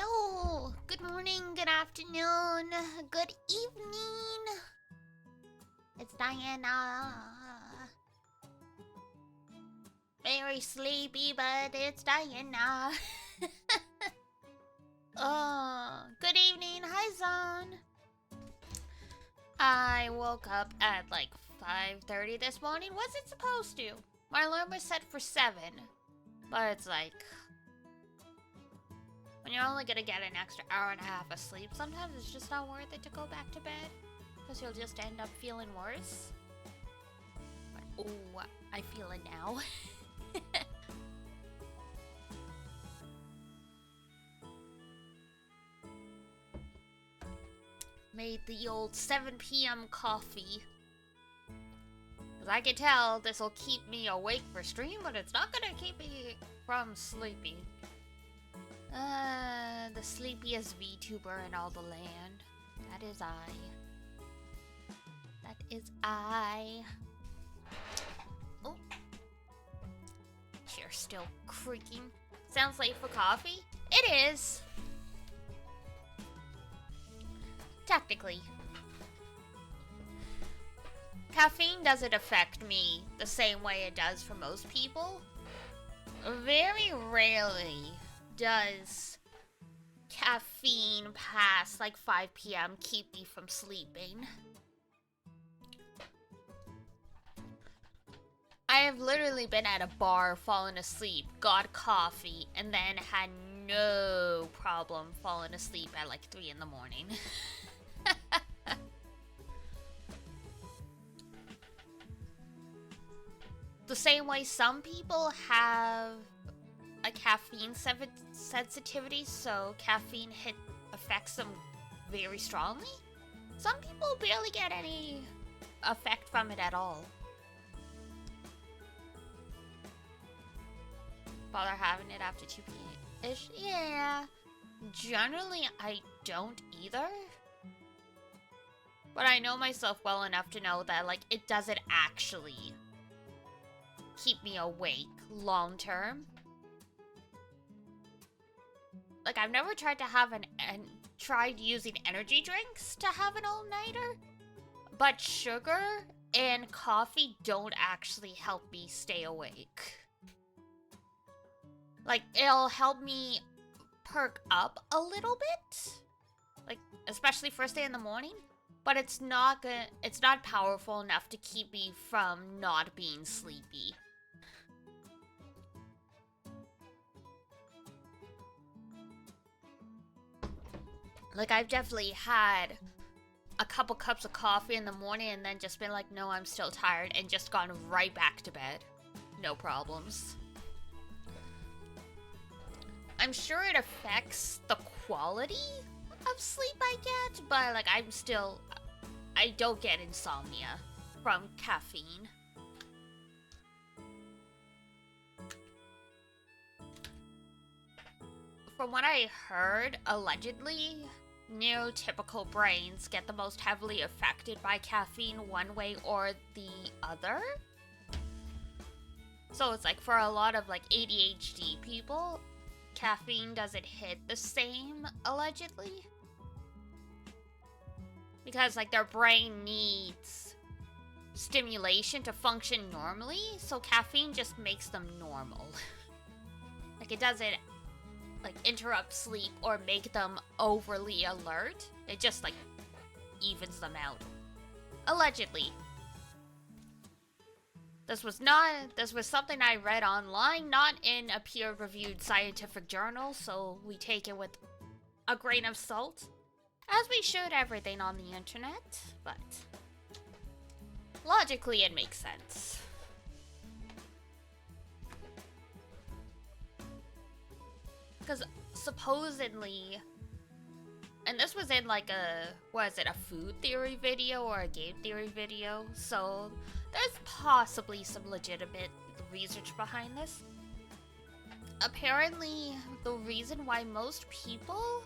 Hello, good morning, good afternoon, good evening. It's Diana. Very sleepy, but it's Diana. Oh, good evening, hi Zon. I woke up at like 5:30 this morning. Was it supposed to? My alarm was set for 7, but it's like, when you're only gonna get an extra hour and a half of sleep, sometimes it's just not worth it to go back to bed, because you'll just end up feeling worse. But, oh, I feel it now. Made the old 7 p.m. coffee. Because I can tell this will keep me awake for stream, but it's not gonna keep me from sleeping. The sleepiest VTuber in all the land. That is I. That is I. Oh. Chair's still creaking. Sounds late for coffee? It is. Technically. Caffeine doesn't affect me the same way it does for most people. Very rarely does caffeine past like 5 p.m. keep me from sleeping. I have literally been at a bar, fallen asleep, got coffee, and then had no problem falling asleep at like 3 in the morning. The same way some people have a caffeine sensitivity, so caffeine affects them very strongly. Some people barely get any effect from it at all. Bother having it after 2 p.m.-ish? Yeah. Generally, I don't either. But I know myself well enough to know that, like, it doesn't actually keep me awake long term. Like, I've never tried to have tried using energy drinks to have an all-nighter, but sugar and coffee don't actually help me stay awake. Like, it'll help me perk up a little bit, like, especially first thing in the morning, but it's not powerful enough to keep me from not being sleepy. Like, I've definitely had a couple cups of coffee in the morning and then just been like, no, I'm still tired, and just gone right back to bed. No problems. I'm sure it affects the quality of sleep I get, but like, I don't get insomnia from caffeine. From what I heard, allegedly, neurotypical brains get the most heavily affected by caffeine one way or the other. So it's like, for a lot of like ADHD people, caffeine doesn't hit the same, allegedly. Because like, their brain needs stimulation to function normally, so caffeine just makes them normal. Like, it doesn't like interrupt sleep or make them overly alert. It just like evens them out. Allegedly. This was something I read online, not in a peer-reviewed scientific journal, so we take it with a grain of salt. As we should everything on the internet, but logically it makes sense. Because supposedly, and this was in like a food theory video or a game theory video, so there's possibly some legitimate research behind this. Apparently, the reason why most people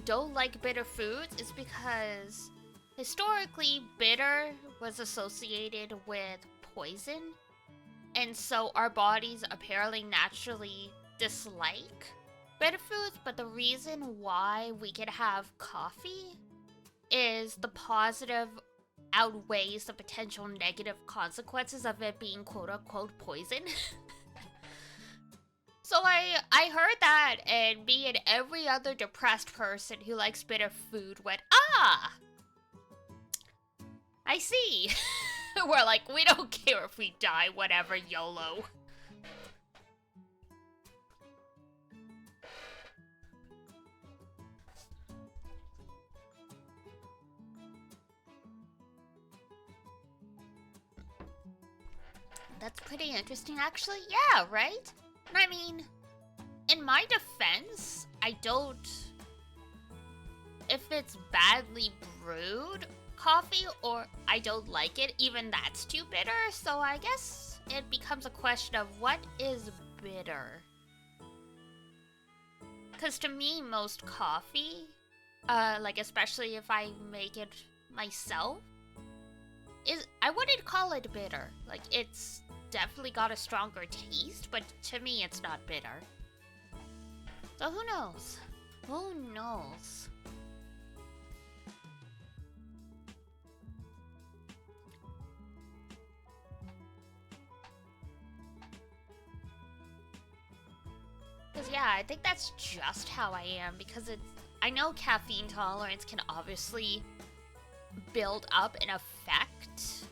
don't like bitter foods is because historically bitter was associated with poison And so our bodies apparently naturally dislike bitter foods, but the reason why we can have coffee is the positive outweighs the potential negative consequences of it being quote-unquote poison. So I heard that, and me and every other depressed person who likes bitter food went, ah! I see. We're like, we don't care if we die, whatever, YOLO. That's pretty interesting, actually. Yeah, right? And I mean, in my defense, I don't... If it's badly brewed coffee or I don't like it, even that's too bitter. So I guess it becomes a question of what is bitter. Because to me, most coffee, like especially if I make it myself, I wouldn't call it bitter. Like, it's definitely got a stronger taste, but to me it's not bitter. So who knows? Who knows? Because yeah, I think that's just how I am, because I know caffeine tolerance can obviously build up and affect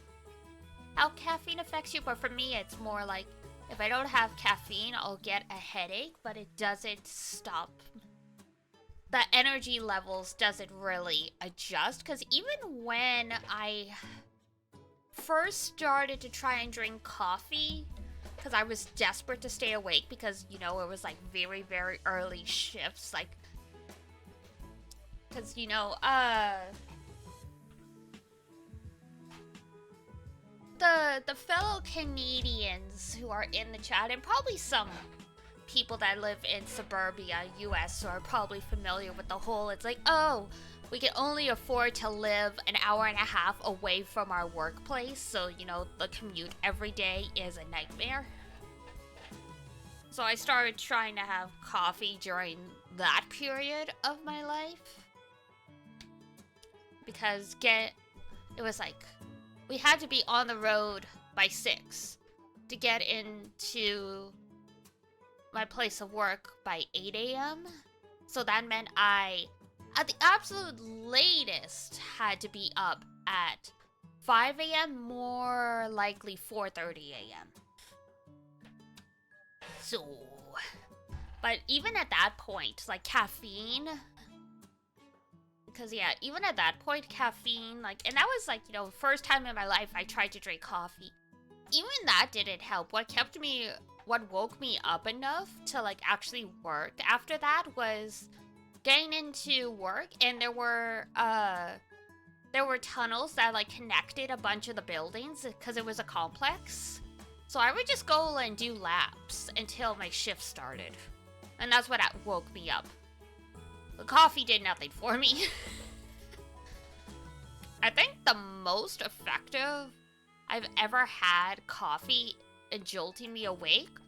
how caffeine affects you, but for me it's more like if I don't have caffeine I'll get a headache, but it doesn't stop. The energy levels doesn't really adjust, because even when I first started to try and drink coffee, because I was desperate to stay awake, because, you know, it was like very, very early shifts, like, because, you know, the fellow Canadians who are in the chat, and probably some people that live in suburbia US are probably familiar with the whole, it's like, oh, we can only afford to live an hour and a half away from our workplace, so, you know, the commute every day is a nightmare. So I started trying to have coffee during that period of my life, because it was like, we had to be on the road by 6 to get into my place of work by 8 a.m. So that meant I, at the absolute latest, had to be up at 5 a.m., more likely 4:30 a.m. So, but even at that point, like caffeine, because yeah, even at that point, caffeine, like, and that was like, you know, first time in my life I tried to drink coffee. Even that didn't help. What woke me up enough to like actually work after that was getting into work, and there were tunnels that like connected a bunch of the buildings because it was a complex. So I would just go and do laps until my shift started. And that's what woke me up. The coffee did nothing for me. I think the most effective I've ever had coffee jolting me awake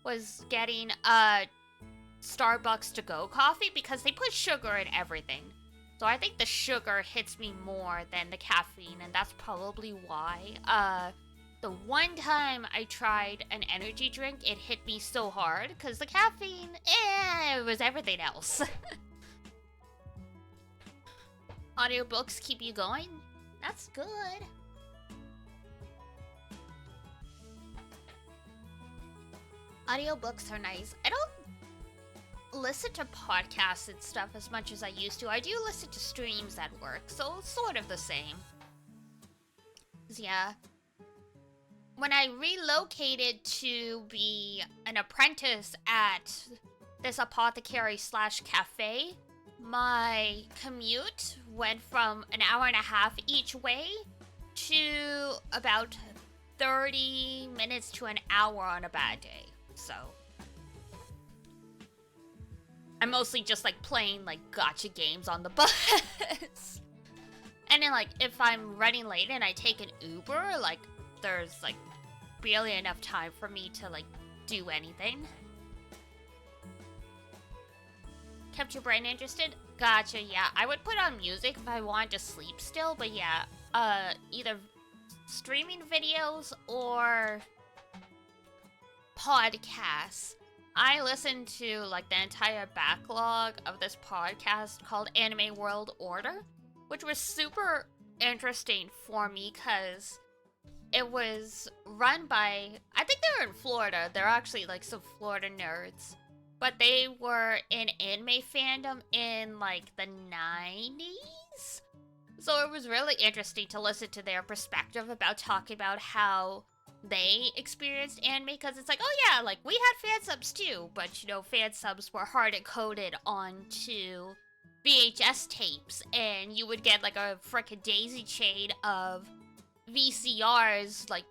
was getting a Starbucks to-go coffee, because they put sugar in everything. So I think the sugar hits me more than the caffeine, and that's probably why. The one time I tried an energy drink, it hit me so hard, because the caffeine, it was everything else. Audiobooks keep you going? That's good. Audiobooks are nice. I don't listen to podcasts and stuff as much as I used to. I do listen to streams at work, so it's sort of the same. Yeah. When I relocated to be an apprentice at this apothecary/cafe, my commute went from an hour and a half each way to about 30 minutes to an hour on a bad day. So I'm mostly just like playing like gacha games on the bus. And then like if I'm running late and I take an Uber, like there's like barely enough time for me to, like, do anything. Kept your brain interested? Gotcha, yeah. I would put on music if I wanted to sleep still, but yeah. Either streaming videos or podcasts. I listened to, like, the entire backlog of this podcast called Anime World Order, which was super interesting for me because it was run by, I think they were in Florida. They're actually, like, some Florida nerds. But they were in anime fandom in, like, the 90s? So it was really interesting to listen to their perspective about talking about how they experienced anime, because it's like, oh yeah, like, we had fan subs too, but, you know, fan subs were hard-coded onto VHS tapes, and you would get, like, a frickin' daisy chain of VCRs, like,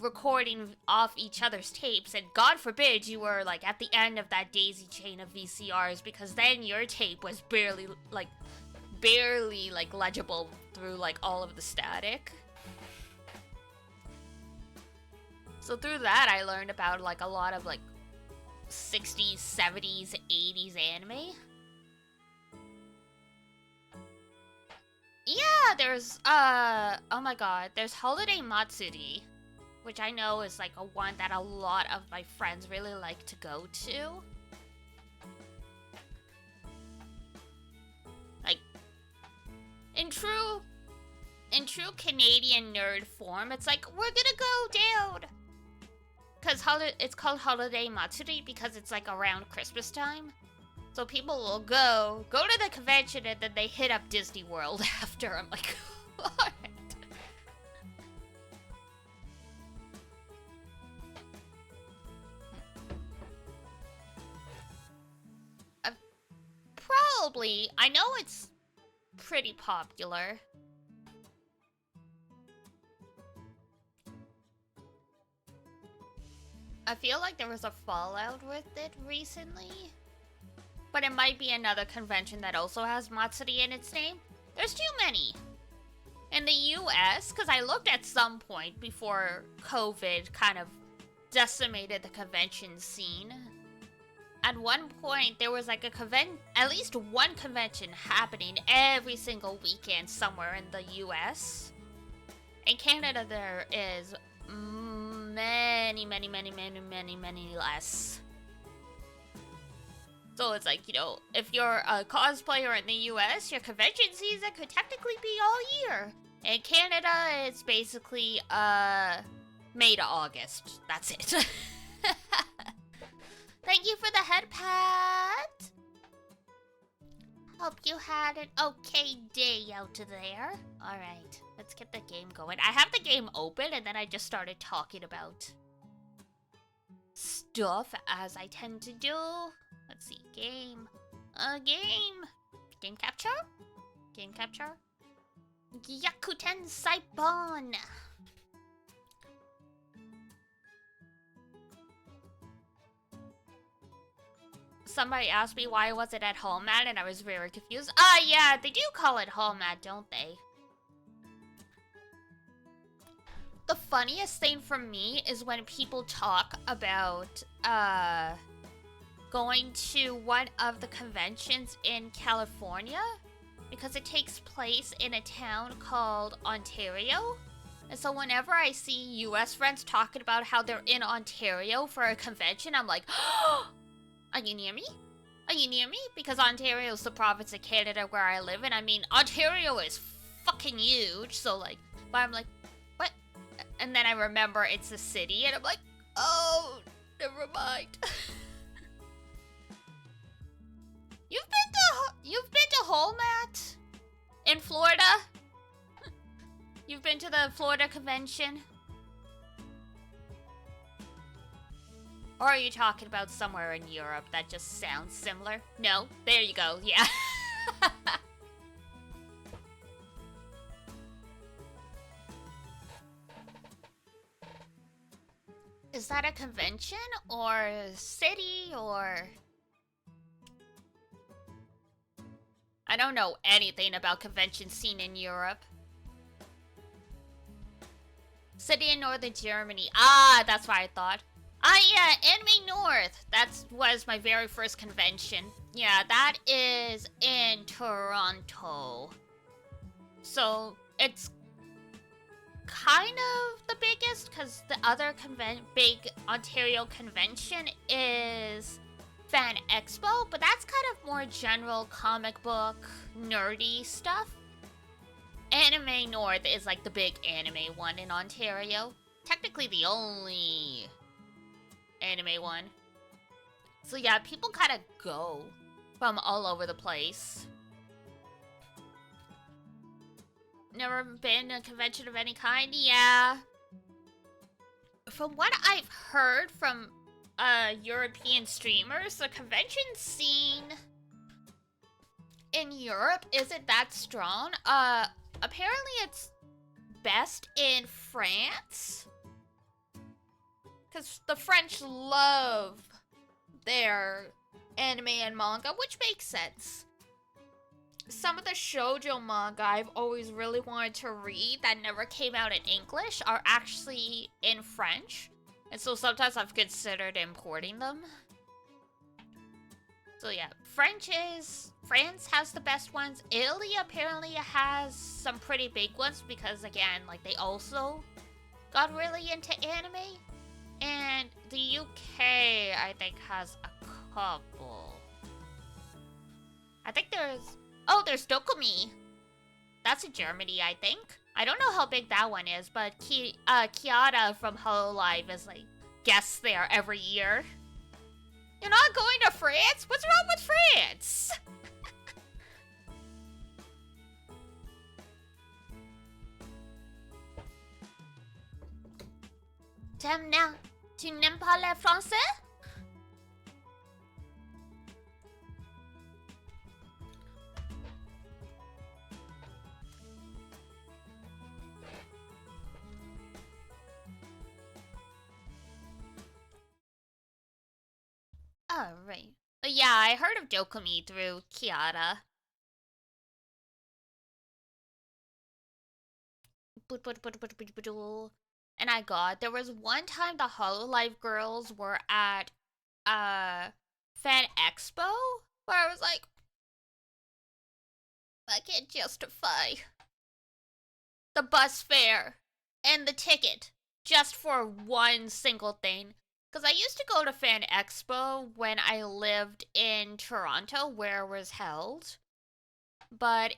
recording off each other's tapes, and God forbid you were, like, at the end of that daisy chain of VCRs, because then your tape was barely, like, legible through, like, all of the static. So through that, I learned about, like, a lot of, like, 60s, 70s, 80s anime. Yeah, there's, oh my god, there's Holiday Matsuri, which I know is, like, a one that a lot of my friends really like to go to. Like, in true Canadian nerd form, it's like, we're gonna go down! Because it's called Holiday Matsuri because it's, like, around Christmas time. So people will go to the convention, and then they hit up Disney World after. I'm like, what? Probably. I know it's pretty popular. I feel like there was a fallout with it recently. But it might be another convention that also has Matsuri in its name. There's too many. In the US, because I looked at some point before COVID kind of decimated the convention scene. At one point, there was like at least one convention happening every single weekend somewhere in the US. In Canada, there is many less. So it's like, you know, if you're a cosplayer in the US, your convention season could technically be all year. In Canada, it's basically, May to August. That's it. Thank you for the head pat. Hope you had an okay day out there. Alright, let's get the game going. I have the game open, and then I just started talking about stuff, as I tend to do. Let's see, game. Game capture? Game capture? Gyakuten Saibon! Somebody asked me why was it at Hallmat, and I was very confused. Yeah, they do call it Hallmat, don't they? The funniest thing for me is when people talk about, going to one of the conventions in California, because it takes place in a town called Ontario. And so whenever I see US friends talking about how they're in Ontario for a convention, I'm like, are you near me? Are you near me? Because Ontario is the province of Canada where I live, and I mean, Ontario is fucking huge, so like, but I'm like, what? And then I remember it's a city, and I'm like, oh, never mind. You've been to Hallmat? In Florida? You've been to the Florida convention? Or are you talking about somewhere in Europe that just sounds similar? No? There you go, yeah. Is that a convention? Or a city? Or... I don't know anything about convention scene in Europe. City in northern Germany. Ah, that's what I thought. Ah, yeah, Anime North. That was my very first convention. Yeah, that is in Toronto. So, it's kind of the biggest, because the other big Ontario convention is Fan Expo, but that's kind of more general comic book, nerdy stuff. Anime North is like the big anime one in Ontario. Technically the only anime one. So yeah, people kind of go from all over the place. Never been to a convention of any kind? Yeah. From what I've heard from European streamers, the convention scene in Europe isn't that strong. Apparently it's best in France. Because the French love their anime and manga, which makes sense. Some of the shoujo manga I've always really wanted to read that never came out in English are actually in French. And so sometimes I've considered importing them. So yeah, France has the best ones. Italy apparently has some pretty big ones because again, like they also got really into anime. And the UK, I think, has a couple. I think there's Dokumi. That's in Germany, I think. I don't know how big that one is, but Kiara from Hololive is like guests there every year. You're not going to France? What's wrong with France? Tu n'aimes pas le français? Oh, right. Yeah, I heard of Dokumi through Kiara. And there was one time the Hololive girls were at Fan Expo where I was like, I can't justify the bus fare and the ticket just for one single thing. Because I used to go to Fan Expo when I lived in Toronto where it was held. But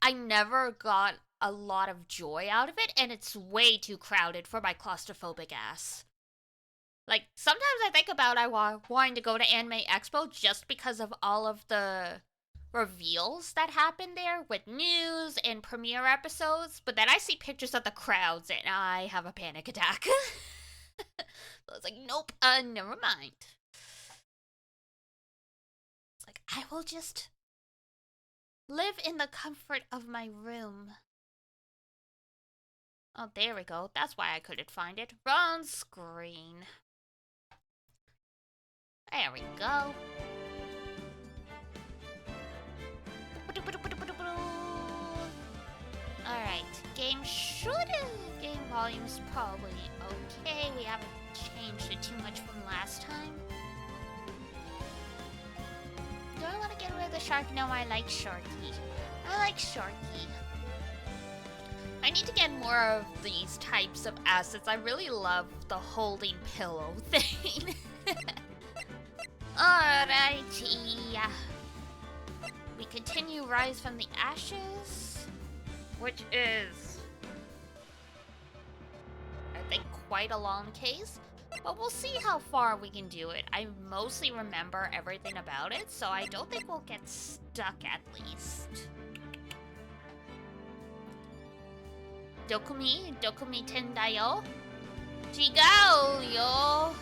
I never got a lot of joy out of it, and it's way too crowded for my claustrophobic ass. Like, sometimes I think about wanting to go to Anime Expo just because of all of the reveals that happen there with news and premiere episodes, but then I see pictures of the crowds and I have a panic attack. So it's like, nope, never mind. It's like, I will just live in the comfort of my room. Oh, there we go. That's why I couldn't find it. Wrong screen. There we go. Alright, game volume's probably okay. We haven't changed it too much from last time. Do I want to get rid of the shark? No, I like Sharky. I like Sharky. I need to get more of these types of assets. I really love the holding pillow thing. Alrighty. We continue Rise from the Ashes, which is, I think, quite a long case. But we'll see how far we can do it. I mostly remember everything about it, so I don't think we'll get stuck at least. Dokumi tendayo. Chigao yo.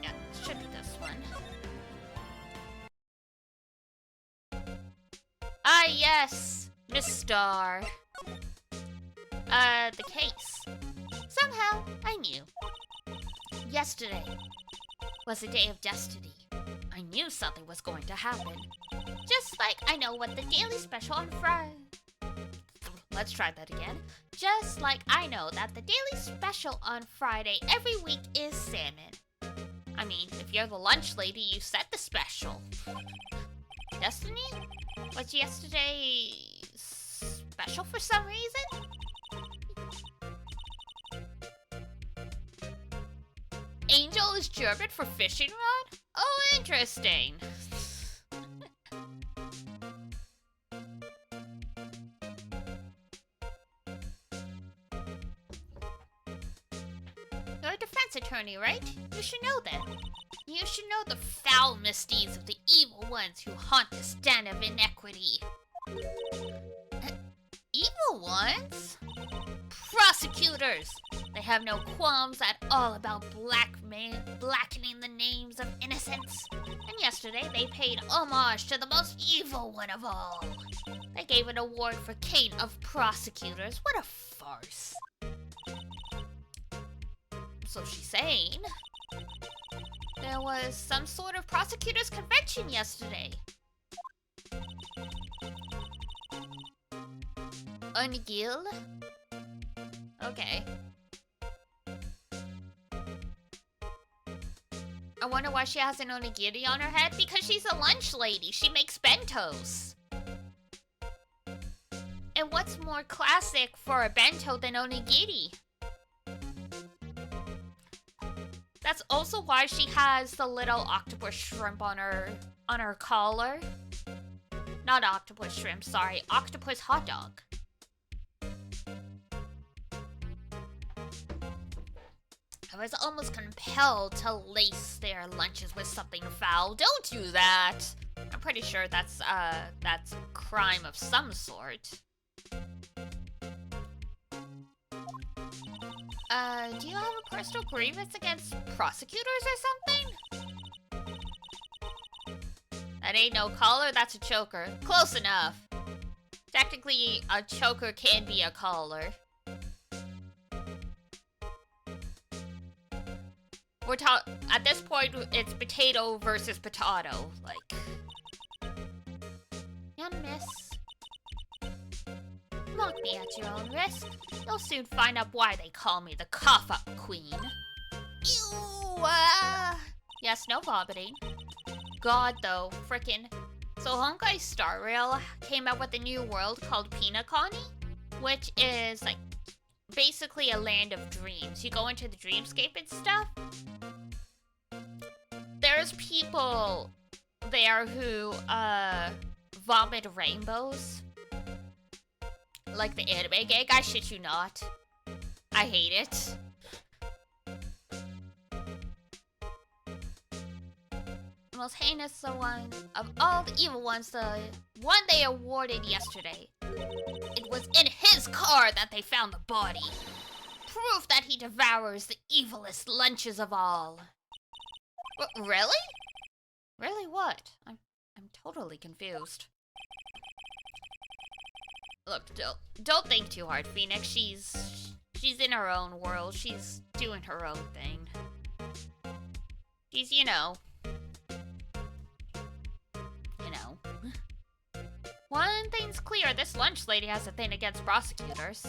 Yeah, should be this one. Ah, yes! Miss Starr. the case. Somehow, I knew. Yesterday was a day of destiny. I knew something was going to happen. Just like I know what the daily special on Friday... Let's try that again. Just like I know that the daily special on Friday every week is salmon. I mean, if you're the lunch lady, you set the special. Destiny? Was yesterday special for some reason? Angel is German for fishing rod? Oh, interesting. You're a defense attorney, right? You should know that. You should know the foul misdeeds of the evil ones who haunt this den of inequity. Evil ones? Prosecutors! They have no qualms at all about blackening the names of innocents. And yesterday, they paid homage to the most evil one of all. They gave an award for King of Prosecutors. What a farce. So she's saying there was some sort of prosecutors convention yesterday. Onigil? Okay. I wonder why she has an onigiri on her head. Because she's a lunch lady. She makes bentos. And what's more classic for a bento than onigiri? That's also why she has the little octopus shrimp on her collar. Not octopus shrimp, sorry. Octopus hot dog. I was almost compelled to lace their lunches with something foul. Don't do that! I'm pretty sure that's a crime of some sort. Do you have a personal grievance against prosecutors or something? That ain't no collar, that's a choker. Close enough. Technically, a choker can be a collar. At this point, it's potato versus potato. Like, young miss, mock me at your own risk. You'll soon find out why they call me the cough-up queen. Ew! Yes, no vomiting. God, though, frickin'. So Honkai Star Rail came out with a new world called Pinakoni, which is like basically a land of dreams. You go into the dreamscape and stuff. There's people there who vomit rainbows. Like the anime gag, I shit you not. I hate it. The most heinous one of all the evil ones, the one they awarded yesterday. It was in his car that they found the body. Proof that he devours the evilest lunches of all. Really? Really what? I'm totally confused. Look, don't think too hard, Phoenix. She's in her own world. She's doing her own thing. She's, you know. One thing's clear, this lunch lady has a thing against prosecutors.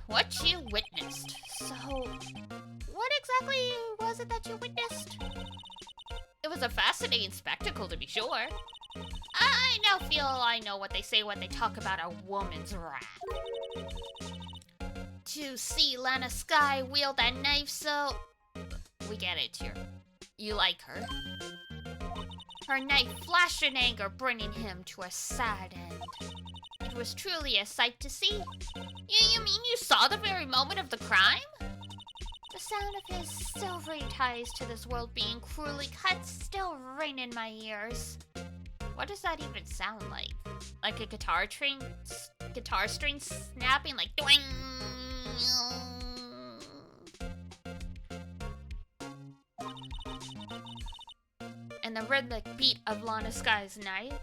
What you witnessed. So, what exactly was it that you witnessed? It was a fascinating spectacle, to be sure. I now feel I know what they say when they talk about a woman's wrath. To see Lana Skye wield that knife, so... We get it, you like her. Her knife flashed in anger, bringing him to a sad end. It was truly a sight to see. You mean you saw the very moment of the crime? The sound of his silvery ties to this world being cruelly cut still ring in my ears. What does that even sound like? Like a guitar string snapping, like doing. And the rhythmic beat of Lana Skye's knife.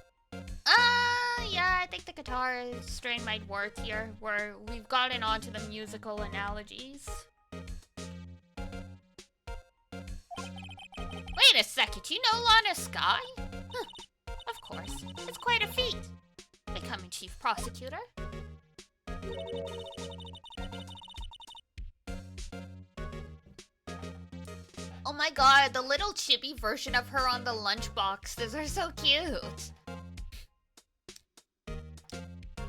Yeah, I think think the guitar string might work here, where we've gotten onto the musical analogies. Wait a second, you know Lana Sky? Huh, of course, it's quite a feat. Becoming chief prosecutor. Oh my god, the little chibi version of her on the lunchboxes are so cute.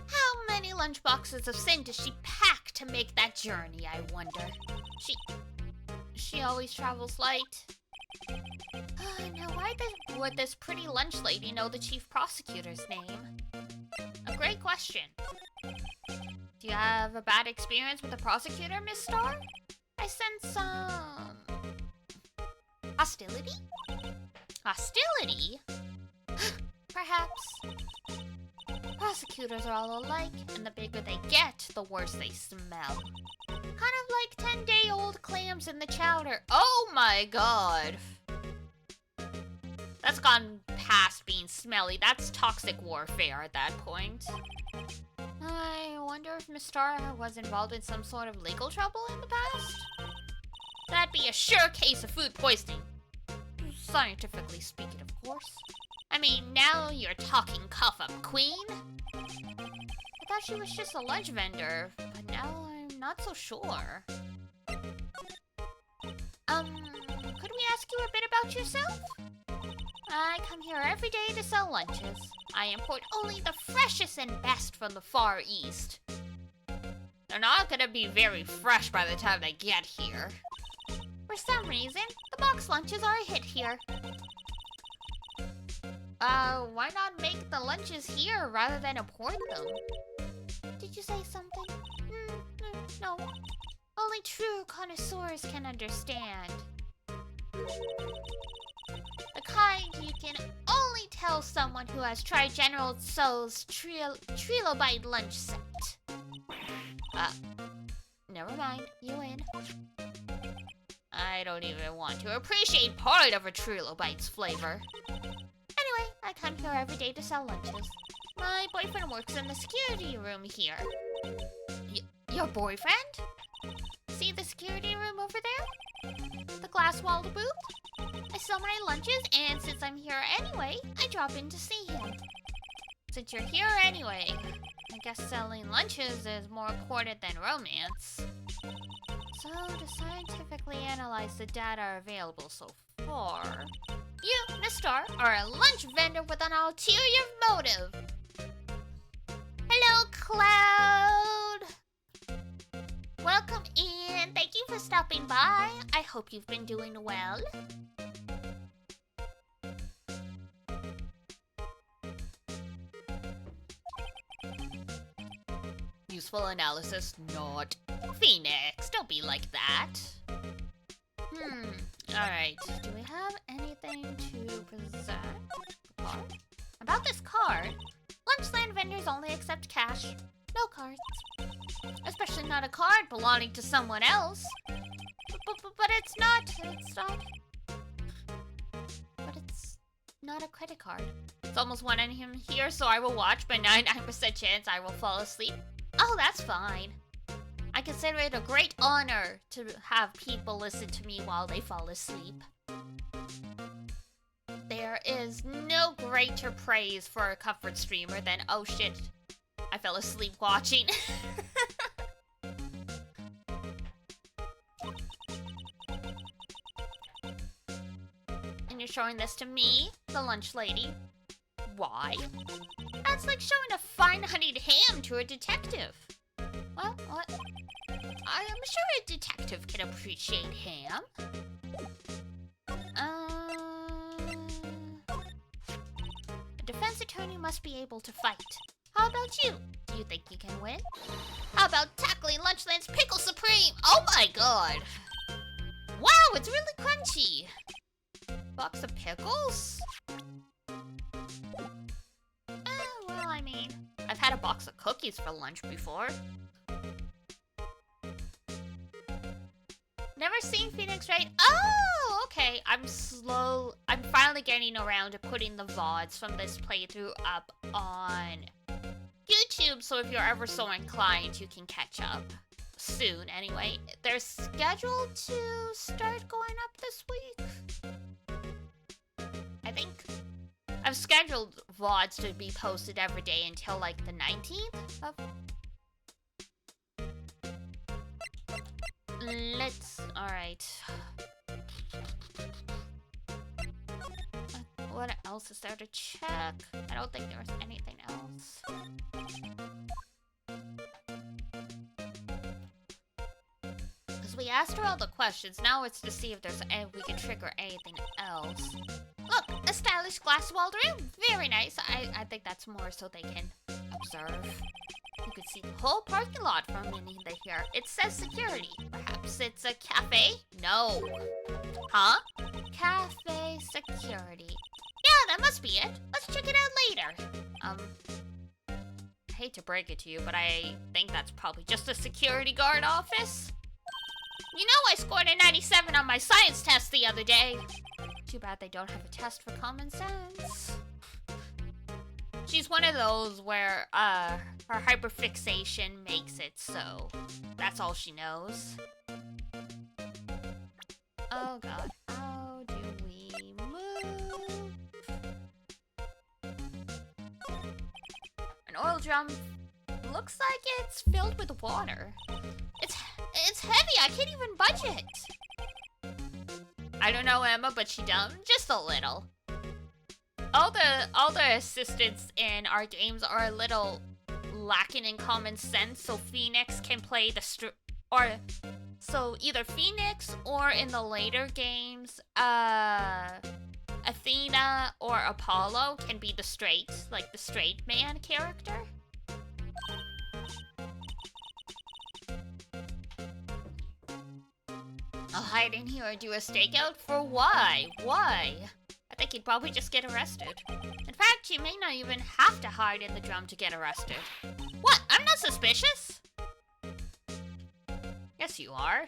How many lunchboxes of sin does she pack to make that journey, I wonder? She always travels light. Now why would this pretty lunch lady know the chief prosecutor's name? A great question. Do you have a bad experience with the prosecutor, Miss Starr? I sense some... hostility? Hostility? Perhaps. Prosecutors are all alike, and the bigger they get, the worse they smell. Kind of like 10-day-old clams in the chowder. Oh my god! That's gone past being smelly. That's toxic warfare at that point. I wonder if Miss Starr was involved in some sort of legal trouble in the past? That'd be a sure case of food poisoning. Scientifically speaking, of course. I mean, now you're talking cough-up queen. I thought she was just a lunch vendor, but now I'm not so sure. Could we ask you a bit about yourself? I come here every day to sell lunches. I import only the freshest and best from the Far East. They're not gonna be very fresh by the time they get here. For some reason, the box lunches are a hit here. Why not make the lunches here rather than import them? Did you say something? No. Only true connoisseurs can understand. The kind you can only tell someone who has tried General Tso's Trilobite lunch set. Never mind. You win. I don't even want to appreciate part of a Trilobite's flavor. Anyway, I come here every day to sell lunches. My boyfriend works in the security room here. Your boyfriend? See the security room over there? The glass-walled booth? I sell my lunches, and since I'm here anyway, I drop in to see him. Since you're here anyway, I guess selling lunches is more important than romance. So, to scientifically analyze the data available so far, you, Miss Starr, are a lunch vendor with an ulterior motive. Hello, Cloud! Welcome in. Thank you for stopping by. I hope you've been doing well. Useful analysis, not. Phoenix, don't be like that. Alright. Do we have anything to present? The card? About this card, Lunchland vendors only accept cash. No cards. Especially not a card belonging to someone else. But it's not a credit card. It's almost 1 a.m. here, so I will watch, but 99% chance I will fall asleep. Oh, that's fine. I consider it a great honor to have people listen to me while they fall asleep. There is no greater praise for a comfort streamer than, oh shit, I fell asleep watching. And you're showing this to me, the lunch lady. Why? That's like showing a fine honeyed ham to a detective. Well, what? I am sure a detective can appreciate ham. A defense attorney must be able to fight. How about you? Do you think you can win? How about tackling Lunchland's Pickle Supreme? Oh my god! Wow, it's really crunchy! Box of pickles? Well, I mean, I've had a box of cookies for lunch before. Never seen Phoenix, right? Oh, okay. I'm finally getting around to putting the VODs from this playthrough up on YouTube, so if you're ever so inclined, you can catch up. Soon, anyway. They're scheduled to start going up this week. I think I've scheduled VODs to be posted every day until like the 19th of... Alright. What else is there to check? I don't think there was anything else. Because we asked her all the questions, now it's to see if we can trigger anything else. Look, a stylish glass walled room. Very nice. I think that's more so they can observe. You can see the whole parking lot from in here. It says security. Perhaps it's a cafe? No. Huh? Cafe security. Yeah, that must be it. Let's check it out later. I hate to break it to you, but I think that's probably just a security guard office. You know I scored a 97 on my science test the other day. Too bad they don't have a test for common sense. She's one of those where, her hyperfixation makes it so that's all she knows. Oh god, how do we move? An oil drum looks like it's filled with water. It's heavy, I can't even budge it. I don't know, Emma, but she dumb just a little. All the assistants in our games are a little lacking in common sense, so Phoenix can play so either Phoenix or in the later games, Athena or Apollo can be the straight man character. I'll hide in here and do a stakeout? For why? Why? I think he'd probably just get arrested. In fact, you may not even have to hide in the drum to get arrested. What? I'm not suspicious? Yes, you are.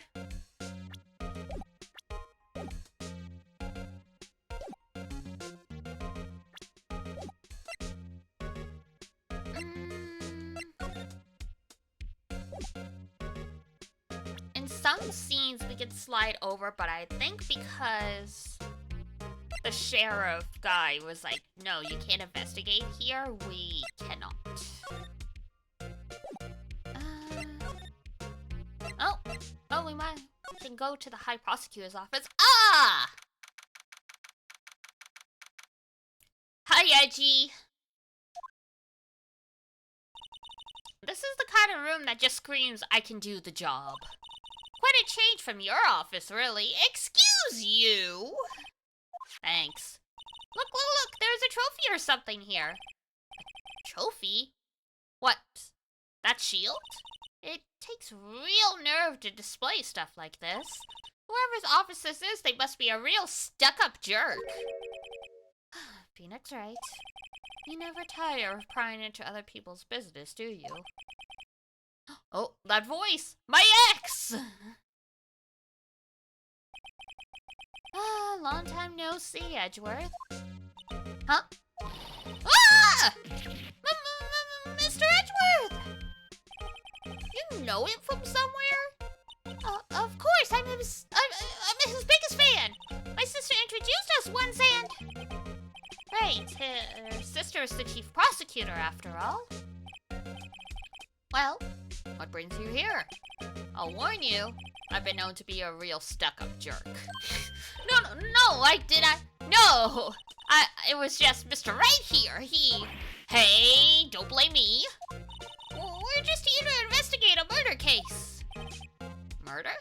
In some scenes, we could slide over, but I think because the sheriff guy was like, no, you can't investigate here, we cannot. Oh, we can go to the High Prosecutor's office. Ah! Hi, Edgy. This is the kind of room that just screams, I can do the job. Quite a change from your office, really. Excuse you! Thanks. Look, there's a trophy or something here. A trophy? What? That shield? It takes real nerve to display stuff like this. Whoever's office this is, they must be a real stuck-up jerk. Phoenix right. You never tire of prying into other people's business, do you? Oh, that voice! My ex! Long time no see, Edgeworth. Huh? Ah! Mr. Edgeworth! You know him from somewhere? Of course, I'm his biggest fan. My sister introduced us once and... Right, her sister is the chief prosecutor after all. Well, what brings you here? I'll warn you, I've been known to be a real stuck-up jerk. No, it was just Mr. Right here, Hey, don't blame me. We're just here to investigate a murder case. Murder?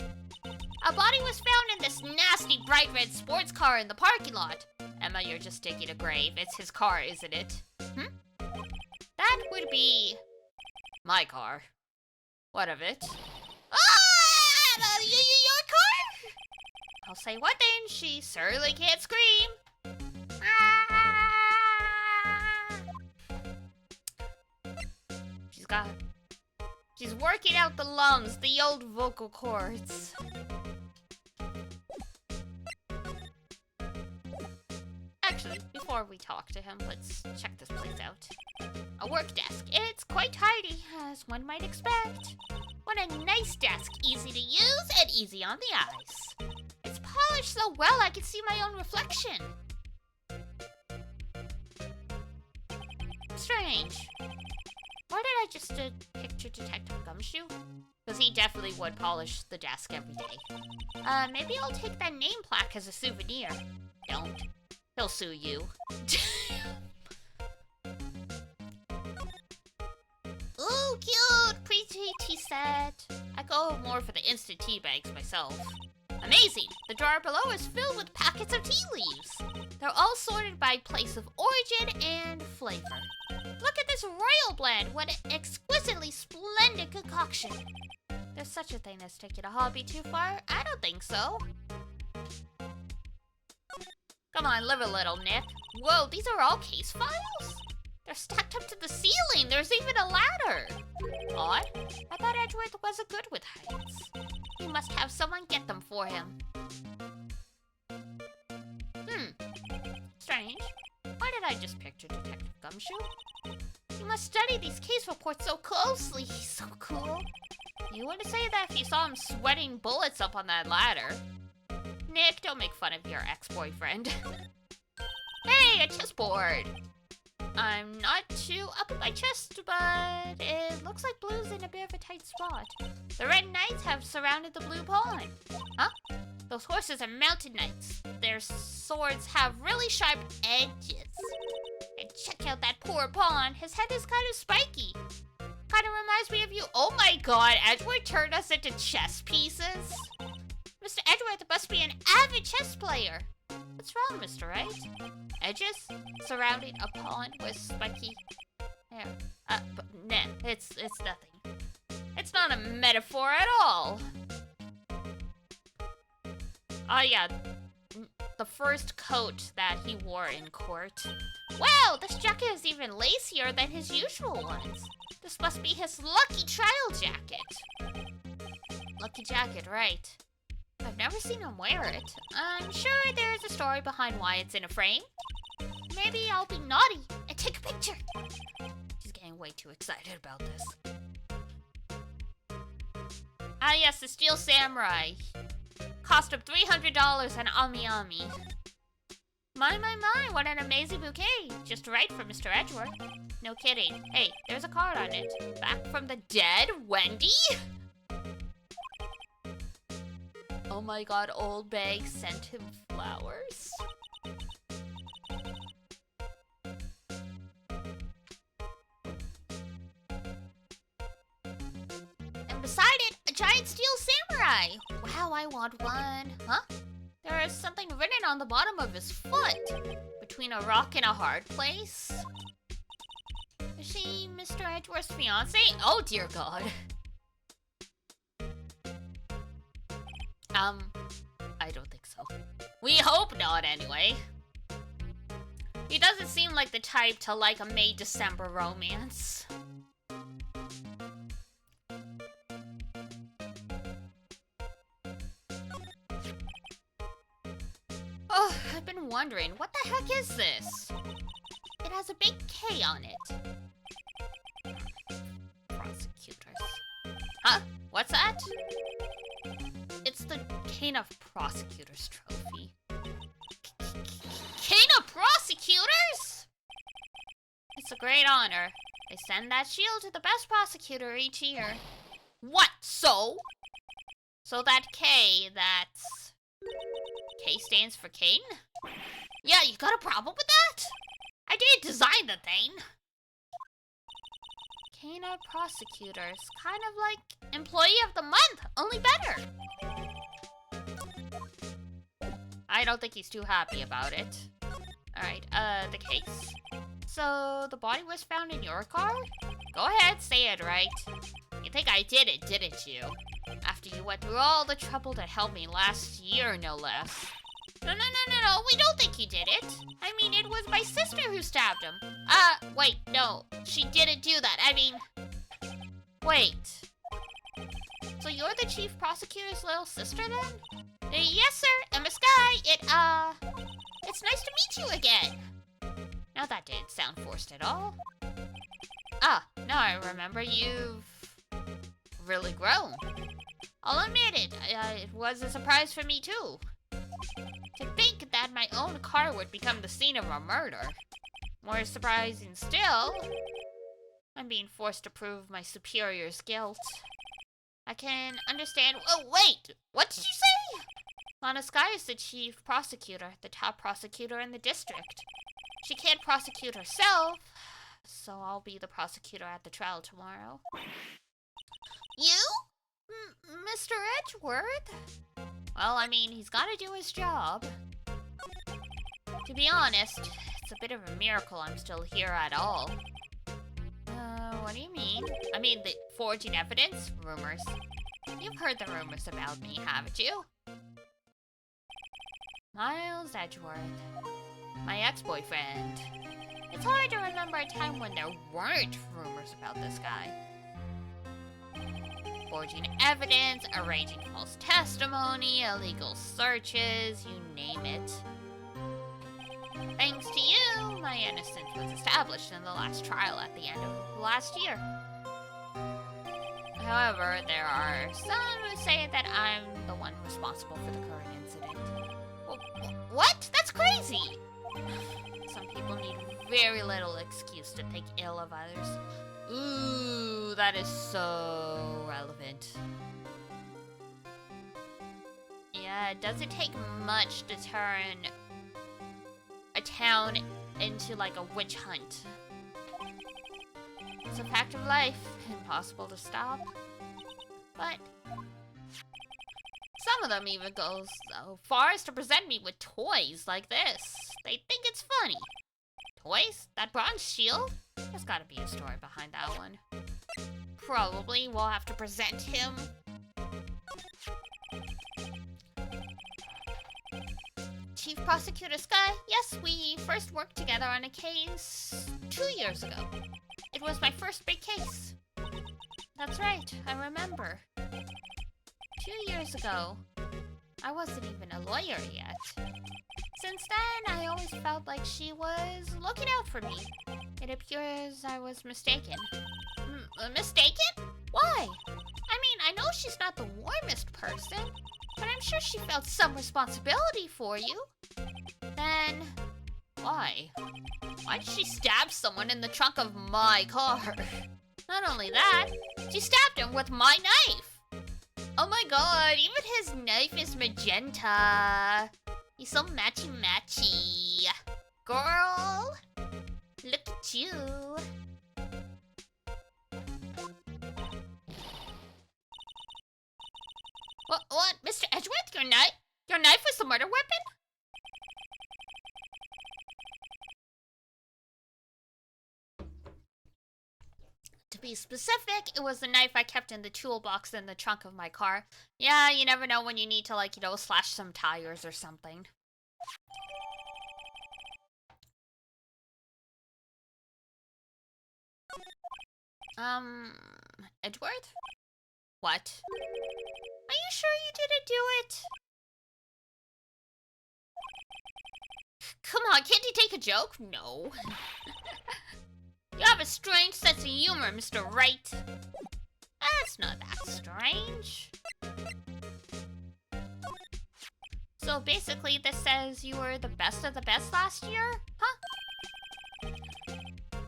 A body was found in this nasty bright red sports car in the parking lot. Emma, you're just digging a grave. It's his car, isn't it? That would be... my car. What of it? Ah! Your car? I'll say one thing, she certainly can't scream. She's working out the lungs, the old vocal cords. A Actually, before we talk to him, let's check this place out. A work desk. It's quite tidy, as one might expect. What a nice desk. Easy to use and easy on the eyes. It's polished so well I can see my own reflection. Strange. Why did I just picture Detective Gumshoe? Because he definitely would polish the desk every day. Maybe I'll take that name plaque as a souvenir. Don't. He'll sue you. Ooh, cute! Pre-tea set. I go more for the instant tea bags myself. Amazing! The drawer below is filled with packets of tea leaves. They're all sorted by place of origin and flavor. Look at this royal blend! What an exquisitely splendid concoction! There's such a thing as taking a hobby too far? I don't think so. Come on, live a little, Nick. Whoa, these are all case files? They're stacked up to the ceiling. There's even a ladder. Odd. I thought Edgeworth wasn't good with heights. He must have someone get them for him. Strange. Why did I just picture Detective Gumshoe? You must study these case reports so closely. He's so cool. You wouldn't say that if you saw him sweating bullets up on that ladder. Nick, don't make fun of your ex-boyfriend. Hey, a chessboard! I'm not too up in my chest, but it looks like blue's in a bit of a tight spot. The red knights have surrounded the blue pawn. Huh? Those horses are mounted knights. Their swords have really sharp edges. And check out that poor pawn. His head is kind of spiky. Kind of reminds me of you. Oh my god, Edgeworth turned us into chess pieces? Mr. Edgeworth must be an avid chess player. What's wrong, Mr. Wright? Edges surrounding a pawn with spiky hair. But nah, it's nothing. It's not a metaphor at all. Oh yeah, the first coat that he wore in court. Wow, this jacket is even lacier than his usual ones. This must be his lucky trial jacket. Lucky jacket, right. I've never seen him wear it. I'm sure there's a story behind why it's in a frame. Maybe I'll be naughty and take a picture. She's getting way too excited about this. Ah yes, the Steel Samurai. Cost of $300 and Ami Ami. My, what an amazing bouquet. Just right for Mr. Edgeworth. No kidding. Hey, there's a card on it. Back from the dead, Wendy? Oh my god, Old Bag sent him flowers. And beside it, a giant steel samurai. Wow, I want one. Huh? There is something written on the bottom of his foot. Between a rock and a hard place. Is she Mr. Edgeworth's fiance? Oh dear god. I don't think so. We hope not, anyway. He doesn't seem like the type to like a May-December romance. Oh, I've been wondering, what the heck is this? It has a big K on it. Prosecutors. Huh? What's that? It's the Cane of Prosecutors trophy. Cane of Prosecutors? It's a great honor. They send that shield to the best prosecutor each year. What? So that K, that's... K stands for Cane? Yeah, you got a problem with that? I didn't design the thing. Cane of Prosecutors. Kind of like Employee of the Month, only better. I don't think he's too happy about it. Alright, the case. So, the body was found in your car? Go ahead, say it right. You think I did it, didn't you? After you went through all the trouble to help me last year, no less. No, we don't think you did it. I mean, it was my sister who stabbed him. Wait, no, she didn't do that. I mean, wait. So you're the chief prosecutor's little sister then? Yes, sir, in the sky, it's nice to meet you again. Now that didn't sound forced at all. Ah, now I remember you've really grown. I'll admit it, it was a surprise for me too. To think that my own car would become the scene of a murder. More surprising still, I'm being forced to prove my superior's guilt. I can understand— oh, wait! What did you say? Lana Sky is the chief prosecutor, the top prosecutor in the district. She can't prosecute herself, so I'll be the prosecutor at the trial tomorrow. You? Mr. Edgeworth? Well, I mean, he's gotta do his job. To be honest, it's a bit of a miracle I'm still here at all. What do you mean? I mean, the forging evidence? Rumors. You've heard the rumors about me, haven't you? Miles Edgeworth. My ex-boyfriend. It's hard to remember a time when there weren't rumors about this guy. Forging evidence, arranging false testimony, illegal searches, you name it. Thanks to you, my innocence was established in the last trial at the end of last year. However, there are some who say that I'm the one responsible for the current incident. What? That's crazy! Some people need very little excuse to think ill of others. Ooh, that is so relevant. Yeah, it doesn't take much to turn a town into like a witch hunt. It's a fact of life, impossible to stop. But some of them even go so far as to present me with toys like this. They think it's funny. Toys? That bronze shield? There's gotta be a story behind that one. Probably we'll have to present him. Chief Prosecutor Sky, yes, we first worked together on a case 2 years ago. It was my first big case. That's right, I remember. 2 years ago. I wasn't even a lawyer yet. Since then, I always felt like she was looking out for me. It appears I was mistaken. Mistaken? Why? I mean, I know she's not the warmest person, but I'm sure she felt some responsibility for you. Then, why? Why did she stab someone in the trunk of my car? Not only that, she stabbed him with my knife! Oh my god, even his knife is magenta. He's so matchy-matchy. Girl, look at you. What? Mr. Edgeworth, your knife? Your knife was the murder weapon? To be specific, it was the knife I kept in the toolbox in the trunk of my car. Yeah, you never know when you need to, like, you know, slash some tires or something. Edgeworth? What? Are you sure you didn't do it? Come on, can't you take a joke? No. You have a strange sense of humor, Mr. Wright. That's not that strange. So basically, this says you were the best of the best last year? Huh?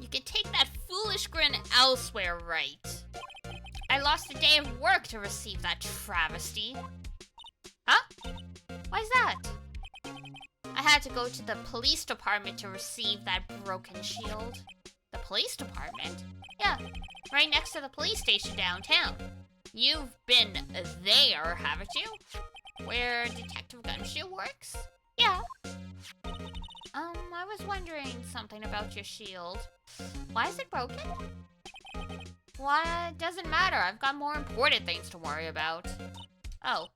You can take that foolish grin elsewhere, Wright. I lost a day of work to receive that travesty. Huh? Why's that? I had to go to the police department to receive that broken shield. The police department? Yeah, right next to the police station downtown. You've been there, haven't you? Where Detective Gumshoe works? Yeah. I was wondering something about your shield. Why is it broken? Why, it doesn't matter. I've got more important things to worry about. Oh.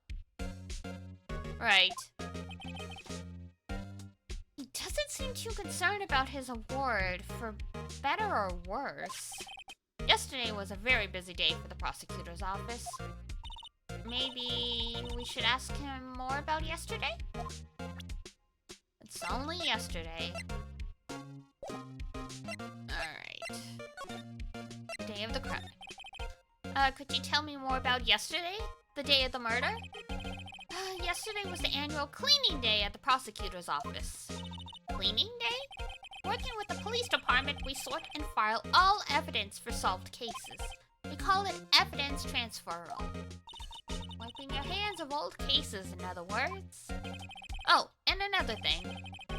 Right. He doesn't seem too concerned about his award, for better or worse. Yesterday was a very busy day for the prosecutor's office. Maybe we should ask him more about yesterday? It's only yesterday. Alright. Day of the crime. Could you tell me more about yesterday? The day of the murder? Yesterday was the annual cleaning day at the prosecutor's office. Cleaning day? Working with the police department, we sort and file all evidence for solved cases. We call it evidence transferal. Wiping your hands of old cases, in other words. Oh, and another thing.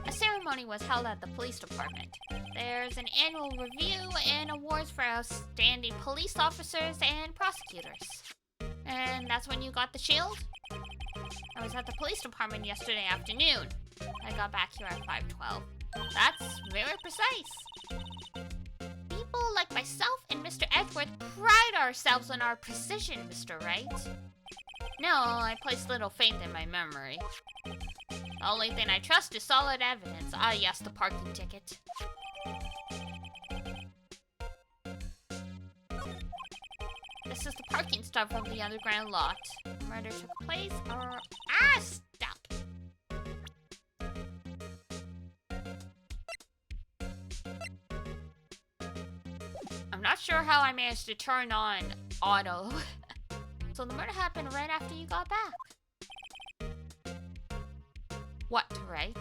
A ceremony was held at the police department. There's an annual review and awards for outstanding police officers and prosecutors. And that's when you got the shield? I was at the police department yesterday afternoon. I got back here at 5:12. That's very precise. People like myself and Mr. Edgeworth pride ourselves on our precision, Mr. Wright. No, I place little faith in my memory. The only thing I trust is solid evidence. Ah, yes, the parking ticket. This is the parking stub from the underground lot. Murder took place or... Ah, stop! I'm not sure how I managed to turn on auto. So the murder happened right after you got back. What, right?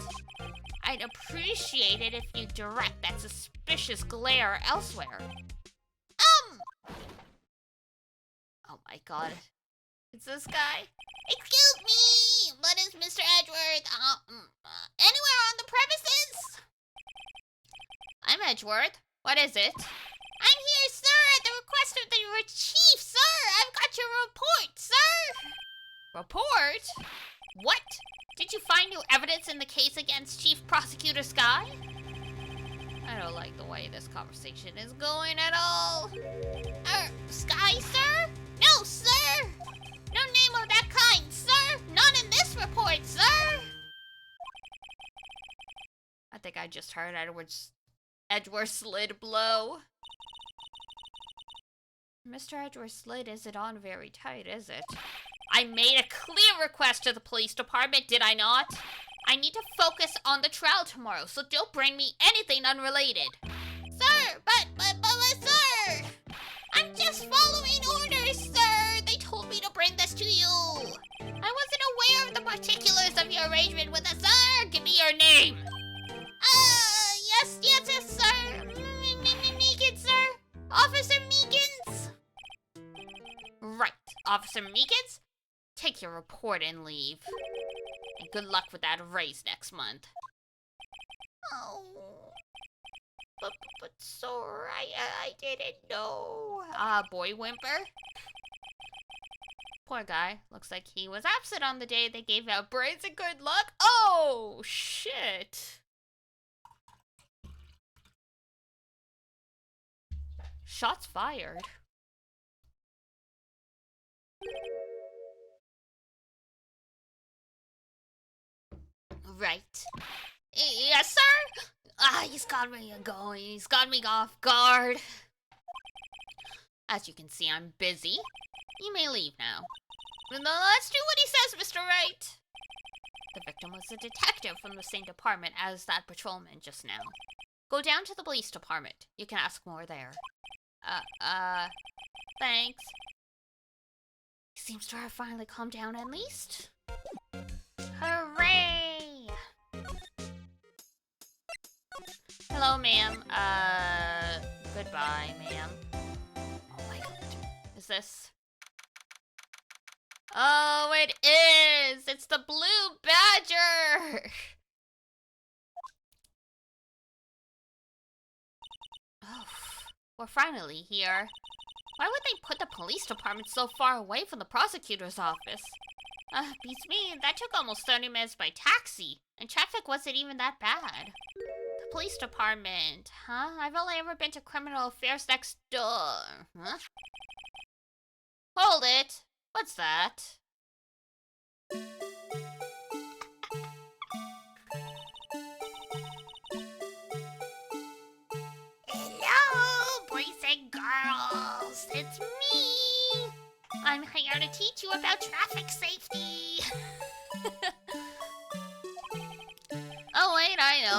I'd appreciate it if you direct that suspicious glare elsewhere. Oh my god. It's this guy. Excuse me! What is Mr. Edgeworth? Anywhere on the premises? I'm Edgeworth. What is it? I'm here, sir, at the request of your chief, sir! I've got your report, sir! Report? What? Did you find new evidence in the case against Chief Prosecutor Sky? I don't like the way this conversation is going at all. Sky, sir? No, sir! No name of that kind, sir! Not in this report, sir! I think I just heard Edgeworth's lid blow. Mr. Edgeworth's lid isn't on very tight, is it? I made a clear request to the police department, did I not? I need to focus on the trial tomorrow, so don't bring me anything unrelated. Sir, but sir! I'm just following orders, sir! They told me to bring this to you! I wasn't aware of the particulars of your arrangement with us, sir! Give me your name! Yes, sir! Meekins, sir! Officer Meekins! Right, Officer Meekins. Take your report and leave. And good luck with that raise next month. Oh... But sir, I didn't know. Boy whimper. Poor guy. Looks like he was absent on the day they gave out braids and good luck. Oh, shit. Shots fired. Right. Yes, sir? He's got me going. He's got me off guard. As you can see, I'm busy. You may leave now. Let's do what he says, Mr. Wright. The victim was a detective from the same department as that patrolman just now. Go down to the police department. You can ask more there. Thanks. He seems to have finally calmed down at least. Hooray! Hello, ma'am. Goodbye, ma'am. Oh my god. Is this? Oh, it is! It's the Blue Badger! Oh, we're finally here. Why would they put the police department so far away from the prosecutor's office? Beats me, that took almost 30 minutes by taxi, and traffic wasn't even that bad. The police department, huh? I've only ever been to criminal affairs next door. Huh? Hold it! What's that? Hello, boys and girls! It's me! I'm here to teach you about traffic safety! Oh,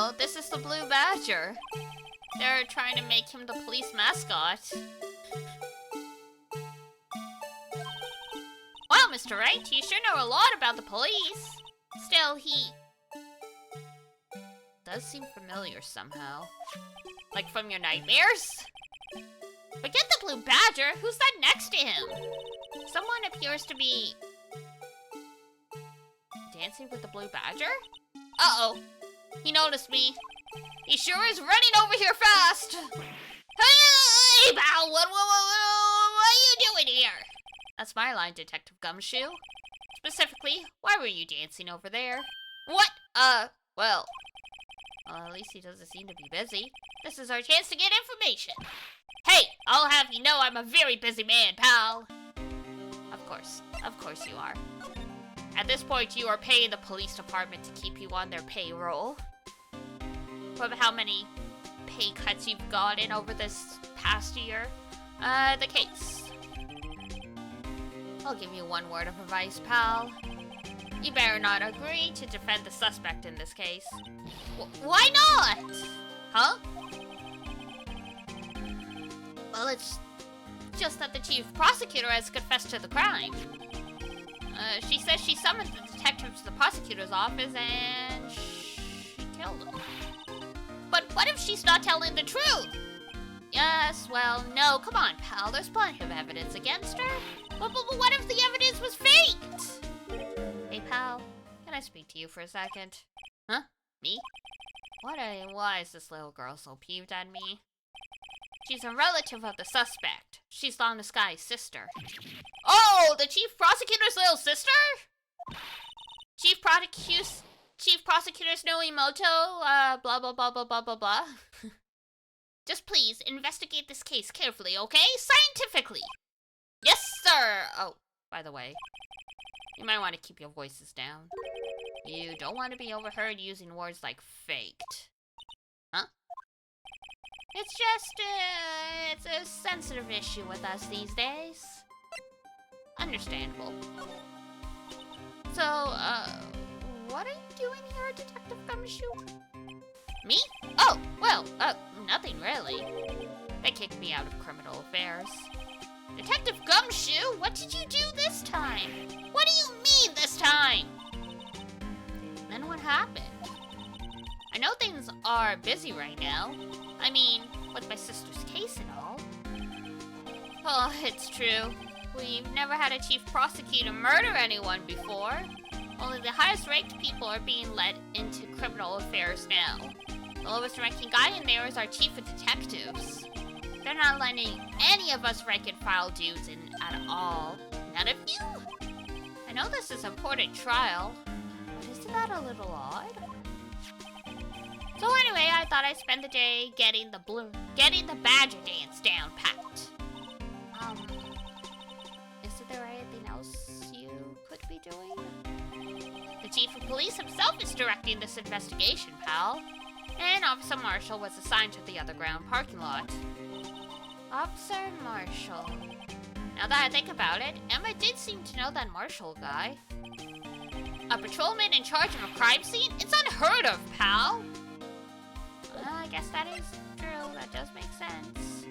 Oh, this is the Blue Badger. They're trying to make him the police mascot. Wow, Mr. Wright, you sure know a lot about the police. Still, he does seem familiar somehow. Like from your nightmares? Forget the Blue Badger, who's that next to him? Someone appears to be dancing with the Blue Badger? Uh-oh, he noticed me. He sure is running over here fast. Hey, pal, what are you doing here? That's my line, Detective Gumshoe. Specifically, why were you dancing over there? What? Well, at least he doesn't seem to be busy. This is our chance to get information. Hey, I'll have you know I'm a very busy man, pal. Of course you are. At this point, you are paying the police department to keep you on their payroll. From how many pay cuts you've gotten over this past year. The case. I'll give you one word of advice, pal. You better not agree to defend the suspect in this case. Why not? Huh? Well, it's just that the chief prosecutor has confessed to the crime. She says she summoned the detective to the prosecutor's office and she killed him. But what if she's not telling the truth? Yes, well, no, come on, pal. There's plenty of evidence against her. But what if the evidence was faked? Hey, pal, can I speak to you for a second? Huh? Me? Why is this little girl so peeved at me? She's a relative of the suspect. She's Lana Sky's sister. Oh, the chief prosecutor's little sister? Chief prosecutor's Noimoto, blah, blah, blah, blah, blah, blah, blah. Just please, investigate this case carefully, okay? Scientifically. Yes, sir! Oh, by the way, you might want to keep your voices down. You don't want to be overheard using words like faked. Huh? It's just, it's a sensitive issue with us these days. Understandable. So, what are you doing here, Detective Gumshoe? Me? Oh, well, nothing really. They kicked me out of criminal affairs. Detective Gumshoe, what did you do this time? What do you mean this time? Then what happened? I know things are busy right now. I mean, with my sister's case and all. Oh, it's true. We've never had a chief prosecutor murder anyone before. Only the highest-ranked people are being led into criminal affairs now. The lowest-ranking guy in there is our chief of detectives. They're not letting any of us rank-and-file dudes in at all. None of you? I know this is an important trial, but isn't that a little odd? So anyway, I thought I'd spend the day getting the badger dance down packed. Isn't there anything else you could be doing? The chief of police himself is directing this investigation, pal. And Officer Marshall was assigned to the underground parking lot. Officer Marshall. Now that I think about it, Emma did seem to know that Marshall guy. A patrolman in charge of a crime scene? It's unheard of, pal! I guess that is true. That does make sense.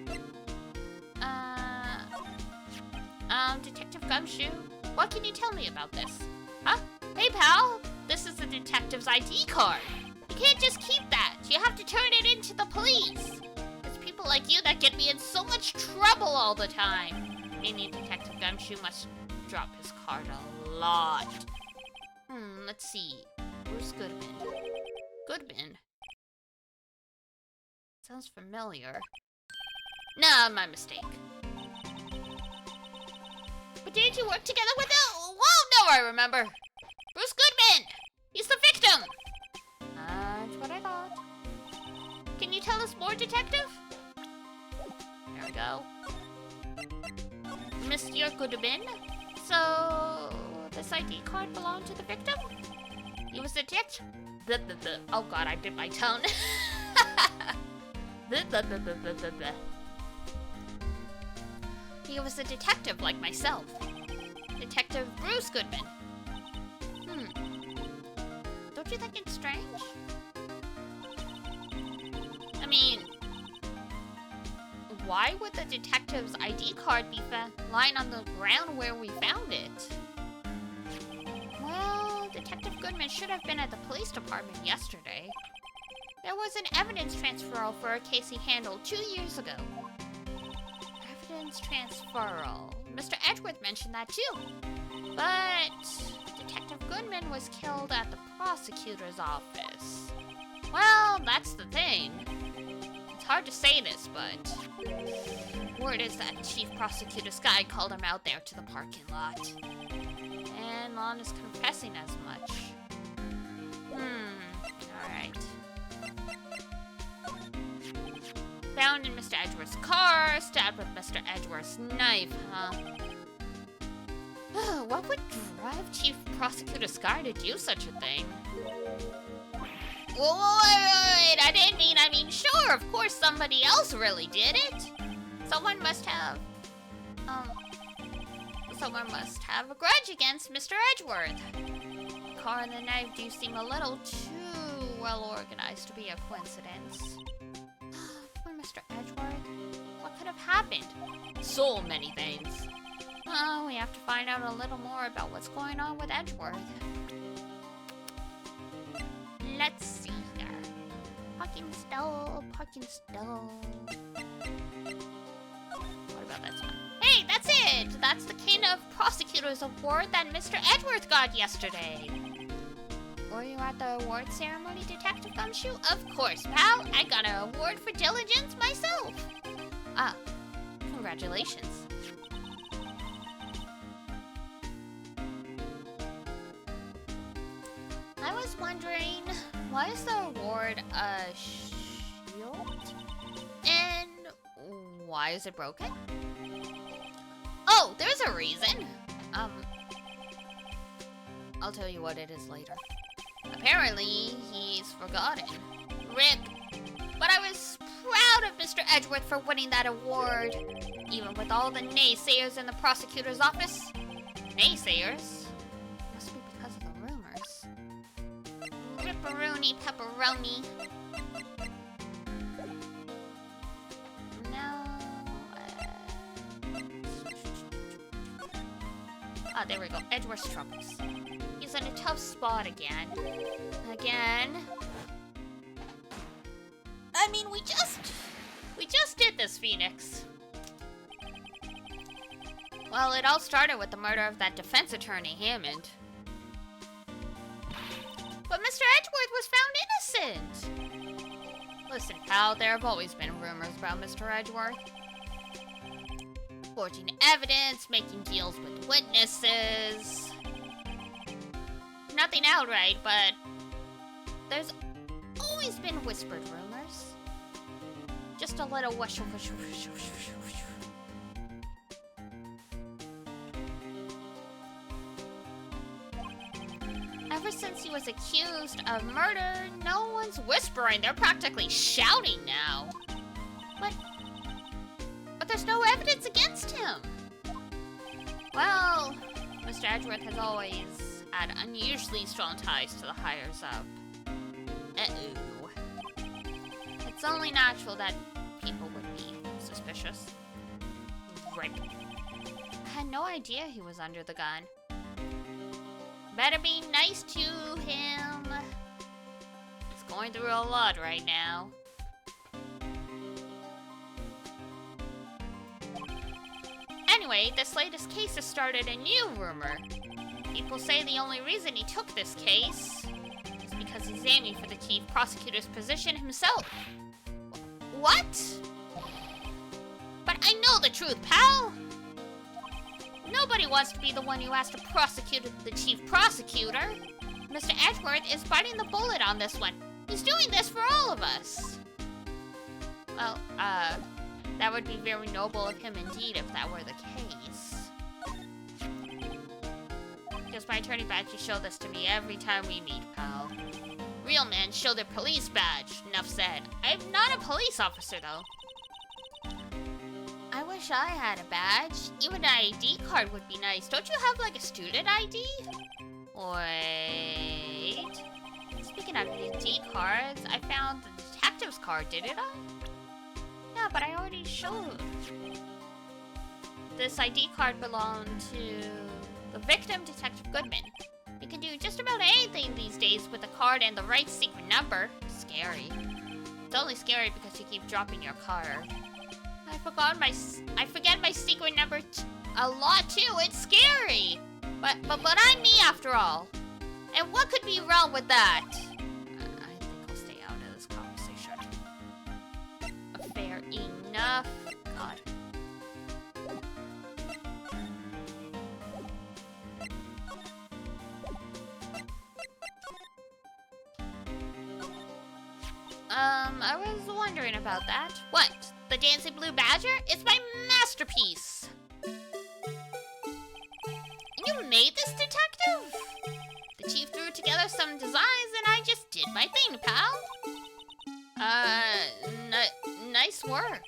Detective Gumshoe, what can you tell me about this? Huh? Hey, pal! This is the detective's ID card. You can't just keep that. You have to turn it in to the police. It's people like you that get me in so much trouble all the time. Meaning Detective Gumshoe must drop his card a lot. Let's see. Where's Goodman? Goodman? Sounds familiar. Nah, my mistake. But didn't you work together with him? Whoa, no, I remember. Bruce Goodman! He's the victim! That's what I thought. Can you tell us more, Detective? There we go. Mr. Goodman? So, this ID card belonged to the victim? He was a detective? Oh god, I bit my tongue. He was a detective like myself. Detective Bruce Goodman. Don't you think it's strange? mean, why would the detective's ID card be lying on the ground where we found it? Well, Detective Goodman should have been at the police department yesterday. There was an evidence transferal for a case he handled 2 years ago. Evidence transferal. Mr. Edgeworth mentioned that too. But Detective Goodman was killed at the prosecutor's office. Well, that's the thing. It's hard to say this, but word is that Chief Prosecutor Sky called him out there to the parking lot. And Lon is confessing as much. Alright. Found in Mr. Edgeworth's car, stabbed with Mr. Edgeworth's knife, huh? What would drive Chief Prosecutor Sky to do such a thing? Wait, I didn't mean, sure, of course somebody else really did it. Someone must have a grudge against Mr. Edgeworth. The car and the knife do seem a little too well organized to be a coincidence. Poor Mr. Edgeworth. What could have happened? So many things. Oh, we have to find out a little more about what's going on with Edgeworth. Let's see here. Parking stall. What about this one? Hey, that's it! That's the King of Prosecutors Award that Mr. Edgeworth got yesterday. Were you at the award ceremony, Detective Gumshoe? Of course, pal. I got an award for diligence myself. Ah, congratulations. I was wondering, why is the award a shield? And why is it broken? Oh, there's a reason. I'll tell you what it is later. Apparently, he's forgotten. RIP. But I was proud of Mr. Edgeworth for winning that award, even with all the naysayers in the prosecutor's office. Naysayers? Must be because of the rumors. Ripperoni pepperoni. Ah, there we go. Edgeworth's troubles. He's in a tough spot again. I mean, we just did this, Phoenix. Well, it all started with the murder of that defense attorney, Hammond. But Mr. Edgeworth was found innocent. Listen, pal, there have always been rumors about Mr. Edgeworth. Forging evidence, making deals with witnesses. Nothing outright, but there's always been whispered rumors. Just a little whoosh, whoosh, whoosh, whoosh, whoosh. Ever since he was accused of murder, no one's whispering. They're practically shouting now. But there's no evidence against him. Well, Mr. Edgeworth has always had unusually strong ties to the higher up. Uh-oh. It's only natural that people would be suspicious. Right. I had no idea he was under the gun. Better be nice to him. He's going through a lot right now. Anyway, this latest case has started a new rumor. People say the only reason he took this case is because he's aiming for the chief prosecutor's position himself. What? But I know the truth, pal! Nobody wants to be the one who has to prosecute the chief prosecutor. Mr. Edgeworth is biting the bullet on this one. He's doing this for all of us. Well, that would be very noble of him indeed if that were the case. Because my attorney badge, you show this to me every time we meet, pal. Real men show their police badge. Enough said. I'm not a police officer, though. I wish I had a badge. Even an ID card would be nice. Don't you have, like, a student ID? Wait. Speaking of ID cards, I found the detective detective's card, didn't I? Yeah, but I already showed. This ID card belonged to the victim, Detective Goodman. You can do just about anything these days with a card and the right secret number. Scary. It's only scary because you keep dropping your card. I forget my secret number a lot too. It's scary. But I'm me after all. And what could be wrong with that? I think I'll stay out of this conversation. Fair enough. God. I was wondering about that. What? The Dancing Blue Badger? It's my masterpiece! You made this, detective? The chief threw together some designs and I just did my thing, pal. Nice work.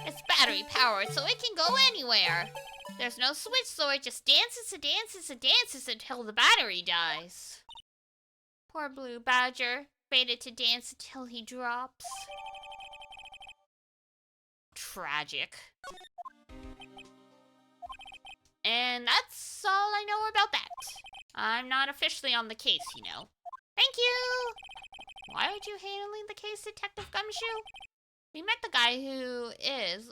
It's battery powered, so it can go anywhere. There's no switch, so it just dances and dances and dances until the battery dies. Poor Blue Badger. Fated to dance until he drops. Tragic. And that's all I know about that. I'm not officially on the case, you know. Thank you! Why are you handling the case, Detective Gumshoe? We met the guy who is,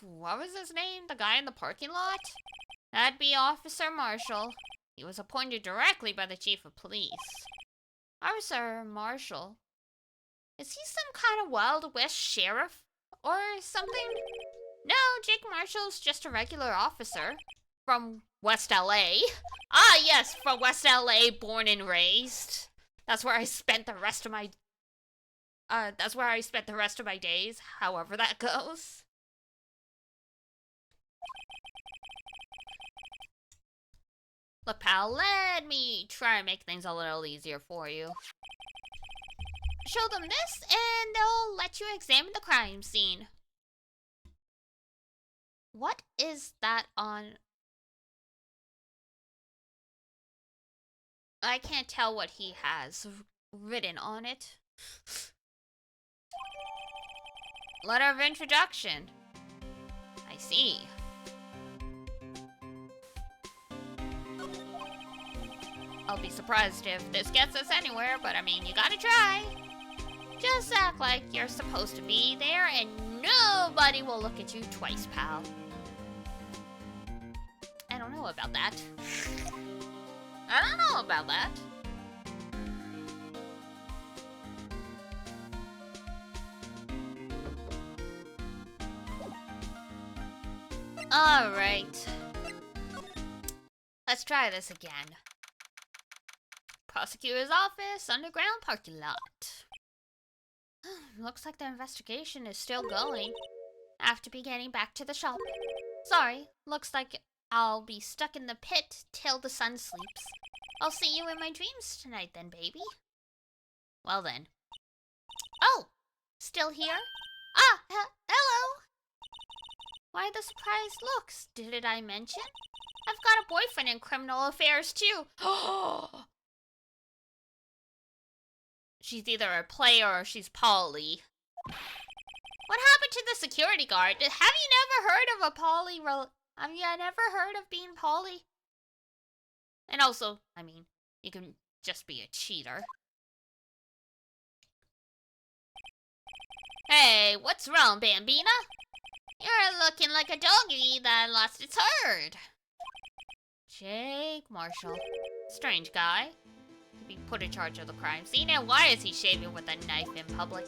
what was his name? The guy in the parking lot? That'd be Officer Marshall. He was appointed directly by the Chief of Police. Officer Marshall. Is he some kind of Wild West sheriff? Or something? No, Jake Marshall's just a regular officer. From West LA. Ah, yes, from West LA, born and raised. That's where I spent the rest of my... days, however that goes. Look, pal, let me try and make things a little easier for you. Show them this, and they'll let you examine the crime scene. What is that on? I can't tell what he has written on it. Letter of introduction. I see. I'll be surprised if this gets us anywhere, but I mean, you gotta try. Just act like you're supposed to be there and nobody will look at you twice, pal. I don't know about that. I don't know about that. Alright. Let's try this again. Prosecutor's office, underground parking lot. Looks like the investigation is still going. I have to be getting back to the shop. Sorry, looks like I'll be stuck in the pit till the sun sleeps. I'll see you in my dreams tonight then, baby. Well then. Oh! Still here? Ah, hello! Why the surprised looks? Did I mention? I've got a boyfriend in criminal affairs too. She's either a player or she's Polly. What happened to the security guard? Have you never heard of a Polly? Have you never heard of being Polly? And also, I mean, you can just be a cheater. Hey, what's wrong, Bambina? You're looking like a doggy that lost its herd. Jake Marshall. Strange guy. To be put in charge of the crime scene, and why is he shaving with a knife in public?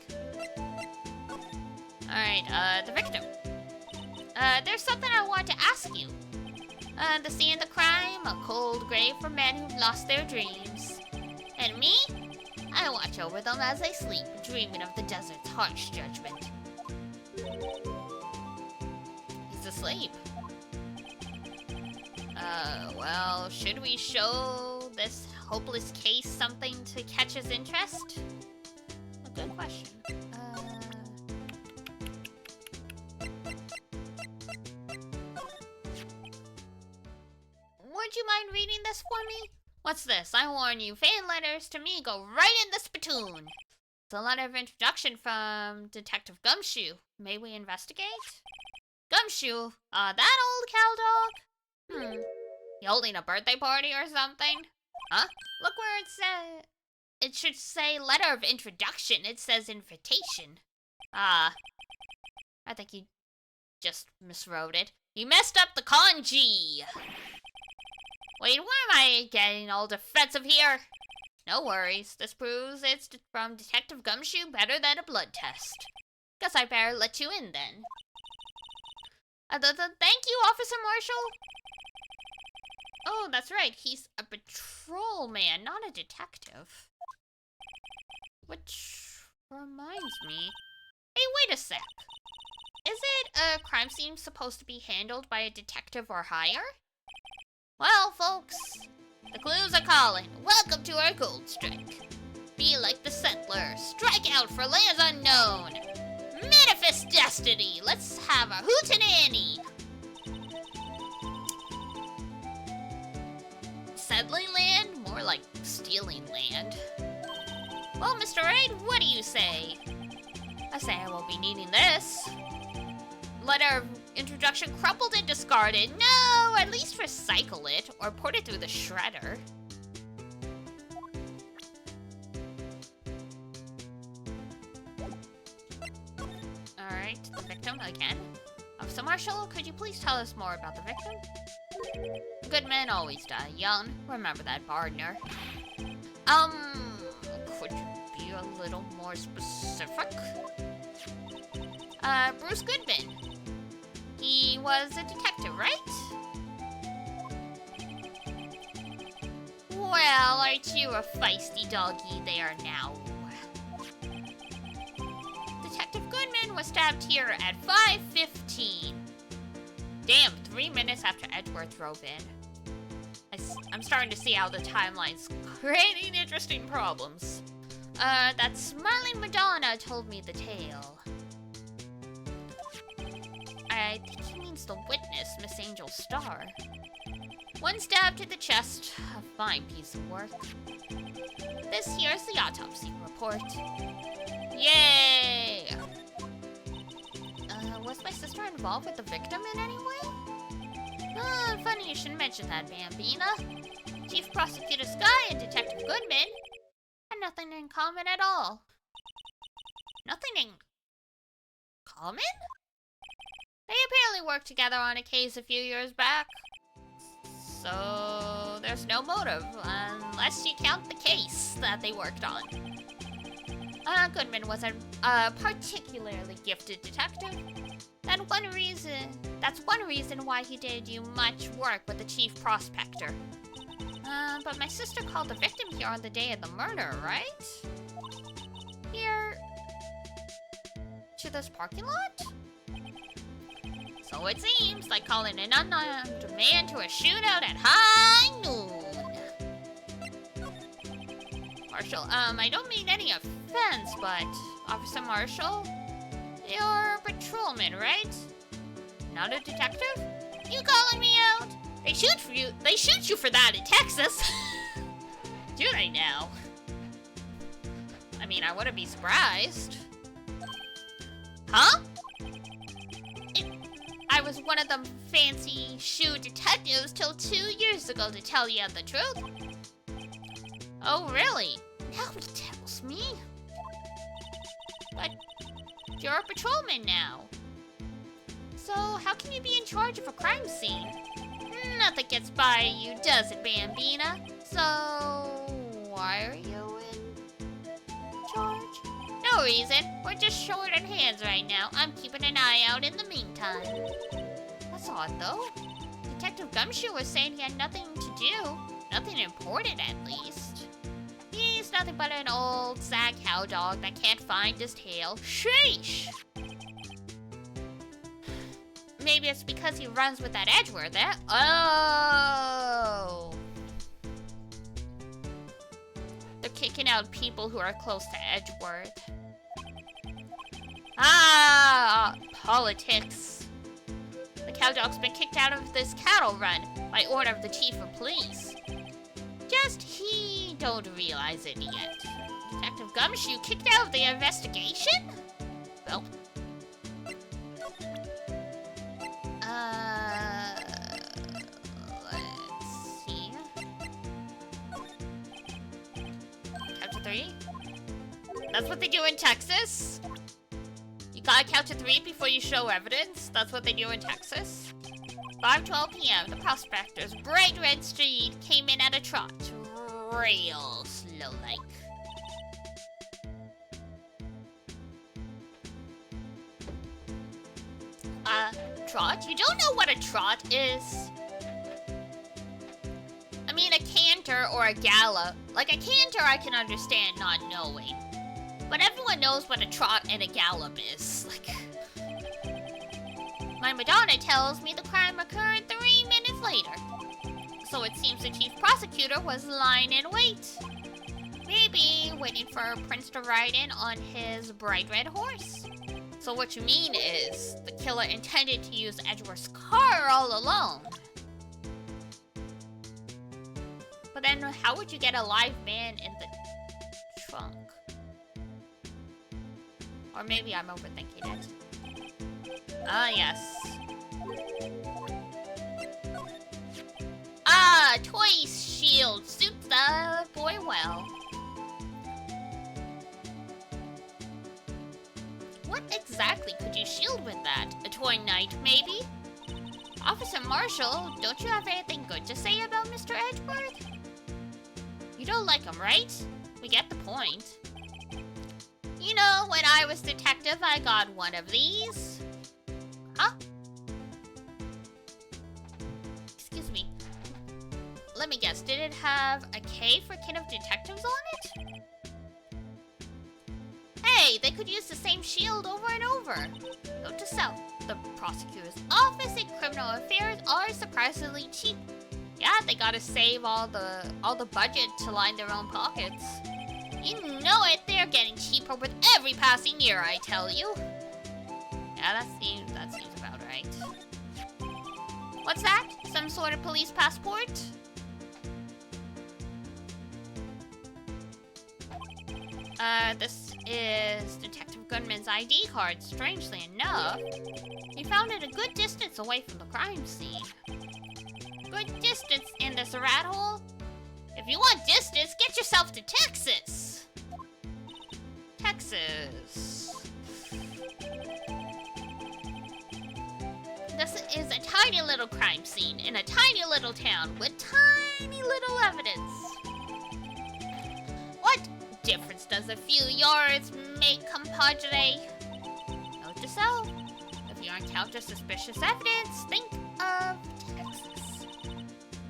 Alright, the victim. There's something I want to ask you. The scene of the crime, a cold grave for men who've lost their dreams. And me? I watch over them as they sleep, dreaming of the desert's harsh judgment. He's asleep. Well, should we show this hopeless case something to catch his interest? A good question. Would you mind reading this for me? What's this? I warn you, fan letters to me go right in the spittoon. It's a letter of introduction from Detective Gumshoe. May we investigate? Gumshoe? That old cow dog? You holding a birthday party or something? Huh? Look where it says... It should say letter of introduction. It says invitation. I think you just miswrote it. You messed up the kanji! Wait, why am I getting all defensive here? No worries. This proves it's from Detective Gumshoe better than a blood test. Guess I better let you in then. Thank you, Officer Marshall. Oh, that's right. He's a patrolman, not a detective. Which reminds me. Hey, wait a sec. Isn't a crime scene supposed to be handled by a detective or higher? Well, folks, the clues are calling. Welcome to our gold strike. Be like the settler. Strike out for lands unknown. Manifest destiny. Let's have a hootenanny. Settling land? More like stealing land. Well, Mr. Raid, what do you say? I say I won't be needing this. Letter of introduction crumpled and discarded. No, at least recycle it or put it through the shredder. Alright, the victim again. Officer Marshall, could you please tell us more about the victim? Good men always die young. Remember that, partner. Could you be a little more specific? Bruce Goodman. He was a detective, right? Well, aren't you a feisty doggy there now? Detective Goodman was stabbed here at 5:15. Damn, 3 minutes after Edgeworth drove in. I'm starting to see how the timeline's creating interesting problems. That smiling Madonna told me the tale. I think he means the witness, Miss Angel Starr. One stab to the chest, a fine piece of work. This here's the autopsy report. Yay! Was my sister involved with the victim in any way? Funny you should mention that, Bambina. Chief Prosecutor Sky and Detective Goodman had nothing in common at all. Nothing in common? They apparently worked together on a case a few years back. So there's no motive, unless you count the case that they worked on. Goodman was a particularly gifted detective. That's one reason why he didn't do much work with the chief prospector. But my sister called the victim here on the day of the murder, right? Here... to this parking lot? So it seems, like calling an unarmed man to a shootout at high noon. Marshall, I don't mean any offense, but Officer Marshall, you're a patrolman, right? Not a detective? You calling me out? They shoot you for that in Texas. Do they now? I mean, I wouldn't be surprised. Huh? I was one of them fancy shoe detectives till 2 years ago, to tell you the truth. Oh, really? Now he tells me. But you're a patrolman now. So how can you be in charge of a crime scene? Nothing gets by you, does it, Bambina? So why are you in charge? No reason. We're just short on hands right now. I'm keeping an eye out in the meantime. That's odd, though. Detective Gumshoe was saying he had nothing to do. Nothing important, at least. He's nothing but an old, sad cow dog that can't find his tail. Sheesh! Maybe it's because he runs with that Edgeworth, eh? Oh! They're kicking out people who are close to Edgeworth. Ah! Politics. The cow dog's been kicked out of this cattle run by order of the chief of police. Just he don't realize it yet. Detective Gumshoe kicked out of the investigation? Well. Let's see. Count to 3. That's what they do in Texas? You gotta count to 3 before you show evidence? That's what they do in Texas? 5:12 p.m. The prospector's bright red steed came in at a trot. Real slow-like. Trot? You don't know what a trot is? I mean, a canter or a gallop. Like, a canter I can understand not knowing. But everyone knows what a trot and a gallop is. Like, my Madonna tells me the crime occurred 3 minutes later. So it seems the chief prosecutor was lying in wait. Maybe waiting for Prince to ride in on his bright red horse. So what you mean is, the killer intended to use Edgeworth's car all along. But then, how would you get a live man in the trunk? Or maybe I'm overthinking it. Ah, yes. Ah, toy shield suits the boy well. What exactly could you shield with that? A toy knight, maybe? Officer Marshall, don't you have anything good to say about Mr. Edgeworth? You don't like him, right? We get the point. You know, when I was detective, I got one of these. Huh? Excuse me. Let me guess, did it have a K for Kin of Detectives on it? Hey, they could use the same shield over and over. Note to self, the prosecutor's office and criminal affairs are surprisingly cheap. Yeah, they gotta save all the budget to line their own pockets. You know it, they're getting cheaper with every passing year, I tell you. Yeah, that seems about right. What's that? Some sort of police passport? This is Detective Goodman's ID card, strangely enough. He found it a good distance away from the crime scene. Good distance in this rat hole? If you want distance, get yourself to Texas! Texas. This is a tiny little crime scene in a tiny little town with tiny little evidence. What difference does a few yards make, compadre? Note to self. If you encounter suspicious evidence, think of Texas.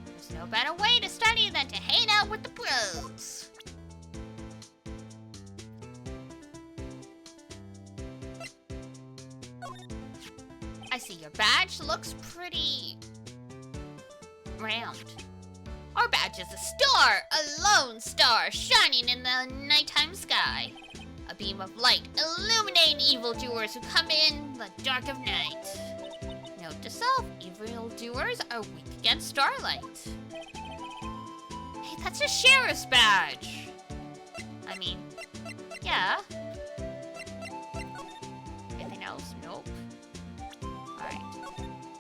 There's no better way to study than to hang out with the pros. I see your badge looks pretty round. Our badge is a star, a lone star shining in the nighttime sky. A beam of light illuminating evildoers who come in the dark of night. Note to self, evildoers are weak against starlight. Hey, that's a sheriff's badge. I mean, yeah. Anything else? Nope. Alright.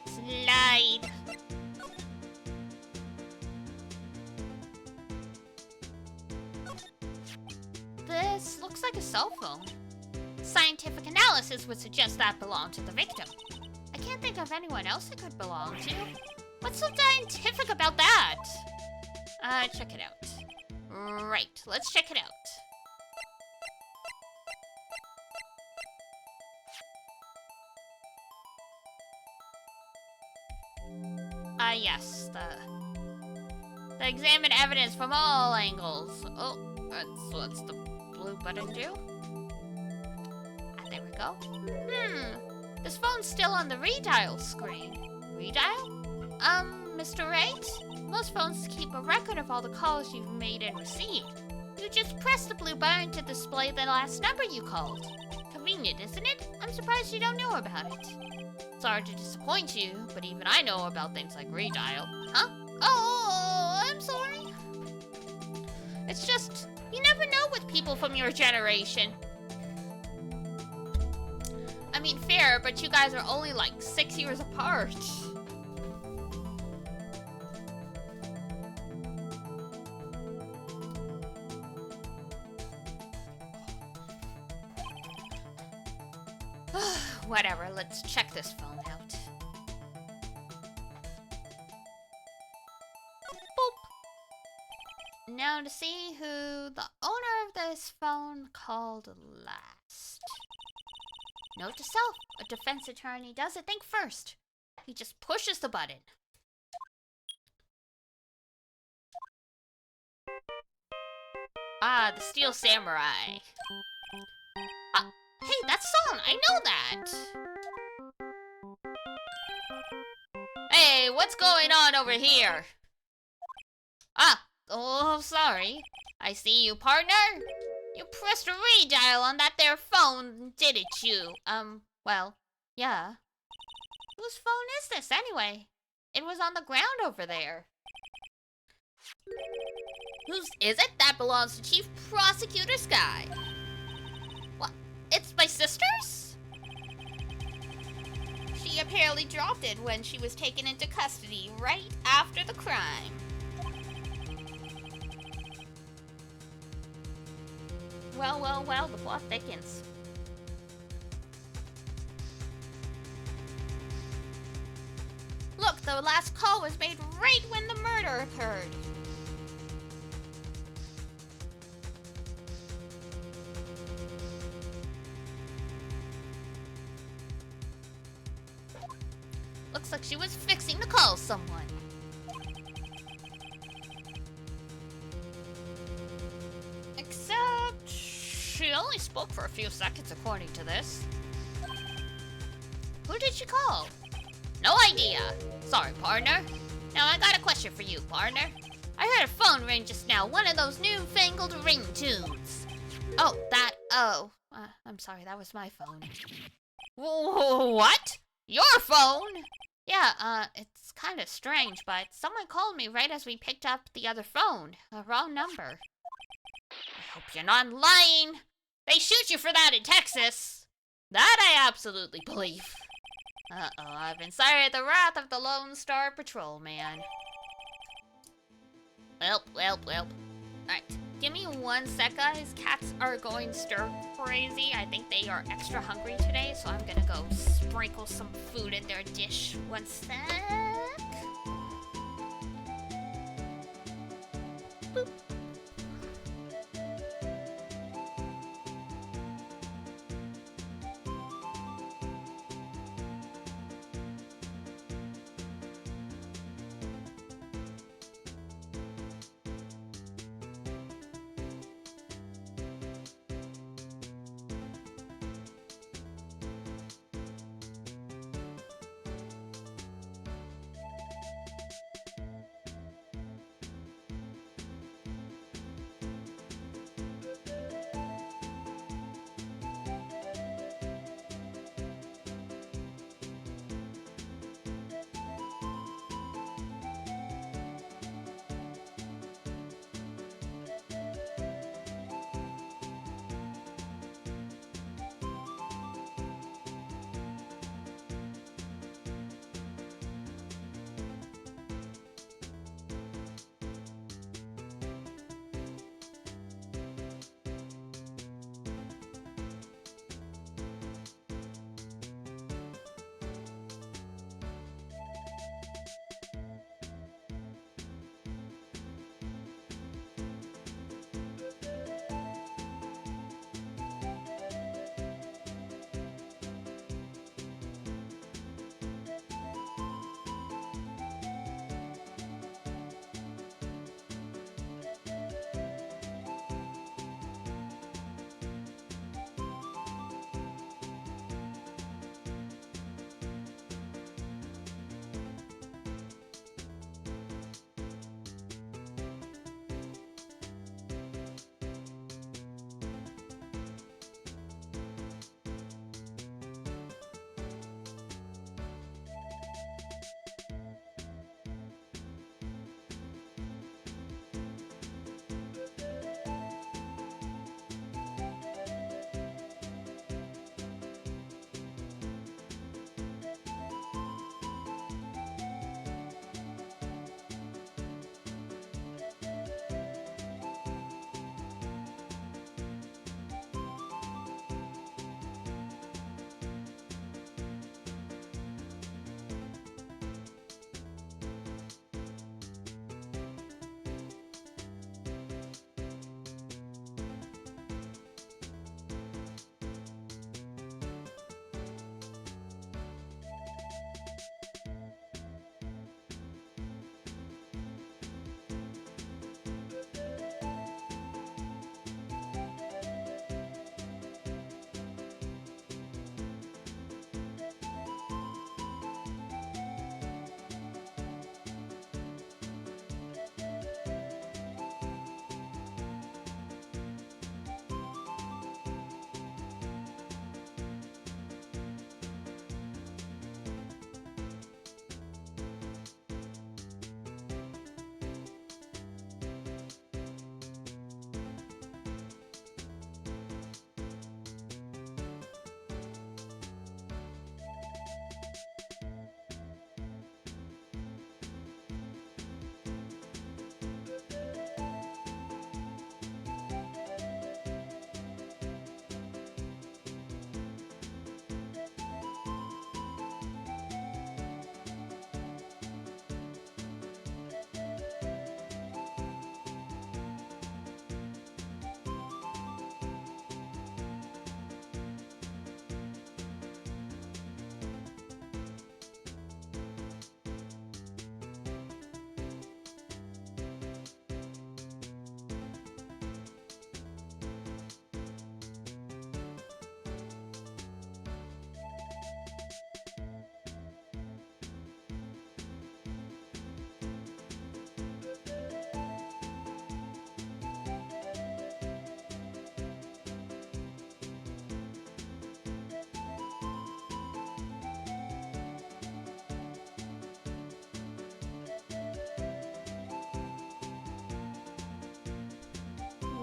Slide. This looks like a cell phone. Scientific analysis would suggest that belonged to the victim. I can't think of anyone else it could belong to. What's so scientific about that? Check it out. Right, let's check it out. Yes, the examine evidence from all angles. Oh, what's the blue button do? There we go. This phone's still on the redial screen. Redial? Mr. Wright? Most phones keep a record of all the calls you've made and received. You just press the blue button to display the last number you called. Convenient, isn't it? I'm surprised you don't know about it. Sorry to disappoint you, but even I know about things like redial. Huh? Oh, I'm sorry. It's just, You never know with people from your generation. I mean, fair, but you guys are only like 6 years apart. Whatever, let's check this phone out. Boop. Now to see who the owner of this phone called last. Note to self, a defense attorney doesn't think first. He just pushes the button. Ah, the Steel Samurai. Hey, that's Son! I know that! Hey, what's going on over here? Oh, sorry. I see you, partner. You pressed a redial on that there phone, didn't you? Well, yeah. Whose phone is this, anyway? It was on the ground over there. Whose is it? That belongs to Chief Prosecutor Sky. What? It's my sister's? She apparently dropped it when she was taken into custody right after the crime. Well, well, well, the plot thickens. Look, the last call was made right when the murder occurred. Looks like she was fixing to call someone. Except she only spoke for a few seconds according to this. Who did she call? No idea. Sorry, partner. Now I got a question for you, partner. I heard a phone ring just now, one of those newfangled ringtones. I'm sorry, that was my phone. What? Your phone? Yeah, it's kind of strange, but someone called me right as we picked up the other phone. A wrong number. I hope you're not lying. They shoot you for that in Texas. That I absolutely believe. Uh-oh, I've incited the wrath of the Lone Star Patrolman. Welp. Alright, give me 1 sec, guys. Cats are going stir crazy. I think they are extra hungry today, so I'm gonna go sprinkle some food in their dish. 1 sec. Boop.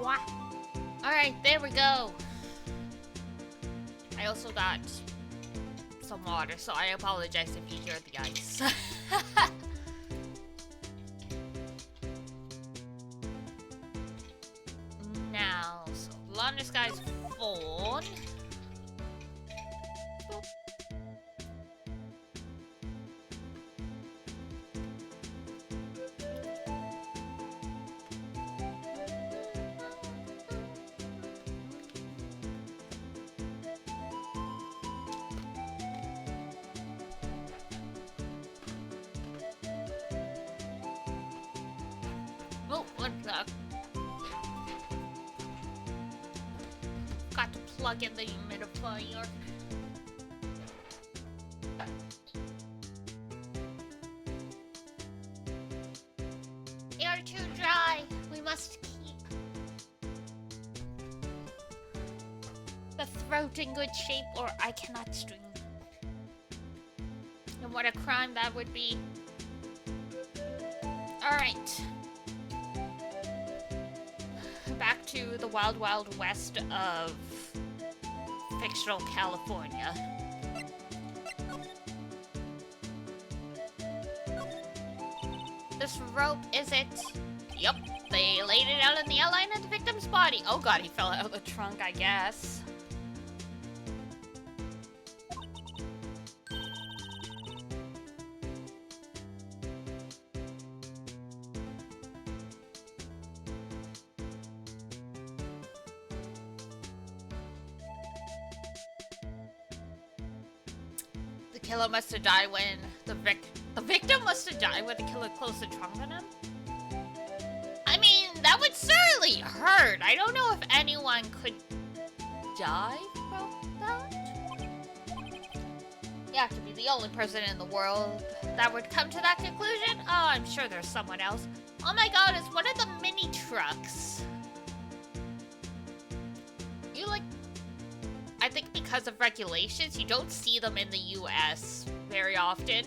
Alright, there we go. I also got some water, so I apologize if you hear the ice. Now, so launch this guy's phone. Boop. Oh, what's that? Got to plug in the humidifier. Air too dry. We must keep the throat in good shape or I cannot stream. And what a crime that would be. Alright. Back to the wild, wild west of fictional California. This rope, is it? Yup, they laid it out in the outline of the victim's body. Oh god, he fell out of the trunk, I guess. The killer must have died when the victim must have died when the killer closed the trunk on him? I mean, that would certainly hurt. I don't know if anyone could die from that. You have to be the only person in the world that would come to that conclusion. Oh, I'm sure there's someone else. Oh my god, it's one of the mini trucks. You like... I think because of regulations, you don't see them in the US very often.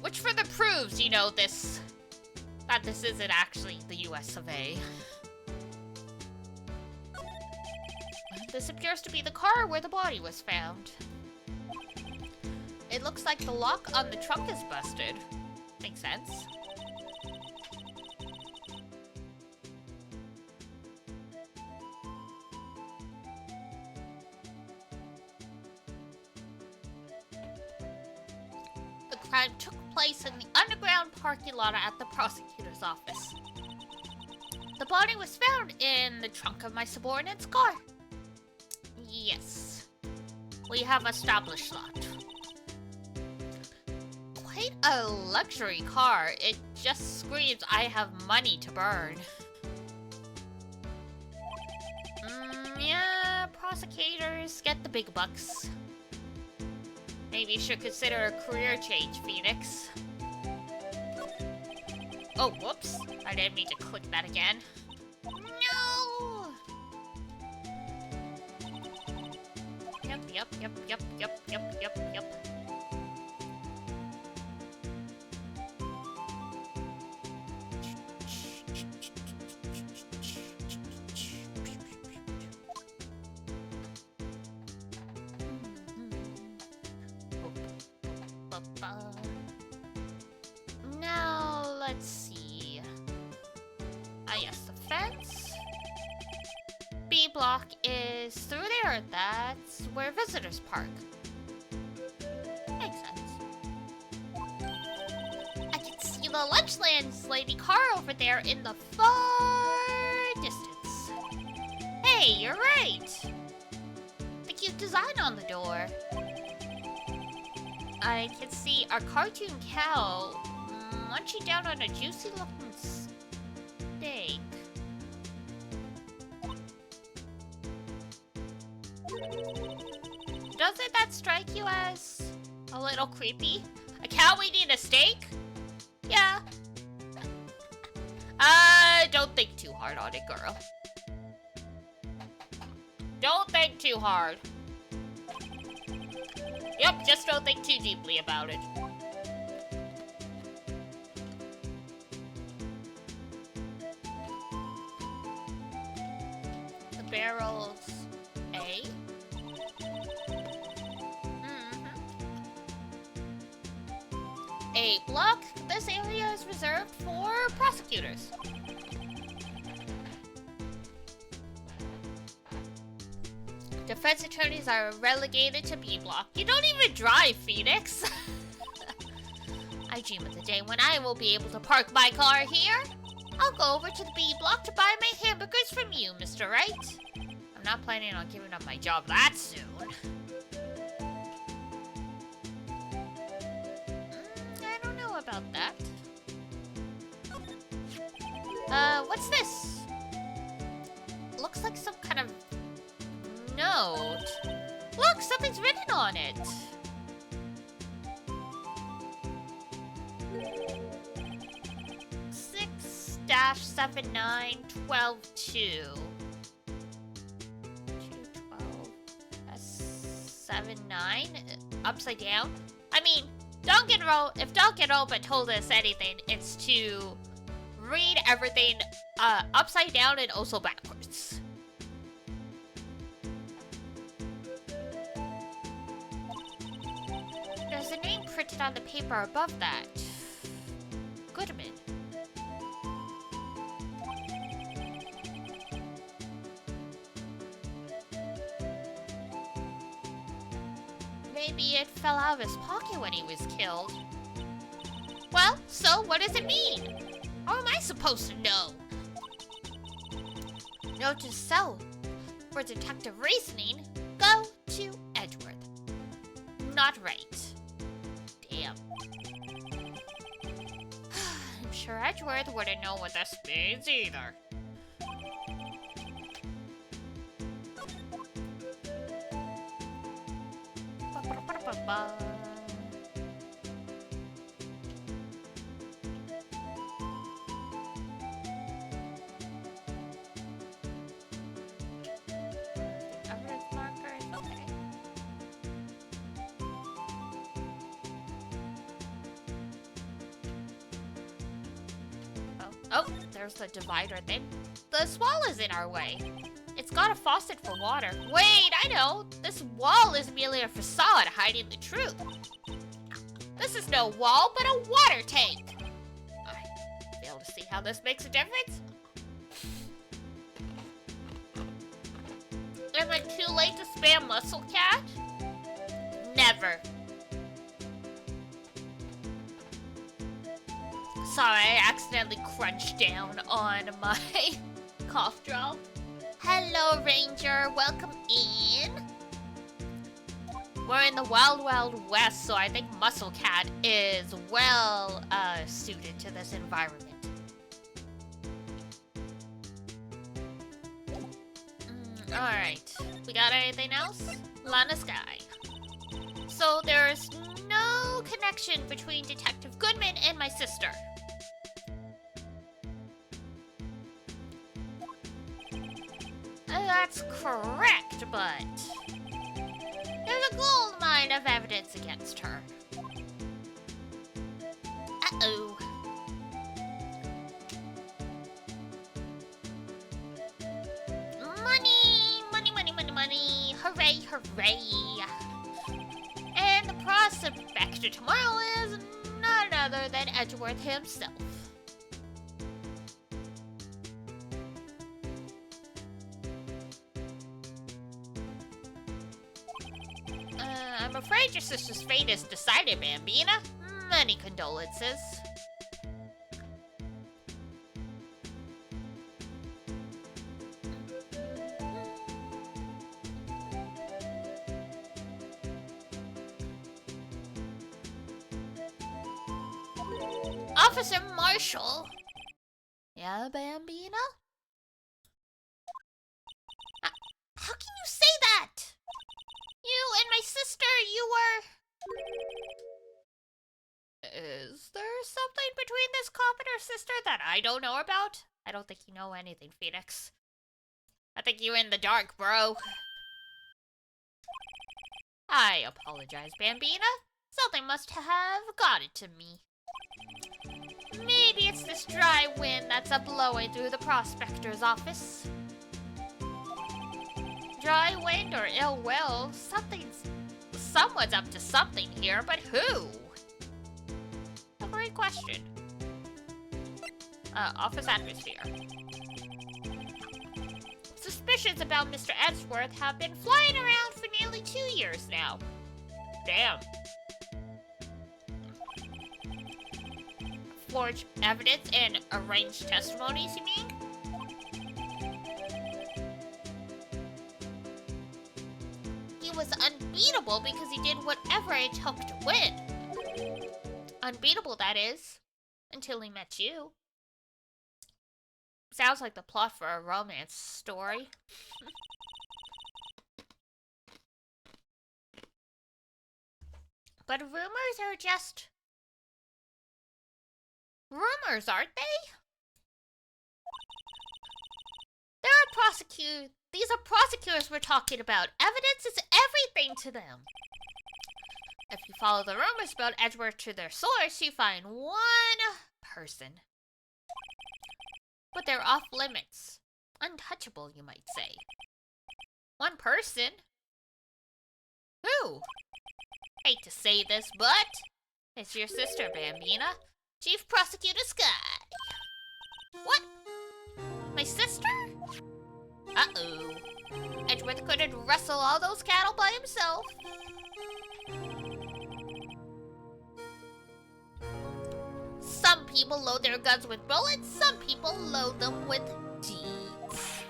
Which further proves, you know, that this isn't actually the US of A. This appears to be the car where the body was found. It looks like the lock on the trunk is busted. Makes sense. The crime took place in the underground parking lot at the prosecutor's office. The body was found in the trunk of my subordinate's car. Yes. We have established that. Quite a luxury car. It just screams I have money to burn. Yeah, prosecutors get the big bucks. Maybe you should consider a career change, Phoenix. Oh, whoops. I didn't mean to click that again. No! Yep. Now, let's see. Ah, yes, the fence. B block is through there. That's where visitors park. Makes sense. I can see the Lunchland's lady car over there in the far distance. Hey, you're right. The cute design on the door. I can see our cartoon cow munching down on a juicy looking steak. Doesn't that strike you as a little creepy? A cow eating a steak? Yeah. Don't think too hard on it, girl. Don't think too hard. Yep, just don't think too deeply about it. barrels A. A block. This area is reserved for prosecutors. Defense attorneys are relegated to B block. You don't even drive, Phoenix. I dream of the day when I will be able to park my car here. I'll go over to the B block to buy my hamburgers from you, Mr. Wright. I'm not planning on giving up my job that soon. I don't know about that. What's this? Looks like some kind of note. Look, something's written on it. Dash 7912 212 79 upside down. I mean, if Danganronpa told us anything, it's to read everything upside down and also backwards. There's a name printed on the paper above that. Goodman. Maybe it fell out of his pocket when he was killed. Well, so what does it mean? How am I supposed to know? Note to self. For detective reasoning, go to Edgeworth. Not right. Damn. I'm sure Edgeworth wouldn't know what this means either. Oh, there's the divider thing. The wall is in our way. It's got a faucet for water. Wait, I know! This wall is merely a facade hiding the truth. This is no wall, but a water tank. I fail to see how this makes a difference. Am I too late to spam Muscle Cat? Never. Sorry, I accidentally crunched down on my cough drop. Hello, Ranger. Welcome in. We're in the Wild Wild West, so I think Muscle Cat is well suited to this environment. Alright. We got anything else? Lana Sky. So there's no connection between Detective Goodman and my sister. That's correct, but there's a gold mine of evidence against her. Uh-oh. Money! Money, money, money, money! Hooray, hooray! And the prospector tomorrow is none other than Edgeworth himself. I'm afraid your sister's fate is decided, Bambina. Many condolences. Officer Marshall. Yeah, Bambina? How can you say that? You and my sister, you were... Is there something between this cop and her sister that I don't know about? I don't think you know anything, Phoenix. I think you're in the dark, bro. I apologize, Bambina. Something must have got it to me. Maybe it's this dry wind that's a blowing through the prospector's office. dry wind or ill will. Someone's up to something here, but who? A great question. Office atmosphere. Suspicions about Mr. Edgeworth have been flying around for nearly 2 years now. Damn. Forged evidence and arranged testimonies, you mean? He was unbeatable because he did whatever it took to win. Unbeatable, that is. Until he met you. Sounds like the plot for a romance story. But rumors are just... rumors, aren't they? These are prosecutors we're talking about. Evidence is everything to them. If you follow the rumors about Edgeworth to their source, you find one person. But they're off limits. Untouchable, you might say. One person? Who? Hate to say this, but it's your sister, Bambina. Chief Prosecutor Sky. What? My sister? Uh-oh. Edgeworth couldn't wrestle all those cattle by himself. Some people load their guns with bullets, some people load them with deeds.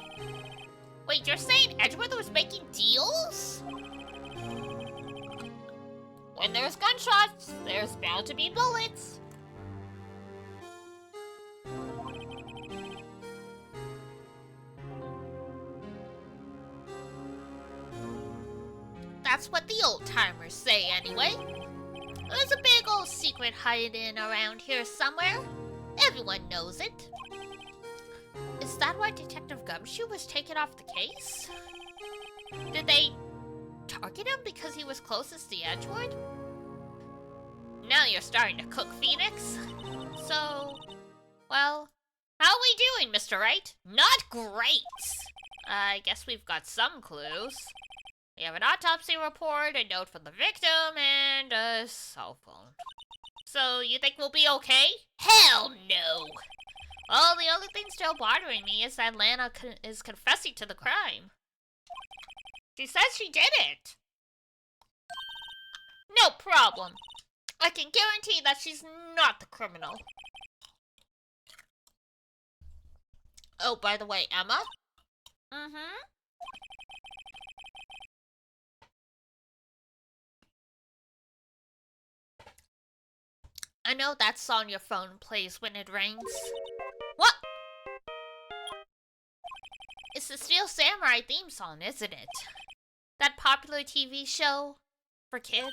Wait, you're saying Edgeworth was making deals? When there's gunshots, there's bound to be bullets. That's what the old-timers say, anyway. There's a big old secret hiding around here somewhere. Everyone knows it. Is that why Detective Gumshoe was taken off the case? Did they target him because he was closest to Edgeworth? Now you're starting to cook, Phoenix. So, well, how are we doing, Mr. Wright? Not great! I guess we've got some clues. We have an autopsy report, a note from the victim, and a cell phone. So, you think we'll be okay? Hell no! Well, the only thing still bothering me is that Lana is confessing to the crime. She says she did it! No problem. I can guarantee that she's not the criminal. Oh, by the way, Emma? Mm-hmm. I know that song your phone plays when it rains. What? It's the Steel Samurai theme song, isn't it? That popular TV show for kids?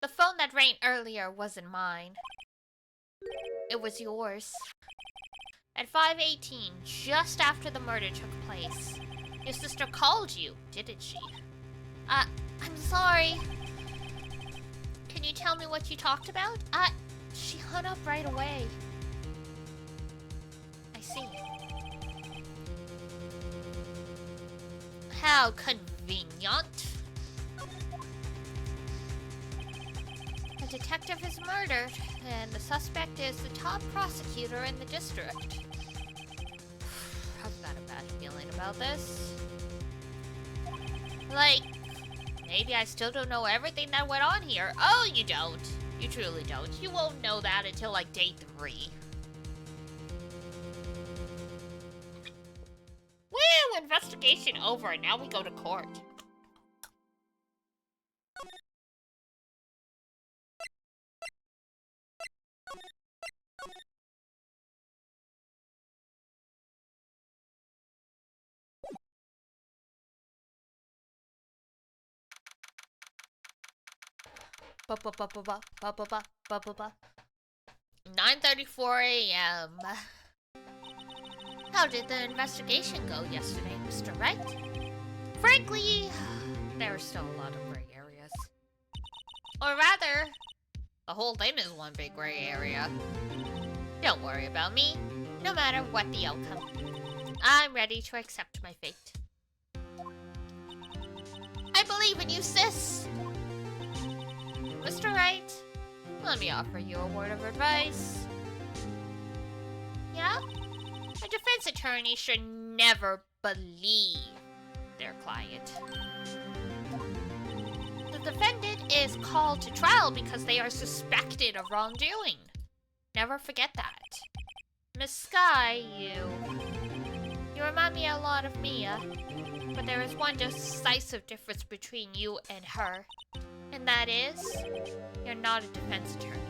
The phone that rang earlier wasn't mine. It was yours. At 5:18, just after the murder took place, your sister called you, didn't she? I'm sorry. Can you tell me what you talked about? She hung up right away. I see. How convenient. The detective is murdered, and the suspect is the top prosecutor in the district. I've got a bad feeling about this. Like, maybe I still don't know everything that went on here. Oh, you don't. You truly don't. You won't know that until, like, day 3. Woo! Investigation over, and now we go to court. Ba ba ba ba ba ba ba ba ba ba ba. 9:34 a.m. How did the investigation go yesterday, Mr. Wright? Frankly, there are still a lot of gray areas. Or rather, the whole thing is one big gray area. Don't worry about me, no matter what the outcome. I'm ready to accept my fate. I believe in you, sis. Mr. Wright, let me offer you a word of advice. Yeah? A defense attorney should never believe their client. The defendant is called to trial because they are suspected of wrongdoing. Never forget that. Miss Sky, you remind me a lot of Mia, but there is one decisive difference between you and her, and that is, you're not a defense attorney.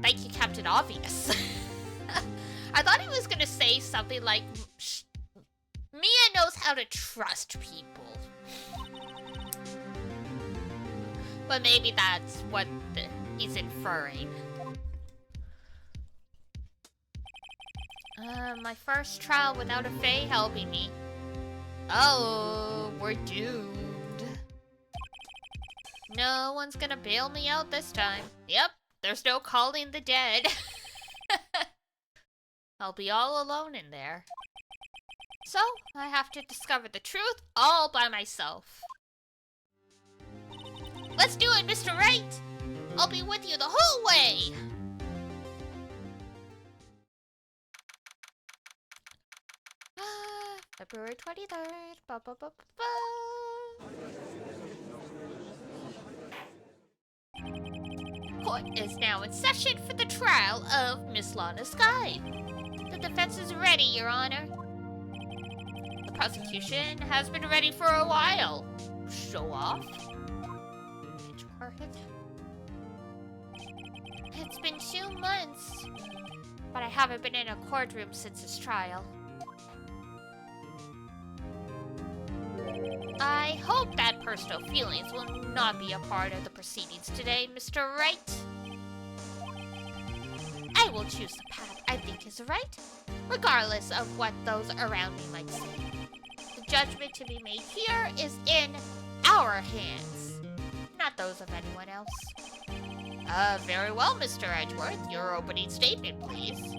Thank you, Captain Obvious. I thought he was gonna say something like, Mia knows how to trust people. But maybe that's what he's inferring. My first trial without a Fae helping me. Oh, we're doomed. No one's gonna bail me out this time. Yep, there's no calling the dead. I'll be all alone in there. So, I have to discover the truth all by myself. Let's do it, Mr. Wright! I'll be with you the whole way! February 23rd. Ba, ba, ba, ba, ba. Court is now in session for the trial of Miss Lana Sky. The defense is ready, Your Honor. The prosecution has been ready for a while. Show off. It's been 2 months, but I haven't been in a courtroom since his trial. I hope that personal feelings will not be a part of the proceedings today, Mr. Wright. I will choose the path I think is right, regardless of what those around me might say. The judgment to be made here is in our hands, not those of anyone else. Very well, Mr. Edgeworth. Your opening statement, please.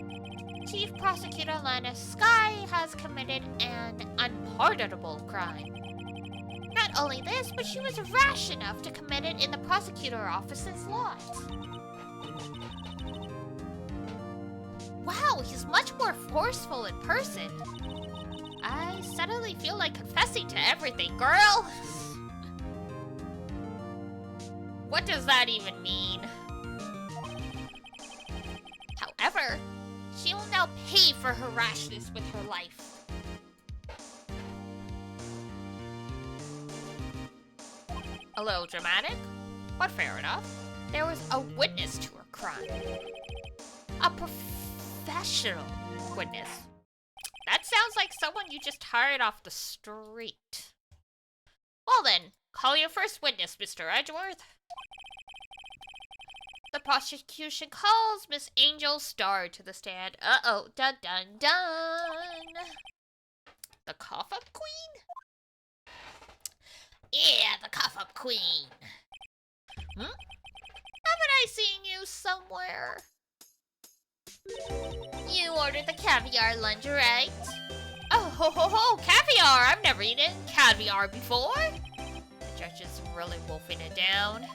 Chief Prosecutor Lana Sky has committed an unpardonable crime. Not only this, but she was rash enough to commit it in the prosecutor office's lot. Wow, he's much more forceful in person. I suddenly feel like confessing to everything, girl. What does that even mean? However, she will now pay for her rashness with her life. A little dramatic, but fair enough. There was a witness to her crime. A professional witness. That sounds like someone you just hired off the street. Well then, call your first witness, Mr. Edgeworth. The prosecution calls Miss Angel Starr to the stand. Uh-oh, dun dun dun. The cough-up queen? Yeah, the cough-up queen. Haven't I seen you somewhere? You ordered the caviar lunch, right? Oh, ho, ho, ho, caviar! I've never eaten caviar before. The judge is really wolfing it down.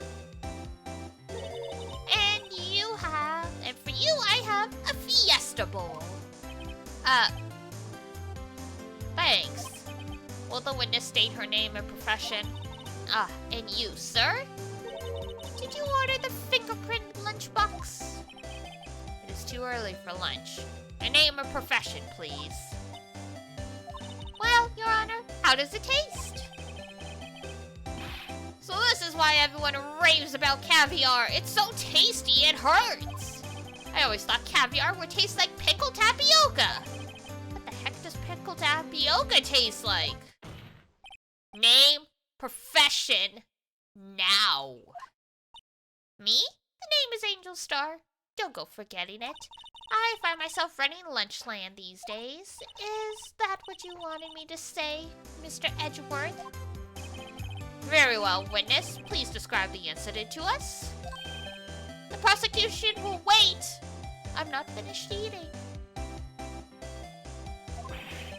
And for you, I have a fiesta bowl. Thanks. Will the witness state her name and profession? And you, sir? Did you order the fingerprint lunchbox? It is too early for lunch. Your name and profession, please. Well, Your Honor, how does it taste? So this is why everyone raves about caviar. It's so tasty, it hurts. I always thought caviar would taste like pickled tapioca. What the heck does pickled tapioca taste like? Name, profession, now. Me? The name is Angel Starr. Don't go forgetting it. I find myself running Lunchland these days. Is that what you wanted me to say, Mr. Edgeworth? Very well, witness. Please describe the incident to us. The prosecution will wait. I'm not finished eating.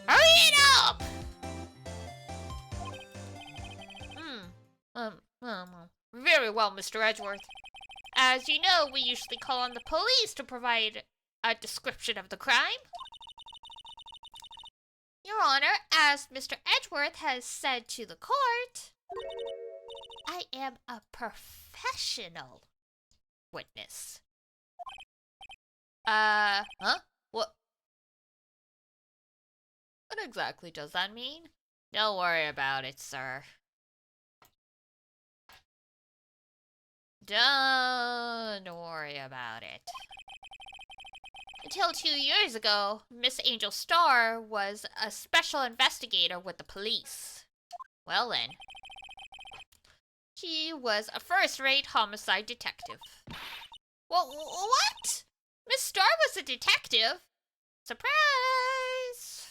Hurry it up! well, Mr. Edgeworth. As you know, we usually call on the police to provide a description of the crime. Your Honor, as Mr. Edgeworth has said to the court, I am a professional witness. Huh? What exactly does that mean? Don't worry about it, sir. Don't worry about it. Until 2 years ago, Miss Angel Starr was a special investigator with the police. Well then, she was a first-rate homicide detective. What? Miss Starr was a detective? Surprise!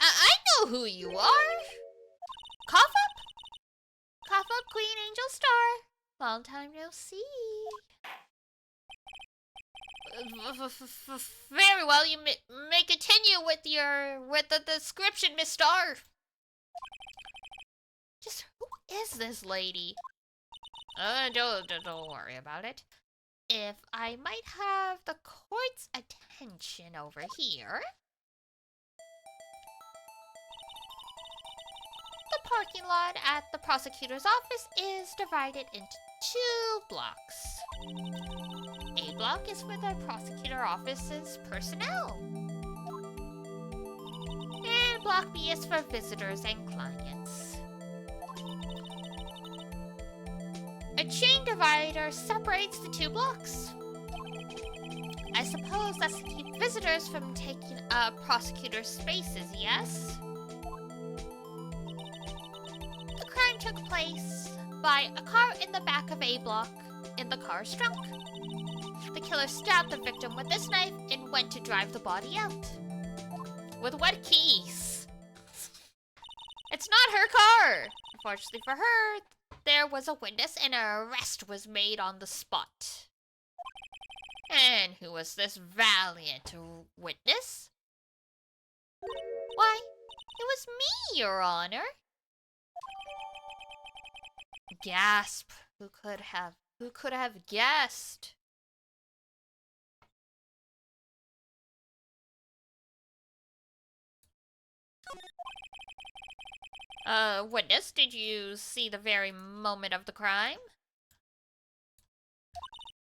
I know who you are. Cough up? Cough up, Queen Angel Starr. Long time no see. Very well, you may continue with the description, Miss Starr. Just who is this lady? Don't worry about it. If I might have the court's attention over here. The parking lot at the prosecutor's office is divided into 2 blocks. A block is for the prosecutor office's personnel. And block B is for visitors and clients. A chain divider separates the 2 blocks. I suppose that's to keep visitors from taking up prosecutor's spaces, yes? The crime took place by a car in the back of A block in the car's trunk. The killer stabbed the victim with this knife and went to drive the body out. With what keys? It's not her car! Unfortunately for her, there was a witness and an arrest was made on the spot. And who was this valiant witness? Why, it was me, Your Honor. Gasp. Who could have guessed? Witness, did you see the very moment of the crime?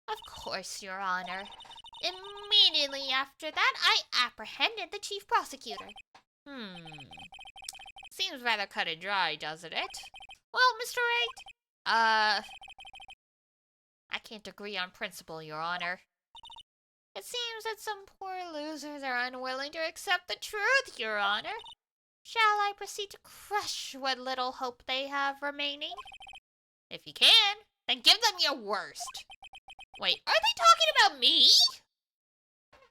Of course, Your Honor. Immediately after that, I apprehended the chief prosecutor. Seems rather cut and dry, doesn't it? Well, Mr. Wright, I can't agree on principle, Your Honor. It seems that some poor losers are unwilling to accept the truth, Your Honor. Shall I proceed to crush what little hope they have remaining? If you can, then give them your worst. Wait, are they talking about me?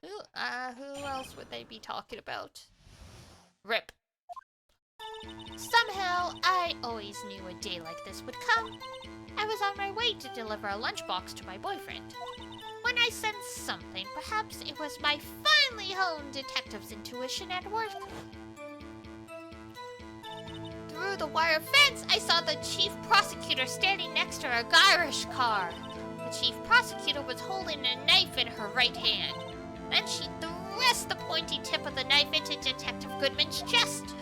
Who else would they be talking about? Rip. Somehow, I always knew a day like this would come. I was on my way to deliver a lunchbox to my boyfriend. When I sensed something, perhaps it was my finely honed detective's intuition at work. Through the wire fence, I saw the chief prosecutor standing next to a garish car. The chief prosecutor was holding a knife in her right hand. Then she thrust the pointy tip of the knife into Detective Goodman's chest.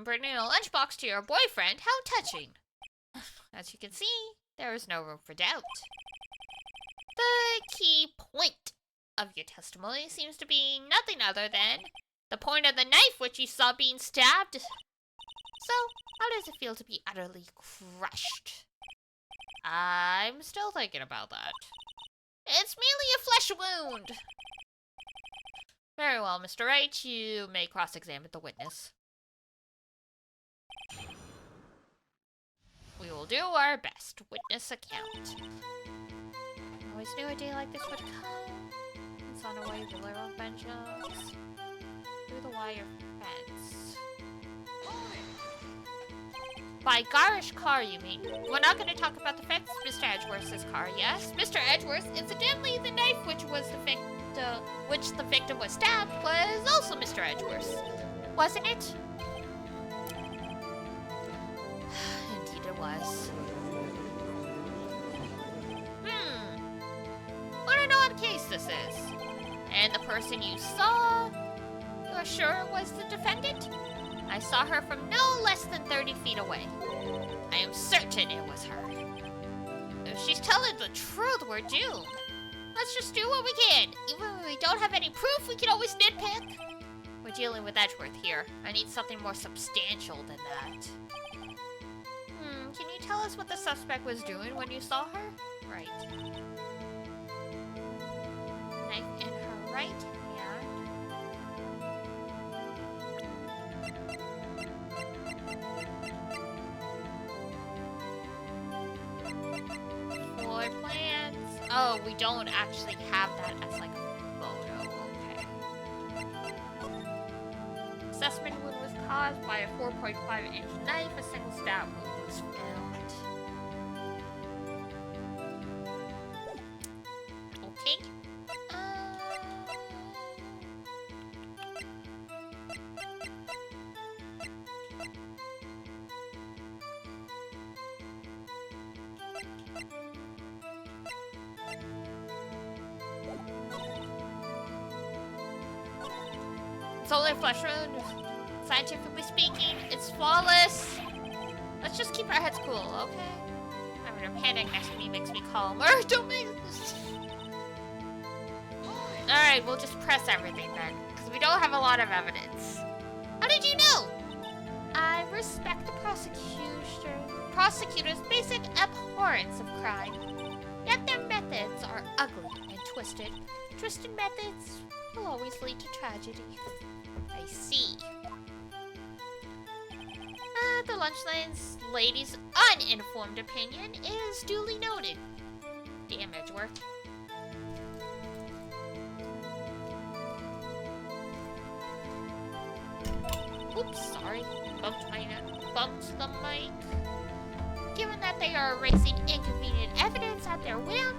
Bringing a lunchbox to your boyfriend, how touching. As you can see, there is no room for doubt. The key point of your testimony seems to be nothing other than the point of the knife which you saw being stabbed. So, how does it feel to be utterly crushed? I'm still thinking about that. It's merely a flesh wound. Very well, Mr. Wright, you may cross-examine the witness. We will do our best. Witness account. Always knew a day like this would come. It's on a way to deliver vengeance. Through the wire fence. By garish car, you mean? We're not going to talk about the facts. Mr. Edgeworth's car, yes? Mr. Edgeworth, incidentally, the knife which the victim was stabbed was also Mr. Edgeworth's. Wasn't it? Indeed it was. What an odd case this is. And the person you saw, you're sure was the defendant? I saw her from no less than 30 feet away. I am certain it was her. If she's telling the truth, we're doomed. Let's just do what we can. Even when we don't have any proof, we can always nitpick. We're dealing with Edgeworth here. I need something more substantial than that. Can you tell us what the suspect was doing when you saw her? Right. Knife in her right hand. Floor plans. Oh, we don't actually have that as like a photo. Okay. Assessment wound was caused by a 4.5-inch knife. A single stab wound was found. Okay. Solar flesh wound, scientifically speaking, it's flawless. Let's just keep our heads cool, okay? Having a panic next to me makes me calmer. Don't make this. Alright, we'll just press everything then, because we don't have a lot of evidence. How did you know? I respect the prosecutor's basic abhorrence of crime. Yet their methods are ugly and twisted. Twisted methods will always lead to tragedy. I see. The lunchline's lady's uninformed opinion is duly noted. Damn, Edgeworth. Oops, sorry. Bumped the mic. Given that they are erasing inconvenient evidence at their whim,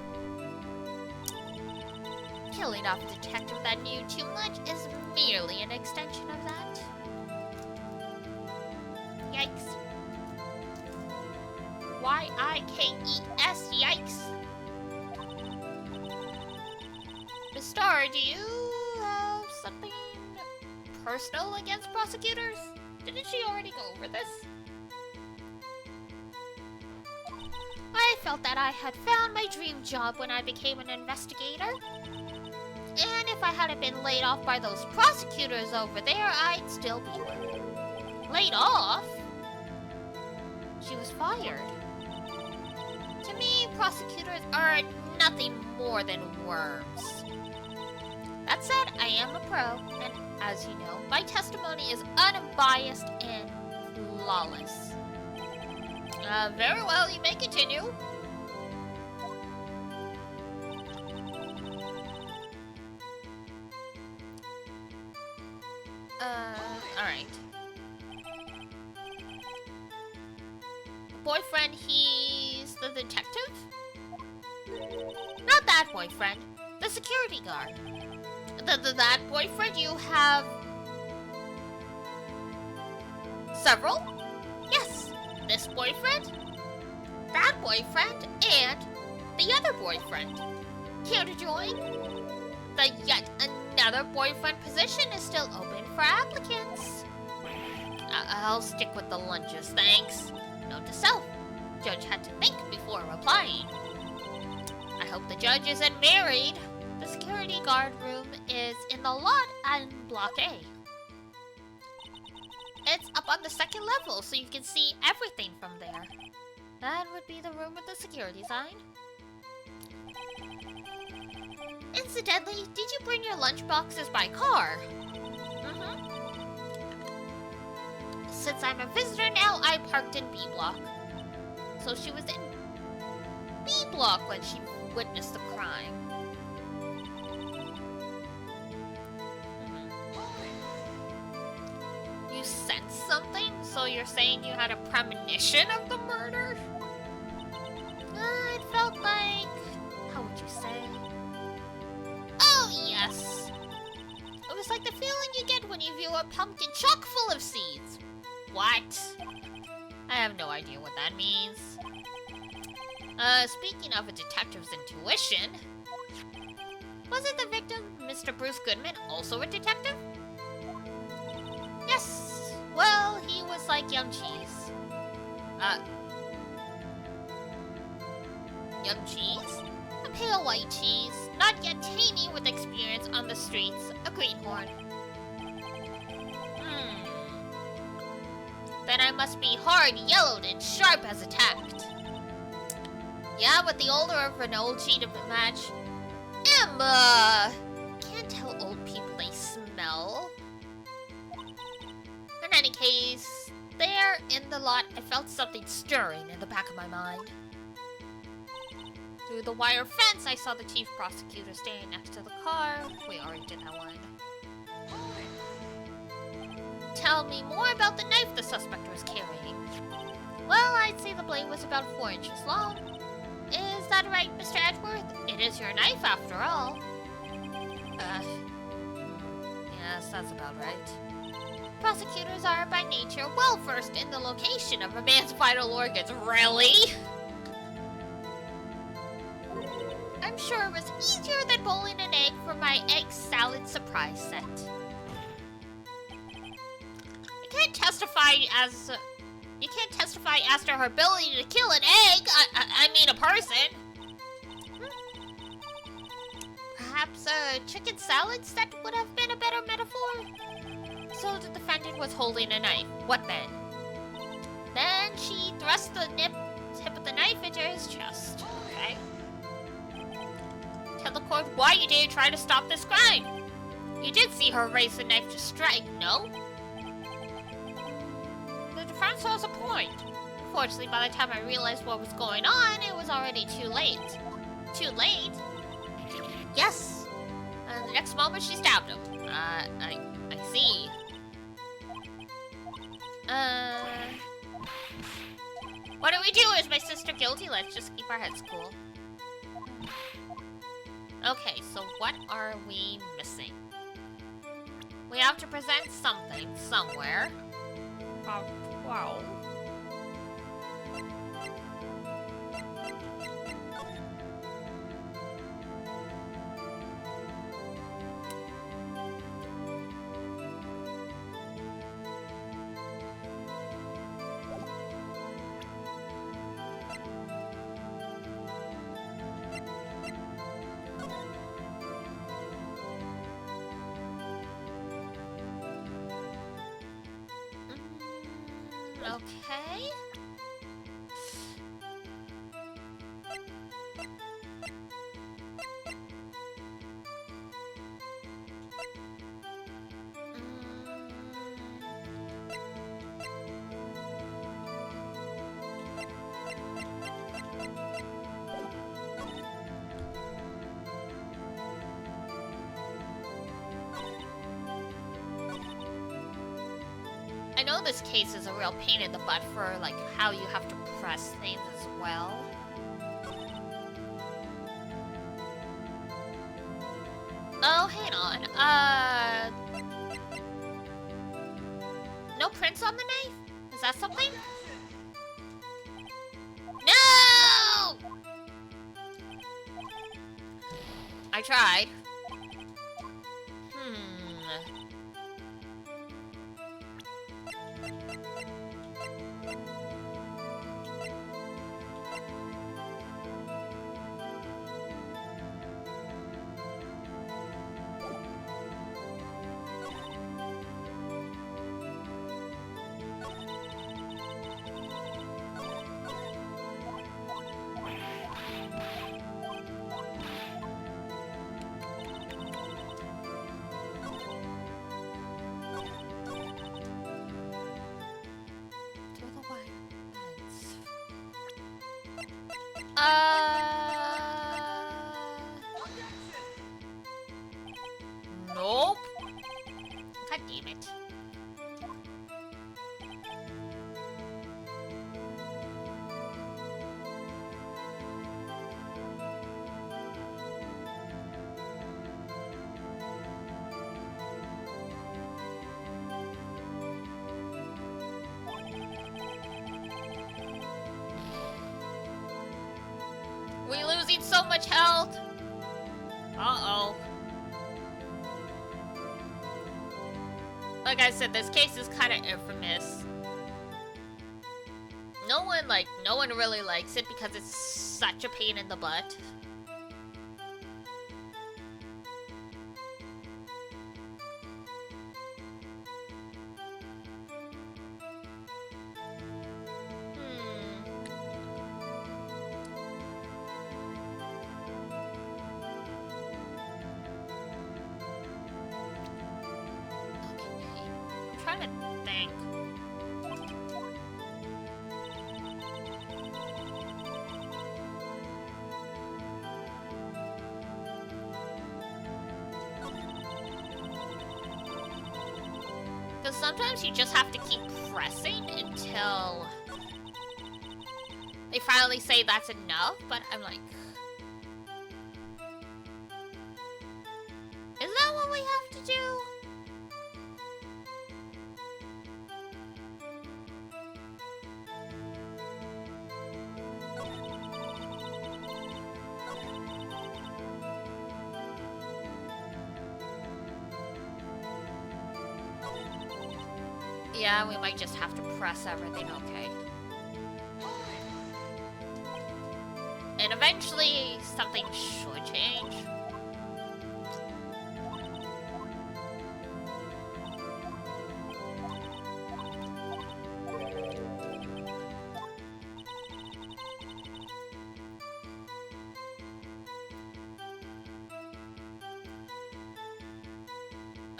killing off a detective that knew too much is merely an extension of that. Yikes. Y-I-K-E-S, yikes. Miss Starr, do you have something personal against prosecutors? Didn't she already go over this? I felt that I had found my dream job when I became an investigator. And if I hadn't been laid off by those prosecutors over there, I'd still be there. Laid off? She was fired. To me, prosecutors are nothing more than worms. That said, I am a pro, and as you know, my testimony is unbiased and flawless. Very well, you may continue. Alright. Boyfriend, he's the detective? Not that boyfriend. The security guard. That boyfriend, you have... several? Yes. This boyfriend, that boyfriend, and the other boyfriend. Care to join? The yet another boyfriend position is still open for applicants. I'll stick with the lunches, thanks. Note to self, judge had to think before replying. I hope the judge isn't married. The security guard room is in the lot on Block A. It's up on the second level, so you can see everything from there. That would be the room with the security sign. Incidentally, did you bring your lunch boxes by car? Since I'm a visitor now, I parked in B block. So she was in B block when she witnessed the crime. You sensed something? So you're saying you had a premonition of the murder? It felt like... how would you say? Oh, yes. It was like the feeling you get when you view a pumpkin chock full of seeds. What? I have no idea what that means. Speaking of a detective's intuition, wasn't the victim, Mr. Bruce Goodman, also a detective? Yes. Well, he was like young cheese. Young cheese? A pale white cheese, not yet tangy with experience on the streets, a greenhorn. Then I must be hard, yellowed, and sharp as a tact. Yeah, with the older of an old cheat of a match. Emma! Can't tell old people they smell. In any case, there in the lot, I felt something stirring in the back of my mind. Through the wire fence, I saw the chief prosecutor standing next to the car. We already did that one. Tell me more about the knife the suspect was carrying. Well, I'd say the blade was about 4 inches long. Is that right, Mr. Edgeworth? It is your knife, after all. Yes, that's about right. Prosecutors are, by nature, well-versed in the location of a man's vital organs. Really? I'm sure it was easier than boiling an egg for my egg salad surprise set. You can't testify as to her ability to kill an egg. I mean a person. Perhaps a chicken salad set would have been a better metaphor. So the defendant was holding a knife. What then? Then she thrust the tip of the knife into his chest. Okay. Tell the court why you didn't try to stop this crime. You did see her raise the knife to strike, no? The defense has a point. Unfortunately, by the time I realized what was going on, it was already too late. Too late? Yes. The next moment, she stabbed him. I see. What do we do? Is my sister guilty? Let's just keep our heads cool. Okay, so what are we missing? We have to present something somewhere. Wow. Okay. I know this case is a real pain in the butt for, like, how you have to press things as well. Oh, hang on. No prints on the knife? Is that something? No! I tried. Nope. God damn it. losing so much health. Uh-oh. Like I said, this case is kind of infamous. No one really likes it because it's such a pain in the butt. Sometimes you just have to keep pressing until they finally say that's enough, but I'm like, is that what we have to do? Yeah, we might just have to press everything, okay. And eventually, something should change.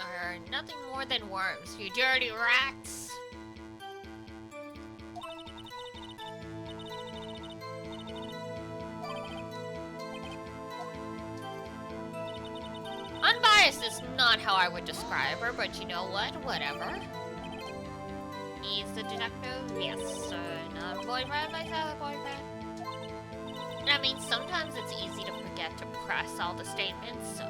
Are nothing more than worms, you dirty rats. Unbiased is not how I would describe her, but you know what? Whatever. He's the detective? Yes, sir. Not a boyfriend, myself, boyfriend. I mean, sometimes it's easy to forget to press all the statements, so...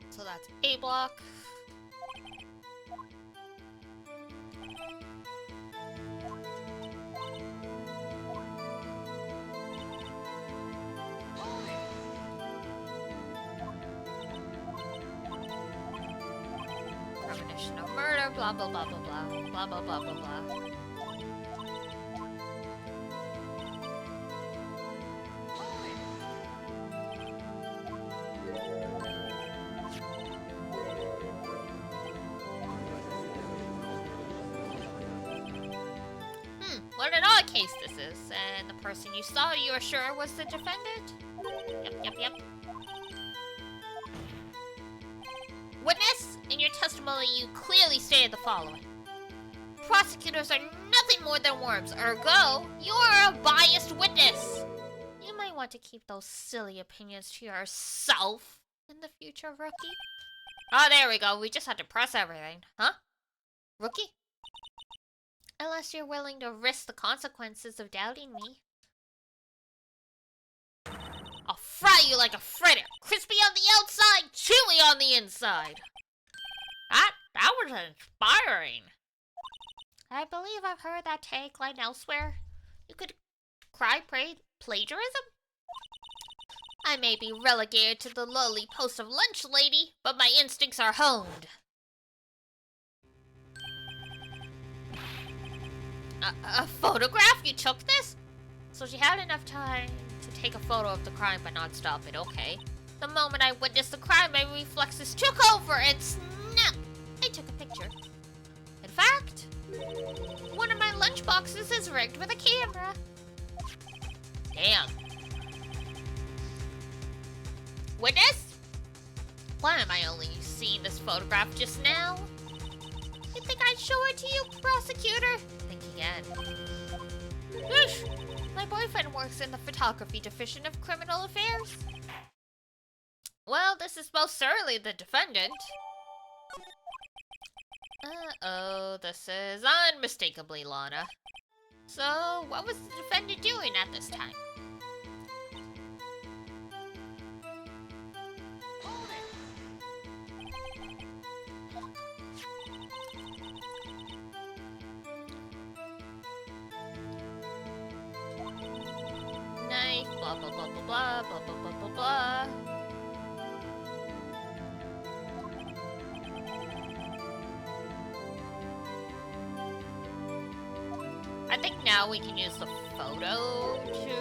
So that's A block. Premonition of murder, blah blah blah blah blah, blah blah blah blah blah. What an odd case this is. And the person you saw, you are sure was the defendant? Yep. Witness, in your testimony you clearly stated the following. Prosecutors are nothing more than worms, ergo, you are a biased witness. You might want to keep those silly opinions to yourself in the future, rookie. Oh, there we go. We just had to press everything. Huh? Rookie? Unless you're willing to risk the consequences of doubting me. I'll fry you like a fritter. Crispy on the outside, chewy on the inside. That was inspiring. I believe I've heard that tagline elsewhere. You could cry plagiarism? I may be relegated to the lowly post of lunch lady, but my instincts are honed. A photograph? You took this? So she had enough time to take a photo of the crime but not stop it, okay. The moment I witnessed the crime, my reflexes took over and snap! I took a picture. In fact, one of my lunch boxes is rigged with a camera. Damn. Witness? Why am I only seeing this photograph just now? You think I'd show it to you, prosecutor? Think again. Whoosh! My boyfriend works in the photography division of criminal affairs. Well, this is most certainly the defendant. Uh-oh, this is unmistakably Lana. So, what was the defendant doing at this time? Knife, blah blah blah blah blah blah blah blah blah blah. I think now we can use the photo to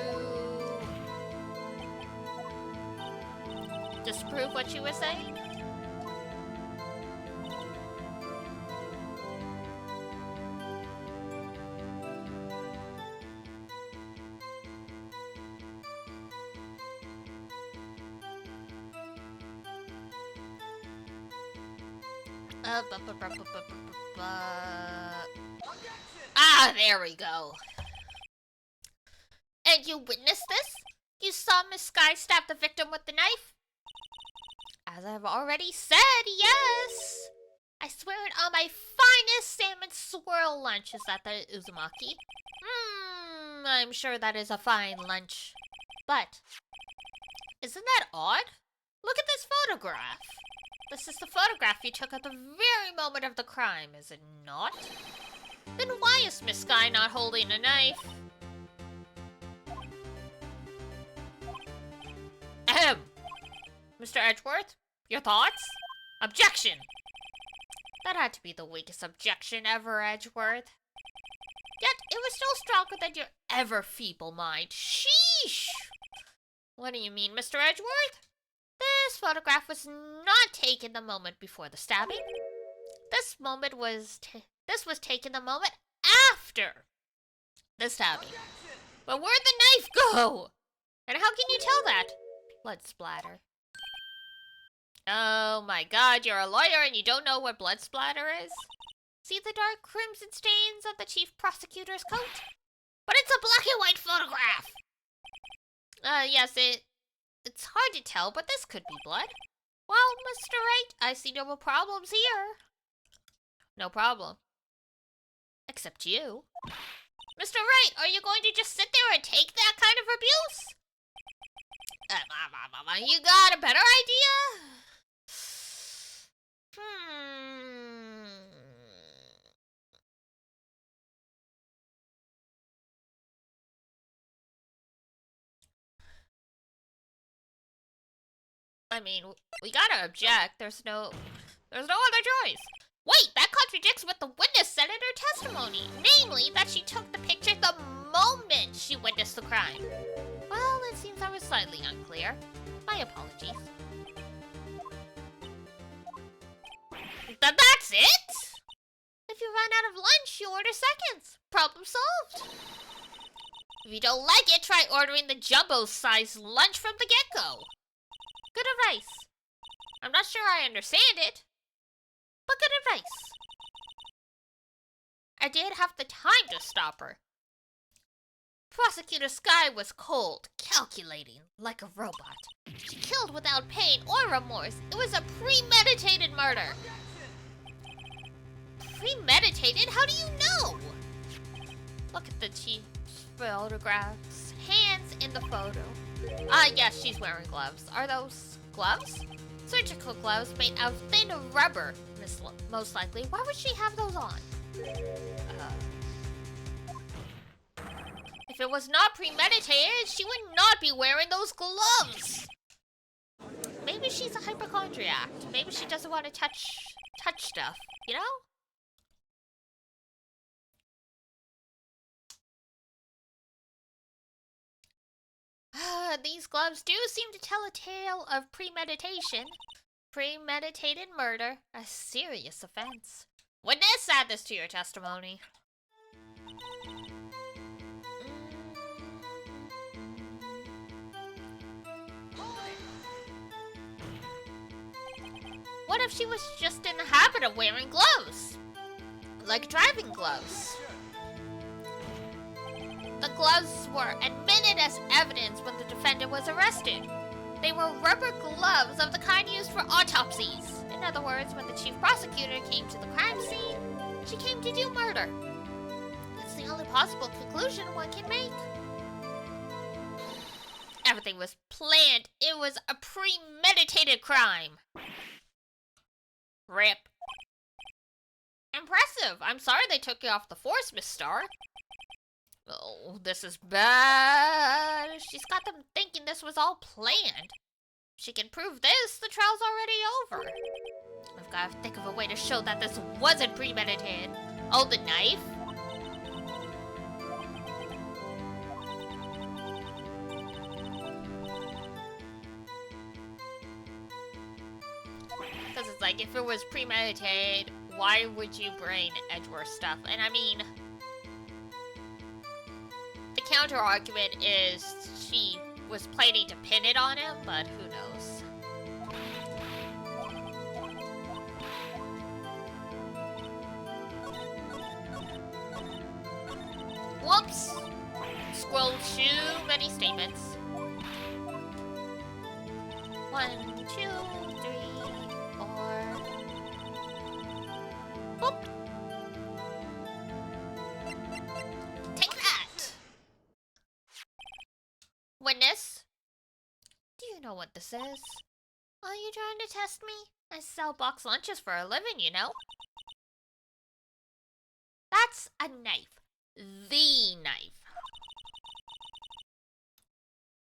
disprove what you were saying. Ah, there we go. And you witnessed this? You saw Miss Sky stab the victim with the knife? As I've already said, yes! I swear it on my finest salmon swirl lunch. Is that the Uzumaki? I'm sure that is a fine lunch. But, isn't that odd? Look at this photograph. This is the photograph you took at the very moment of the crime, is it not? Then why is Miss Sky not holding a knife? Ahem! Mr. Edgeworth, your thoughts? Objection! That had to be the weakest objection ever, Edgeworth. Yet, it was still stronger than your ever-feeble mind. Sheesh! What do you mean, Mr. Edgeworth? This photograph was not taken the moment before the stabbing. This was taken the moment after the stabbing. But where'd the knife go? And how can you tell that? Blood splatter. Oh my god, you're a lawyer and you don't know what blood splatter is? See the dark crimson stains on the chief prosecutor's coat? But it's a black and white photograph! Yes, it's hard to tell, but this could be blood. Well, Mr. Wright, I see no problems here. No problem. Except you. Mr. Wright, are you going to just sit there and take that kind of abuse? You got a better idea? I mean, we gotta object. There's no other choice. Wait, that contradicts what the witness said in her testimony. Namely, that she took the picture the moment she witnessed the crime. Well, it seems I was slightly unclear. My apologies. That's it? If you run out of lunch, you order seconds. Problem solved. If you don't like it, try ordering the jumbo-sized lunch from the get-go. Good advice. I'm not sure I understand it, but good advice. I did have the time to stop her. Prosecutor Sky was cold, calculating, like a robot. She killed without pain or remorse. It was a premeditated murder. Premeditated? How do you know? Look at the chief's photographs. Hands in the photo. Yes, she's wearing gloves. Are those gloves? Surgical gloves made out of thin rubber, most likely. Why would she have those on? If it was not premeditated, she would not be wearing those gloves. Maybe she's a hypochondriac. Maybe she doesn't want to touch stuff, you know? These gloves do seem to tell a tale of premeditation. Premeditated murder, a serious offense. Witness, add this to your testimony. What if she was just in the habit of wearing gloves? Like driving gloves. The gloves were admitted as evidence when the defendant was arrested. They were rubber gloves of the kind used for autopsies. In other words, when the chief prosecutor came to the crime scene, she came to do murder. That's the only possible conclusion one can make. Everything was planned. It was a premeditated crime. Rip. Impressive. I'm sorry they took you off the force, Miss Starr. Oh, this is bad. She's got them thinking this was all planned. If she can prove this, the trial's already over. I've got to think of a way to show that this wasn't premeditated. Oh, the knife? Because it's like, if it was premeditated, why would you bring Edgeworth stuff? And I mean, the counter argument is she was planning to pin it on him, but who knows? Whoops! Scrolled too many statements. 1, 2, 3, 4. Boop. Take that! Witness? Do you know what this is? Are you trying to test me? I sell box lunches for a living, you know? That's a knife. The knife.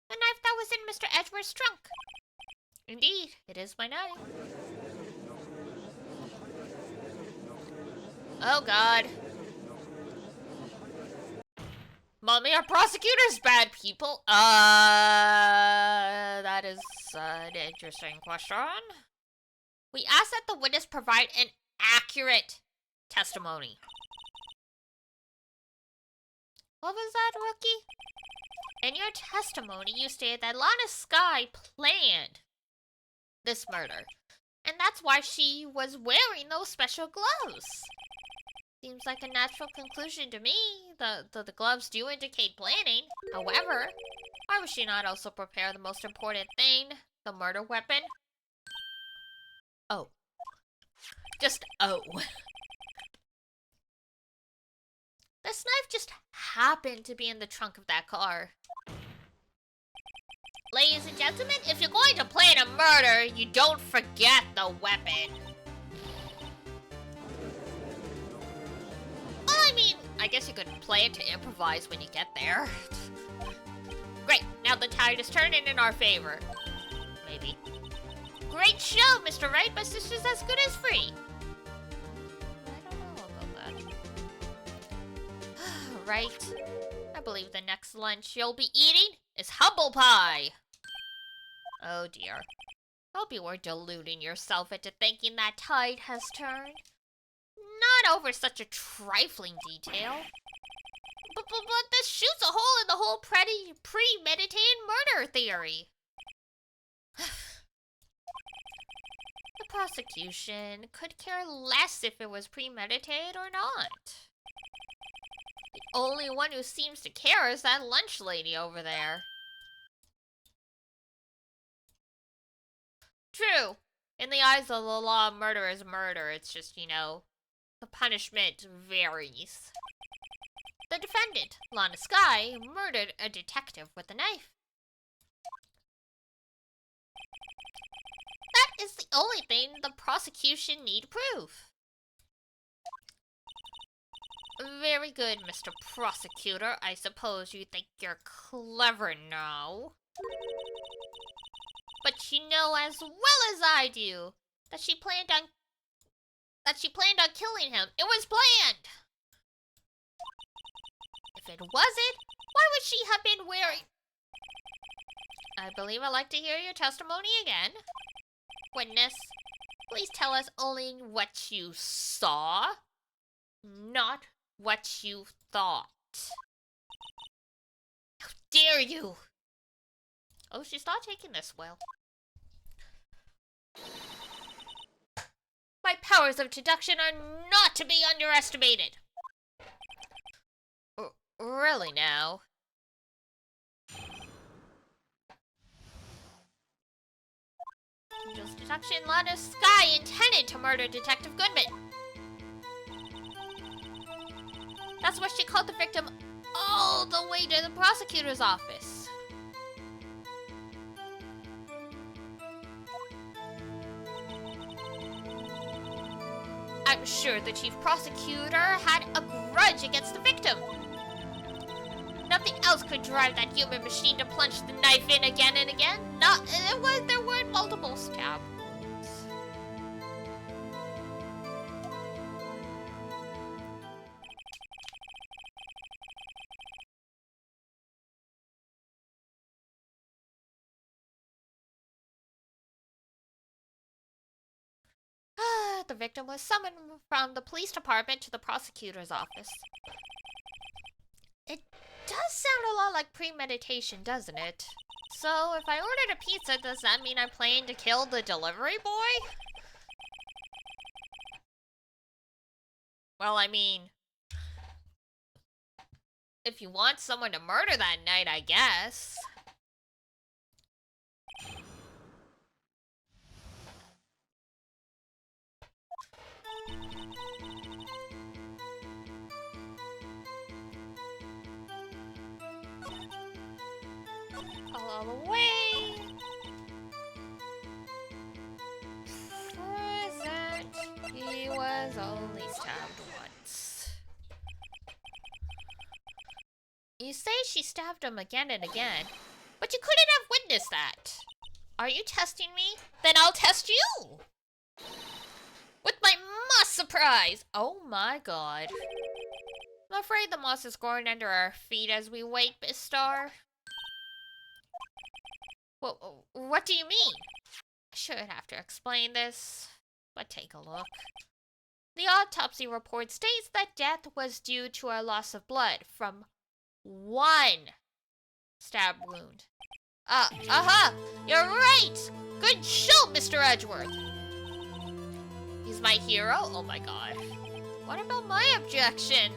The knife that was in Mr. Edgeworth's trunk. Indeed, it is my knife. Oh god. Mommy, are prosecutors bad people? That is an interesting question. We ask that the witness provide an accurate testimony. What was that, Rookie? In your testimony, you stated that Lana Skye planned this murder, and that's why she was wearing those special gloves. Seems like a natural conclusion to me. The gloves do indicate planning. However, why would she not also prepare the most important thing, the murder weapon? Oh. Just oh. This knife just happened to be in the trunk of that car. Ladies and gentlemen, if you're going to plan a murder, you don't forget the weapon. Well, I mean, I guess you could plan to improvise when you get there. Great, now the tide is turning in our favor. Maybe. Great show, Mr. Wright, but this is as good as free. I don't know about that. Right. I believe the next lunch you'll be eating is humble pie. Oh dear. Hope you weren't deluding yourself into thinking that tide has turned. Not over such a trifling detail. But this shoots a hole in the whole premeditated murder theory. The prosecution could care less if it was premeditated or not. The only one who seems to care is that lunch lady over there. True. In the eyes of the law, murder is murder. It's just, you know, the punishment varies. The defendant, Lana Skye, murdered a detective with a knife. That is the only thing the prosecution need prove. Very good, Mr. Prosecutor. I suppose you think you're clever now. But you know as well as I do that she planned on killing him. It was planned. If it wasn't, why would she have been wearing... I believe I'd like to hear your testimony again. Witness, please tell us only what you saw, not what you thought. How dare you! Oh, she's not taking this well. My powers of deduction are not to be underestimated. Really now? Angel's deduction, Lana Skye intended to murder Detective Goodman. That's what she called the victim all the way to the prosecutor's office. I'm sure the chief prosecutor had a grudge against the victim. Nothing else could drive that human machine to plunge the knife in again and again. There weren't multiple stab wounds. The victim was summoned from the police department to the prosecutor's office. It does sound a lot like premeditation, doesn't it? So, if I ordered a pizza, does that mean I'm planning to kill the delivery boy? Well, I mean, if you want someone to murder that night, I guess. All the way. Present. He was only stabbed once. You say she stabbed him again and again, but you couldn't have witnessed that. Are you testing me? Then I'll test you! With my moss surprise! Oh my god. I'm afraid the moss is growing under our feet as we wait, Miss Starr. What do you mean? I shouldn't have to explain this, but take a look. The autopsy report states that death was due to a loss of blood from one stab wound. You're right! Good show, Mr. Edgeworth! He's my hero? Oh my god. What about my objection?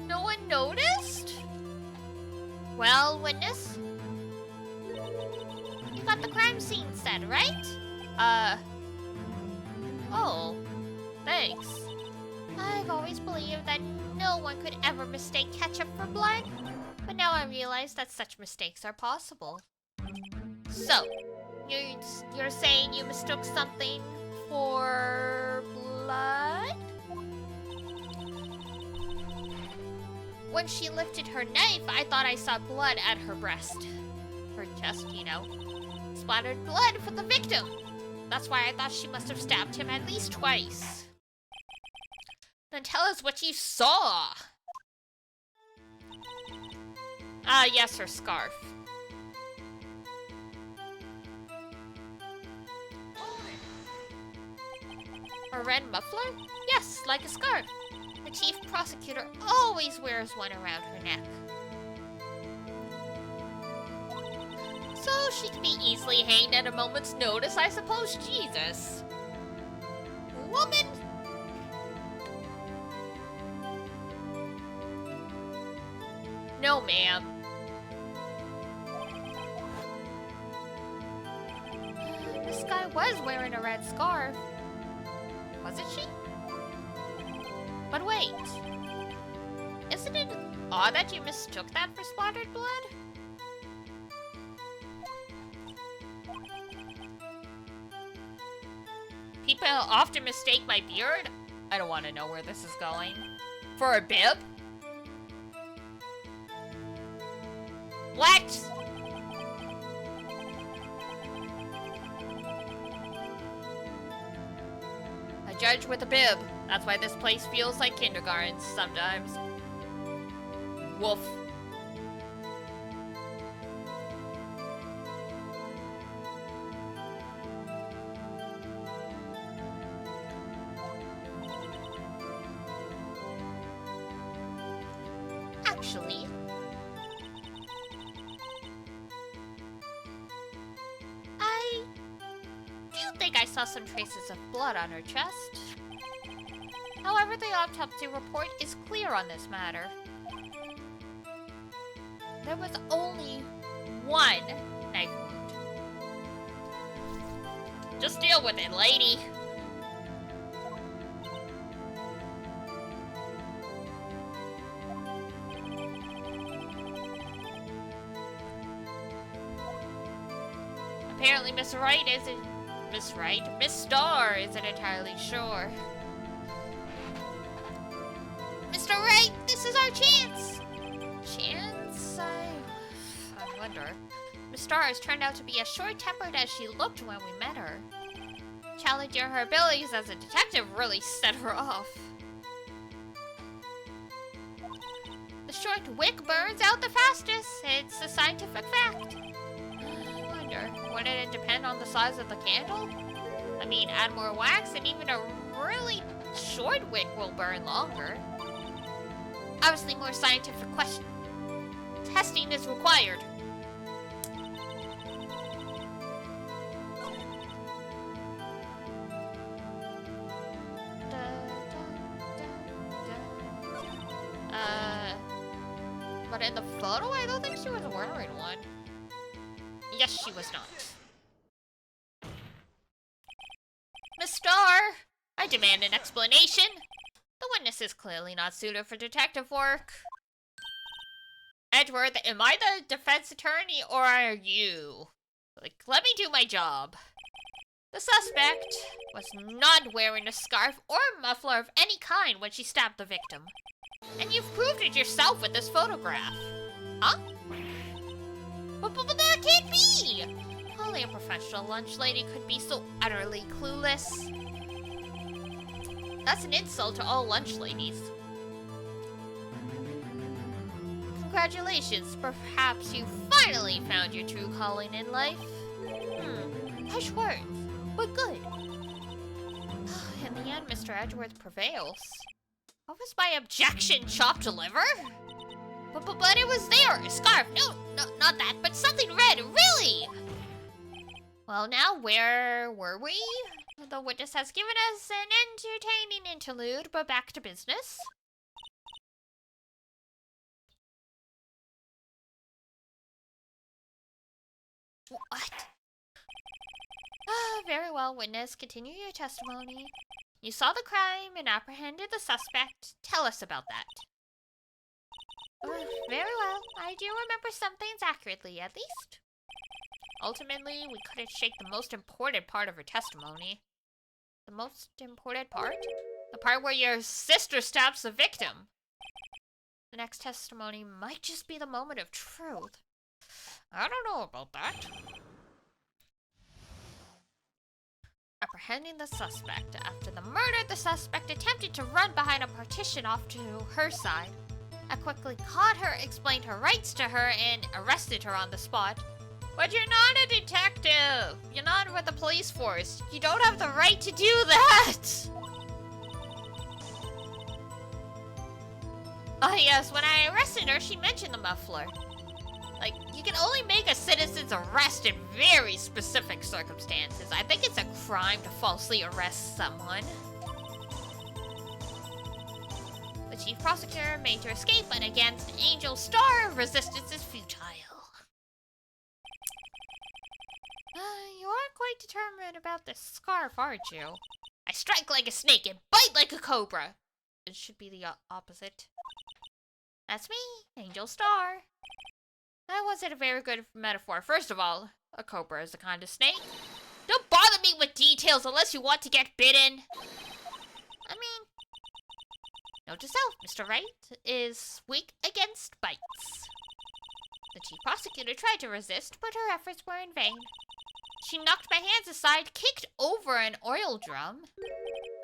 No one noticed? Well, witness? You got the crime scene set, right? Oh. Thanks. I've always believed that no one could ever mistake ketchup for blood, but now I realize that such mistakes are possible. So, you're saying you mistook something for blood? When she lifted her knife, I thought I saw blood at her breast. Her chest, you know. Splattered blood for the victim. That's why I thought she must have stabbed him at least twice. Then tell us what you saw. Yes, her scarf. A red muffler? Yes, like a scarf. The chief prosecutor always wears one around her neck. So she can be easily hanged at a moment's notice, I suppose. Jesus. Woman! No, ma'am. This guy was wearing a red scarf. Wasn't she? But wait. Isn't it odd that you mistook that for splattered blood? People often mistake my beard. I don't want to know where this is going. For a bib? What? A judge with a bib. That's why this place feels like kindergarten sometimes. Woof. Actually, I do think I saw some traces of blood on her chest. However, the autopsy report is clear on this matter. There was only one knife wound. Just deal with it, lady. Apparently Miss Wright isn't... Miss Wright? Miss Starr isn't entirely sure. Mr. Wright, this is our chance! Chance? I wonder. Miss Starr has turned out to be as short-tempered as she looked when we met her. Challenging her abilities as a detective really set her off. The short wick burns out the fastest. It's a scientific fact. I wonder, wouldn't it depend on the size of the candle? I mean, add more wax and even a really short wick will burn longer. Obviously more scientific question. Testing is required. But in the photo, I don't think she was wearing one. Yes, she was not. Miss Starr, I demand an explanation. The witness is clearly not suited for detective work. Edward, am I the defense attorney or are you? Like, let me do my job. The suspect was not wearing a scarf or muffler of any kind when she stabbed the victim. And you've proved it yourself with this photograph. Huh? But that can't be! Only a professional lunch lady could be so utterly clueless. That's an insult to all lunch ladies. Congratulations, perhaps you finally found your true calling in life. Harsh words, but good. In the end, Mr. Edgeworth prevails. What was my objection, chopped liver? But it was there, a scarf. No, not that, but something red, really! Well, now, where were we? The witness has given us an entertaining interlude, but back to business. What? Very well, witness. Continue your testimony. You saw the crime and apprehended the suspect. Tell us about that. Very well. I do remember some things accurately, at least. Ultimately, we couldn't shake the most important part of her testimony. The most important part? The part where your sister stabs the victim. The next testimony might just be the moment of truth. I don't know about that. Apprehending the suspect. After the murder, the suspect attempted to run behind a partition off to her side. I quickly caught her, explained her rights to her, and arrested her on the spot. But you're not a detective! You're not with the police force. You don't have the right to do that! Oh yes, when I arrested her, she mentioned the muffler. Like, you can only make a citizen's arrest in very specific circumstances. I think it's a crime to falsely arrest someone. The chief prosecutor made her escape, and against Angel Starr, resistance is futile. You are quite determined about this scarf, aren't you? I strike like a snake and bite like a cobra. It should be the opposite. That's me, Angel Starr. That wasn't a very good metaphor. First of all, a cobra is a kind of snake. Don't bother me with details unless you want to get bitten. I mean, note to self, Mr. Wright is weak against bites. The chief prosecutor tried to resist, but her efforts were in vain. She knocked my hands aside, kicked over an oil drum.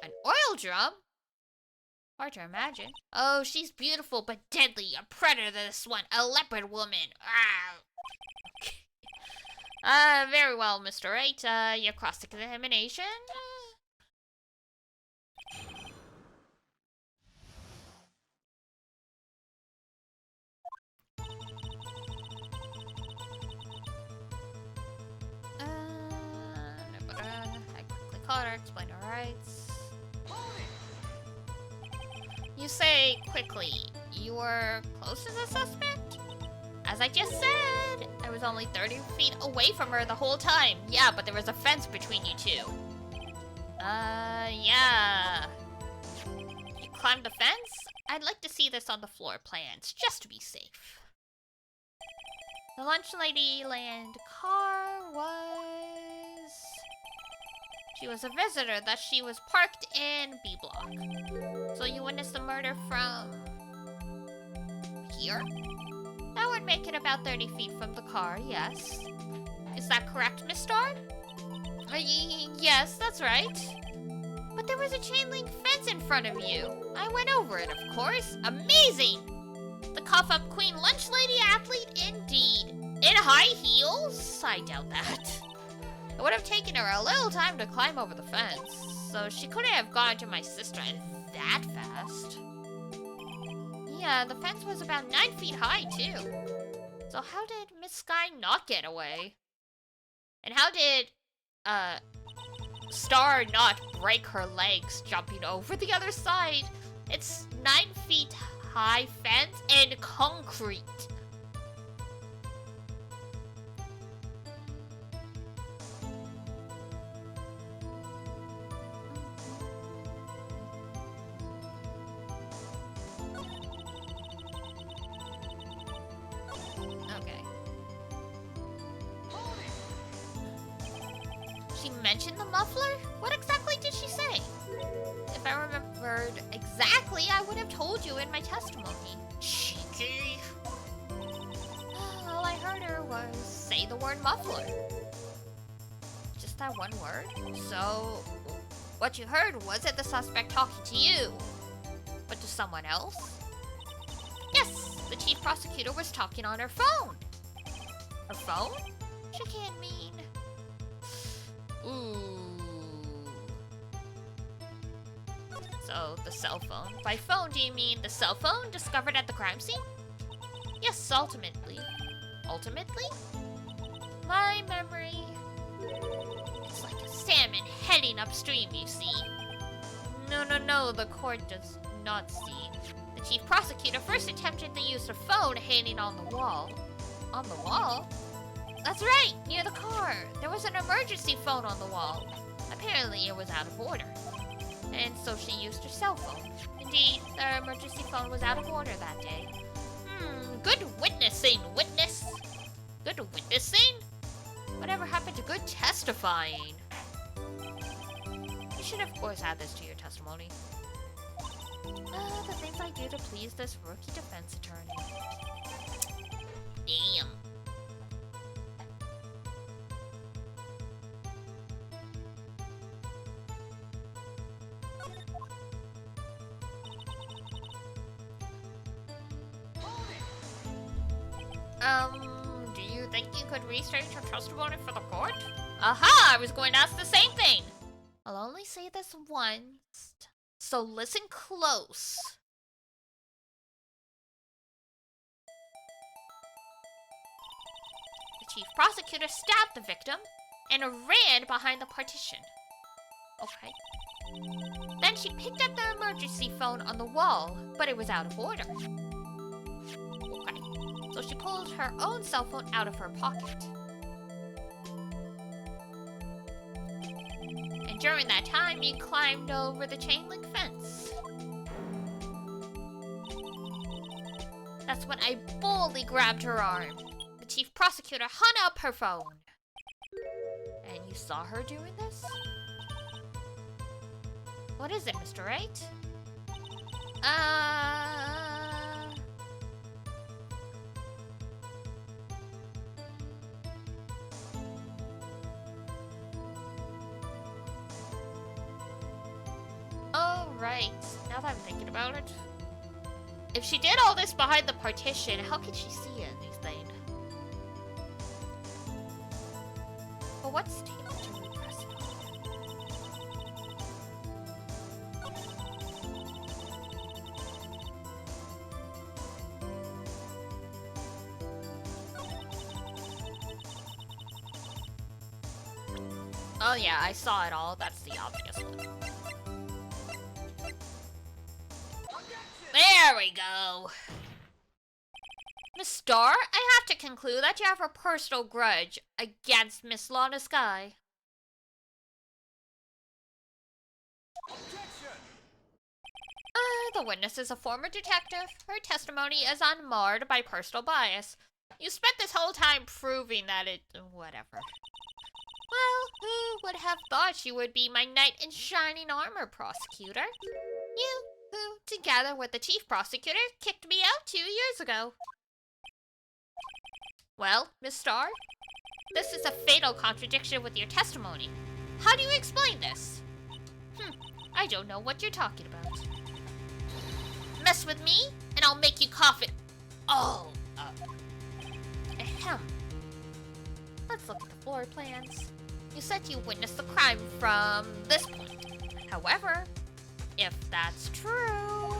An oil drum? Hard to imagine. Oh, she's beautiful but deadly. A predator, this one. A leopard woman. Very well, Mr. Wright. Your cross-examination? I quickly caught her, explained her rights. You say quickly, you were close to the suspect? As I just said, I was only 30 feet away from her the whole time. Yeah, but there was a fence between you two. Yeah. You climbed the fence? I'd like to see this on the floor plans, just to be safe. The lunch lady land car was... She was a visitor, that she was parked in B block. So you witnessed the murder from here? That would make it about 30 feet from the car, yes. Is that correct, Miss Starr? Yes, that's right. But there was a chain link fence in front of you. I went over it, of course. Amazing! The cough-up queen lunch lady athlete, indeed. In high heels? I doubt that. It would have taken her a little time to climb over the fence, so she couldn't have gone to my sister that fast. Yeah, the fence was about 9 feet high, too. So how did Miss Sky not get away? And how did, Starr not break her legs jumping over the other side? It's 9 feet high fence and concrete. Okay. She mentioned the muffler? What exactly did she say? If I remembered exactly, I would have told you in my testimony. Cheeky. All I heard her was say the word muffler. Just that one word? So, what you heard wasn't the suspect talking to you, but to someone else? Yes, the chief prosecutor was talking on her phone. Her phone? She can't mean... Ooh. So, the cell phone. By phone, do you mean the cell phone discovered at the crime scene? Yes, ultimately. Ultimately? My memory... It's like a salmon heading upstream, you see. No, the court does not see. The chief prosecutor first attempted to use the phone hanging on the wall. On the wall? That's right, near the car. There was an emergency phone on the wall. Apparently, it was out of order. And so she used her cell phone. Indeed, the emergency phone was out of order that day. Good witnessing, witness. Good witnessing? Whatever happened to good testifying? You should, of course, add this to your testimony. The things I do to please this rookie defense attorney. Damn. Do you think you could restate your testimony for the court? Aha! I was going to ask the same thing! I'll only say this once, so listen close. The chief prosecutor stabbed the victim and ran behind the partition. Okay. Then she picked up the emergency phone on the wall, but it was out of order. Okay. So she pulled her own cell phone out of her pocket. And during that time, you climbed over the chain link fence. That's when I boldly grabbed her arm. The chief prosecutor hung up her phone. And you saw her doing this? What is it, Mr. Wright? Oh, right. Now that I'm thinking about it. If she did all this behind the partition, how could she see anything? But what's table to be pressing on? Oh yeah, I saw it all. That's the obvious one. There we go. Miss Starr, I have to conclude that you have a personal grudge against Miss Lana Sky. The witness is a former detective. Her testimony is unmarred by personal bias. You spent this whole time proving that it... whatever. Well, who would have thought you would be my knight in shining armor, prosecutor? You, who, together with the chief prosecutor, kicked me out 2 years ago. Well, Miss Starr, this is a fatal contradiction with your testimony. How do you explain this? I don't know what you're talking about. Mess with me, and I'll make you cough it all up. Ahem. Let's look at the floor plans. You said you witnessed the crime from this point. However, if that's true,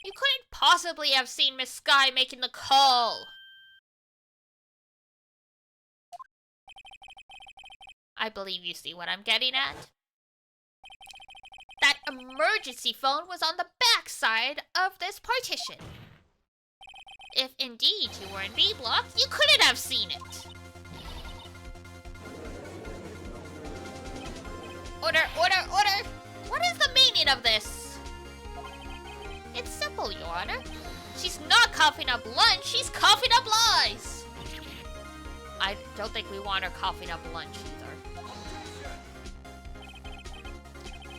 you couldn't possibly have seen Miss Sky making the call. I believe you see what I'm getting at. That emergency phone was on the back side of this partition. If indeed you were in B block, you couldn't have seen it. Order, order, order! What is the meaning of this? It's simple, Your Honor. She's not coughing up lunch, she's coughing up lies! I don't think we want her coughing up lunch either.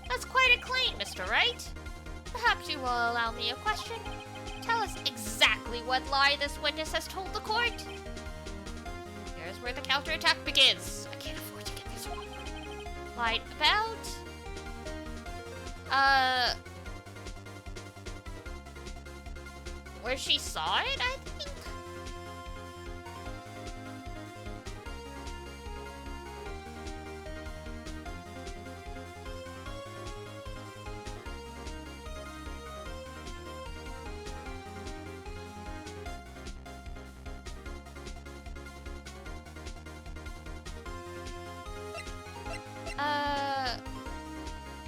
That's quite a claim, Mr. Wright. Perhaps you will allow me a question? Tell us exactly what lie this witness has told the court. Here's where the counterattack begins. I can't afford to get this wrong. Lied about... where she saw it, I think?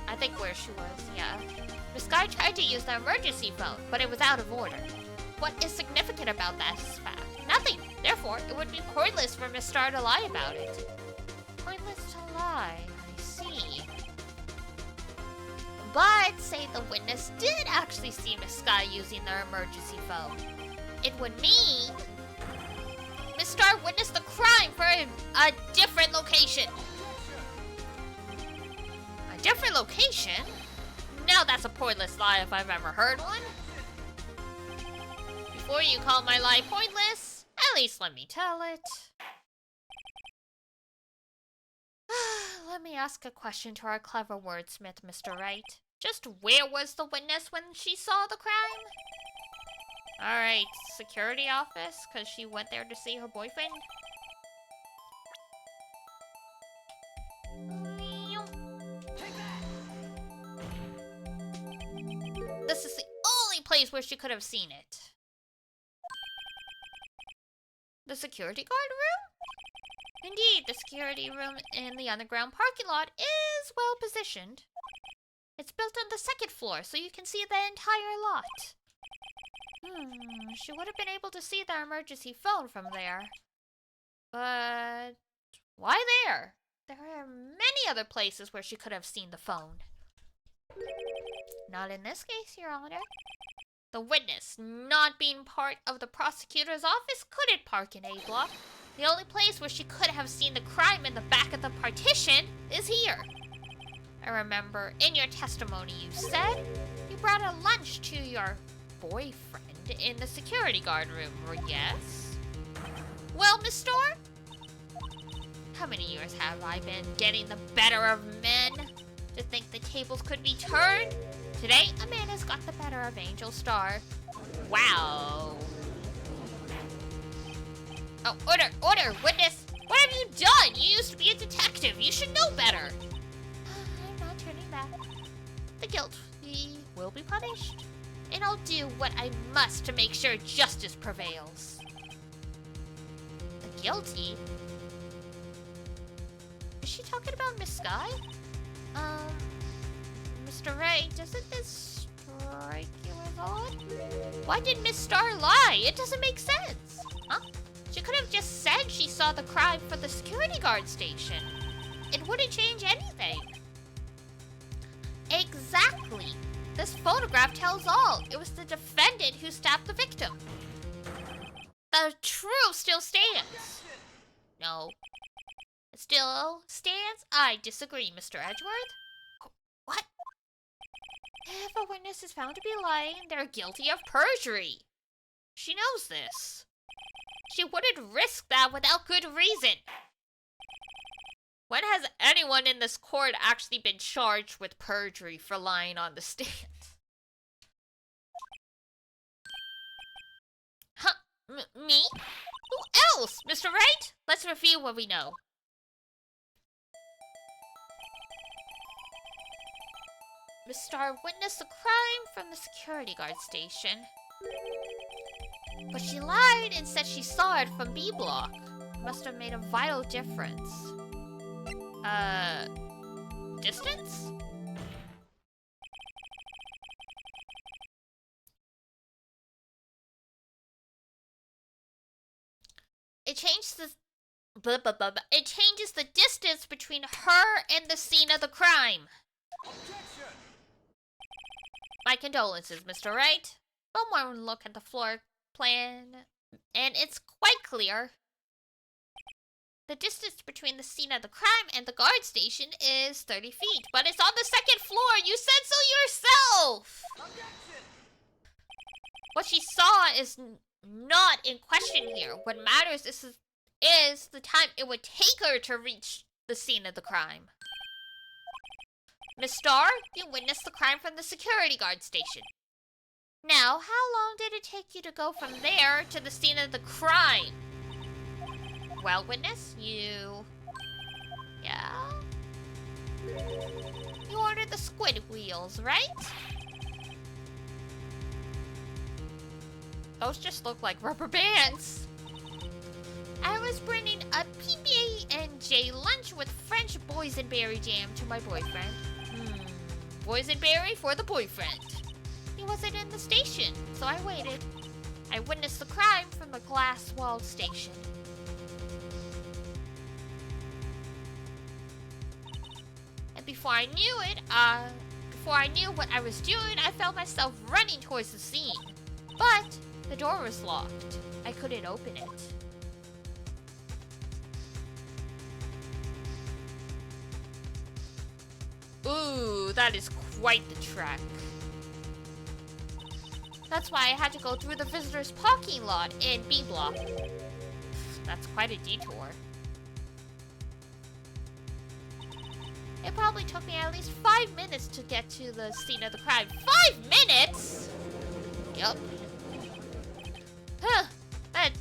I think where she was, yeah. Miss Sky tried to use the emergency phone, but it was out of order. What is significant about that fact? Nothing. Therefore, it would be pointless for Miss Starr to lie about it. Pointless to lie, I see. But say the witness did actually see Miss Sky using their emergency phone. It would mean Miss Starr witnessed the crime for a different location. A different location? Now that's a pointless lie if I've ever heard one. Before you call my lie pointless, at least let me tell it. Let me ask a question to our clever wordsmith, Mr. Wright. Just where was the witness when she saw the crime? Alright, security office, because she went there to see her boyfriend. This is the only place where she could have seen it. The security guard room? Indeed, the security room in the underground parking lot is well positioned. It's built on the second floor, so you can see the entire lot. She would have been able to see their emergency phone from there. But why there? There are many other places where she could have seen the phone. Not in this case, Your Honor. The witness, not being part of the prosecutor's office, couldn't park in A block. The only place where she could have seen the crime in the back of the partition is here. I remember in your testimony you said you brought a lunch to your boyfriend in the security guard room, yes? Well, Miss Starr, how many years have I been getting the better of men? To think the tables could be turned? Today, a man has got the better of Angel Starr. Wow. Oh, order, order, witness! What have you done? You used to be a detective. You should know better. I'm not turning back. The guilty will be punished. And I'll do what I must to make sure justice prevails. The guilty? Is she talking about Miss Sky? Mr. Ray, doesn't this strike you as odd? Why did Miss Starr lie? It doesn't make sense. Huh? She could have just said she saw the crime for the security guard station. It wouldn't change anything. Exactly. This photograph tells all. It was the defendant who stabbed the victim. The truth still stands. No. still stands. I disagree, Mr. Edgeworth. What? If a witness is found to be lying, they're guilty of perjury. She knows this. She wouldn't risk that without good reason. When has anyone in this court actually been charged with perjury for lying on the stand? Huh? Me? Who else? Mr. Wright? Let's review what we know. Miss Starr witnessed the crime from the security guard station. But she lied and said she saw it from B block. Must have made a vital difference. Distance? It changes the distance between her and the scene of the crime. Objection! My condolences, Mr. Wright. One more look at the floor plan, and it's quite clear. The distance between the scene of the crime and the guard station is 30 feet, but it's on the second floor. You said so yourself! Objection! What she saw is not in question here. What matters is the time it would take her to reach the scene of the crime. Miss Starr, you witnessed the crime from the security guard station. Now, how long did it take you to go from there to the scene of the crime? Well, witness, you... Yeah? You ordered the squid wheels, right? Those just look like rubber bands. I was bringing a PB&J lunch with French boysenberry jam to my boyfriend. Boysenberry for the boyfriend. He wasn't in the station, so I waited. I witnessed the crime from the glass-walled station. And before I knew what I was doing, I felt myself running towards the scene. But the door was locked. I couldn't open it. Ooh, that is quite the trek. That's why I had to go through the visitor's parking lot in B block. That's quite a detour. It probably took me at least 5 minutes to get to the scene of the crime. 5 minutes?! Yup. Huh, that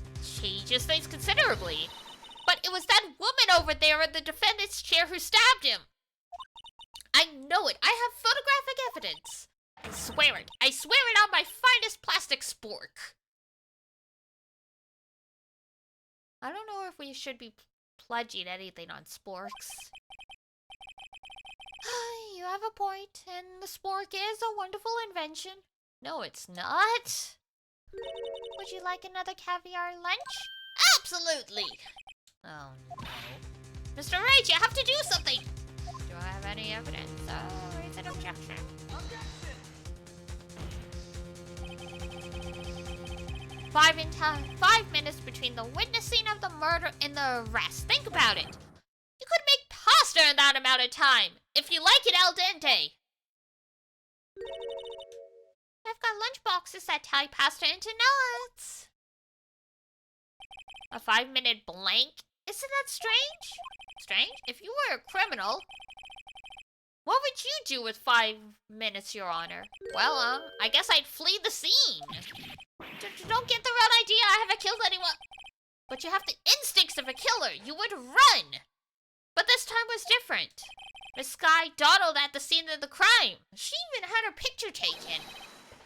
changes things considerably. But it was that woman over there in the defendant's chair who stabbed him. I know it. I have photographic evidence. I swear it. I swear it on my finest plastic spork. I don't know if we should be pledging anything on sporks. You have a point, and the spork is a wonderful invention. No, it's not. Would you like another caviar lunch? Absolutely! Oh, no. Mr. Wright, you have to do something! Do I have any evidence? Raise an objection. Objection! 5 minutes between the witnessing of the murder and the arrest. Think about it. You could make pasta in that amount of time, if you like it al dente. I've got lunch boxes that tie pasta into nuts. A 5-minute blank? Isn't that strange? Strange? If you were a criminal, what would you do with 5 minutes, Your Honor? Well, I guess I'd flee the scene. Don't get the wrong idea, I haven't killed anyone. But you have the instincts of a killer. You would run. But this time was different. Miss Skye dawdled at the scene of the crime. She even had her picture taken.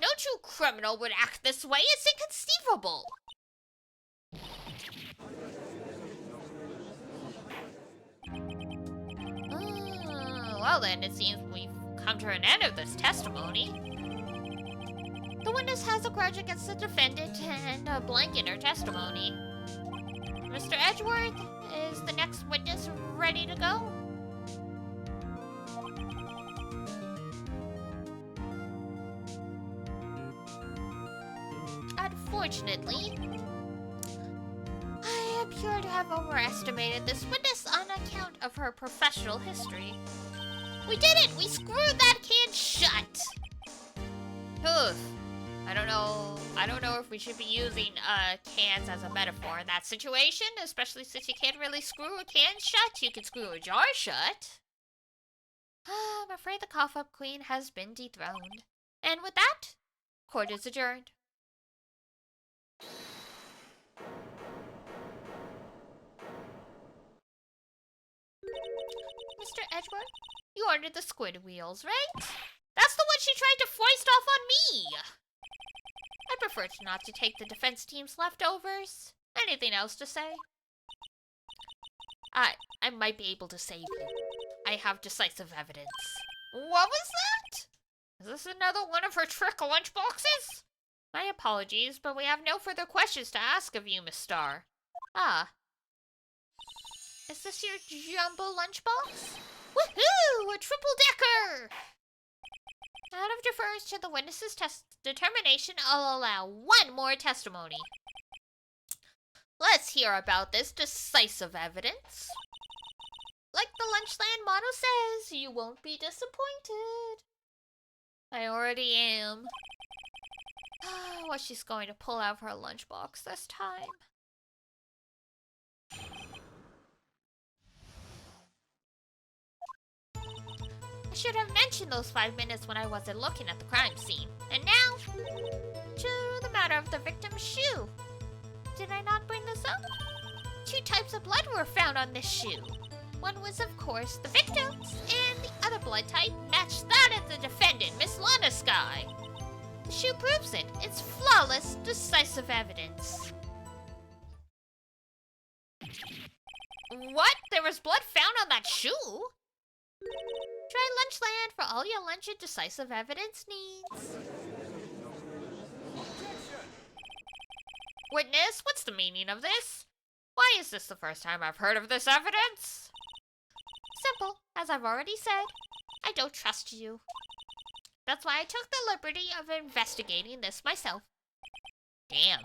No true criminal would act this way. It's inconceivable. Well then, it seems we've come to an end of this testimony. The witness has a grudge against the defendant and a blank in her testimony. Mr. Edgeworth, is the next witness ready to go? Unfortunately, I appear to to have overestimated this witness on account of her professional history. We did it! We screwed that can shut! Oof. I don't know if we should be using cans as a metaphor in that situation, especially since you can't really screw a can shut. You can screw a jar shut. I'm afraid the cough-up queen has been dethroned. And with that, court is adjourned. Mr. Edgeworth, you ordered the squid wheels, right? That's the one she tried to foist off on me! I prefer not to take the defense team's leftovers. Anything else to say? I might be able to save you. I have decisive evidence. What was that? Is this another one of her trick lunchboxes? My apologies, but we have no further questions to ask of you, Miss Starr. Ah. Is this your jumbo lunchbox? Woohoo! A triple-decker! Out of deference to the witness's determination, I'll allow one more testimony. Let's hear about this decisive evidence. Like the Lunchland motto says, you won't be disappointed. I already am. What she's going to pull out of her lunchbox this time. I should have mentioned those 5 minutes when I wasn't looking at the crime scene. And now, to the matter of the victim's shoe. Did I not bring this up? 2 types of blood were found on this shoe. One was, of course, the victim's, and the other blood type matched that of the defendant, Miss Lana Sky. The shoe proves it. It's flawless, decisive evidence. What? There was blood found on that shoe? Try Lunchland for all your lunch and decisive evidence needs. Witness, what's the meaning of this? Why is this the first time I've heard of this evidence? Simple. As I've already said, I don't trust you. That's why I took the liberty of investigating this myself. Damn.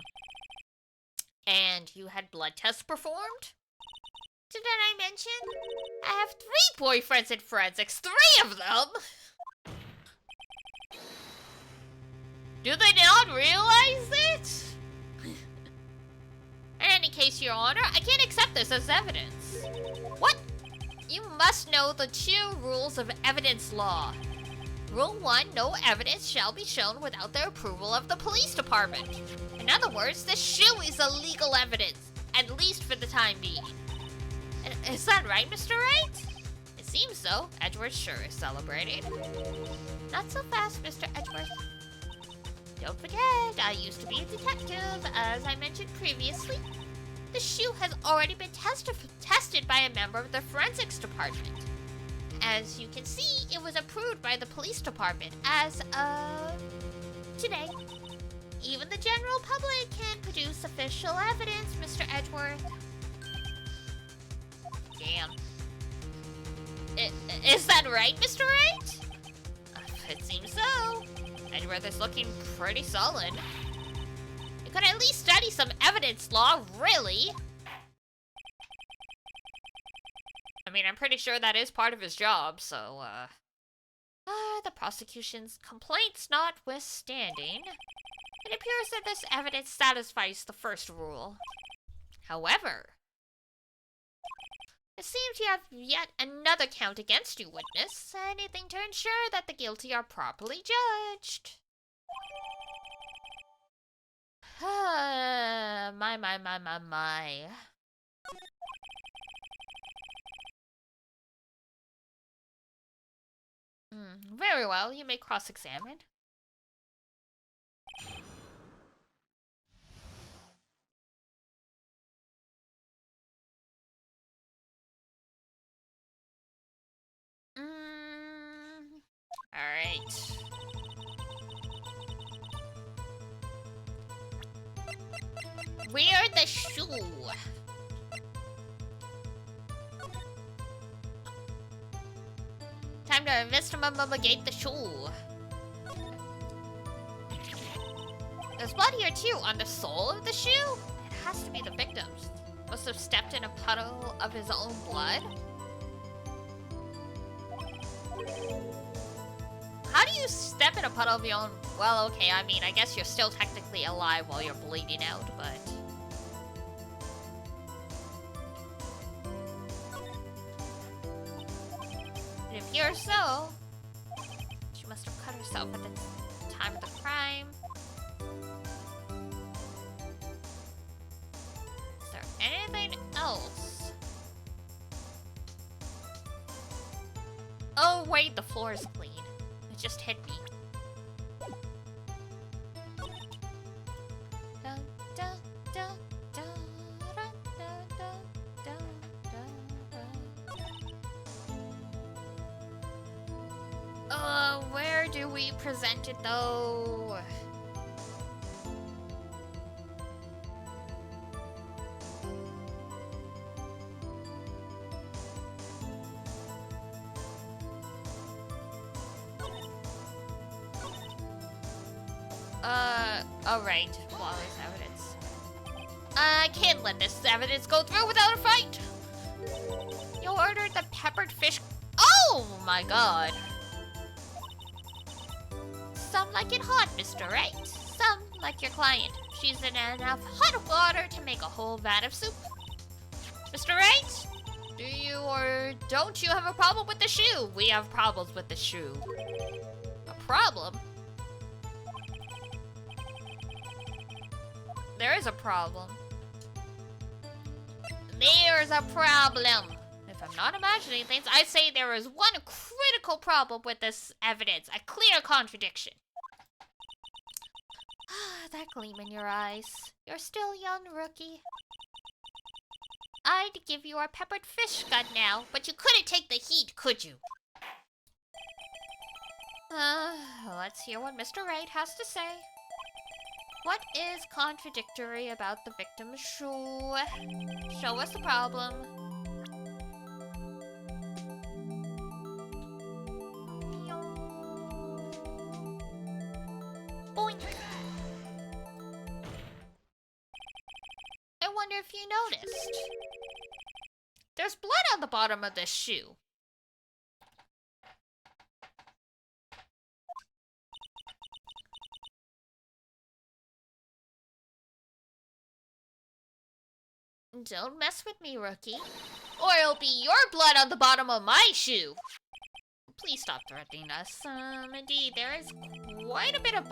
And you had blood tests performed? Didn't I mention? I have 3 boyfriends in forensics, 3 of them! Do they not realize it? In any case, Your Honor, I can't accept this as evidence. What? You must know the 2 rules of evidence law. Rule 1, no evidence shall be shown without the approval of the police department. In other words, this shoe is illegal evidence, at least for the time being. Is that right, Mr. Wright? It seems so. Edgeworth sure is celebrating. Not so fast, Mr. Edgeworth. Don't forget, I used to be a detective, as I mentioned previously. The shoe has already been tested by a member of the forensics department. As you can see, it was approved by the police department as of today. Even the general public can produce official evidence, Mr. Edgeworth. Damn. Is that right, Mr. Wright? It seems so. Edgeworth is looking pretty sullen. You could at least study some evidence law, really. I mean, I'm pretty sure that is part of his job, so, The prosecution's complaints notwithstanding, it appears that this evidence satisfies the first rule. However, it seems you have yet another count against you, witness. Anything to ensure that the guilty are properly judged. my. Very well, you may cross-examine. Alright. Wear the shoe. Time to investigate the shoe. There's blood here too on the sole of the shoe. It has to be the victim's. But must have stepped in a puddle of his own blood? How do you step in a puddle of your own... Well, okay, I mean, I guess you're still technically alive while you're bleeding out, but... And if you're so... She must have cut herself at the time of the crime. Is there anything else? Oh, wait, the floor is clean. It just hit me. Where do we present it though? Alright. Flawless evidence. I can't let this evidence go through without a fight! You ordered the peppered fish... Oh my god! Some like it hot, Mr. Right. Some like your client. She's in enough hot water to make a whole vat of soup. Mr. Right? Do you or don't you have a problem with the shoe? We have problems with the shoe. A problem? There is a problem. There's a problem. If I'm not imagining things, I say there is one critical problem with this evidence. A clear contradiction. That gleam in your eyes. You're still young, rookie. I'd give you our peppered fish gun now, but you couldn't take the heat, could you? Let's hear what Mr. Wright has to say. What is contradictory about the victim's shoe? Show us the problem. Boink. I wonder if you noticed. There's blood on the bottom of this shoe. Don't mess with me, rookie. Or it'll be your blood on the bottom of my shoe. Please stop threatening us. Indeed, there is quite a bit of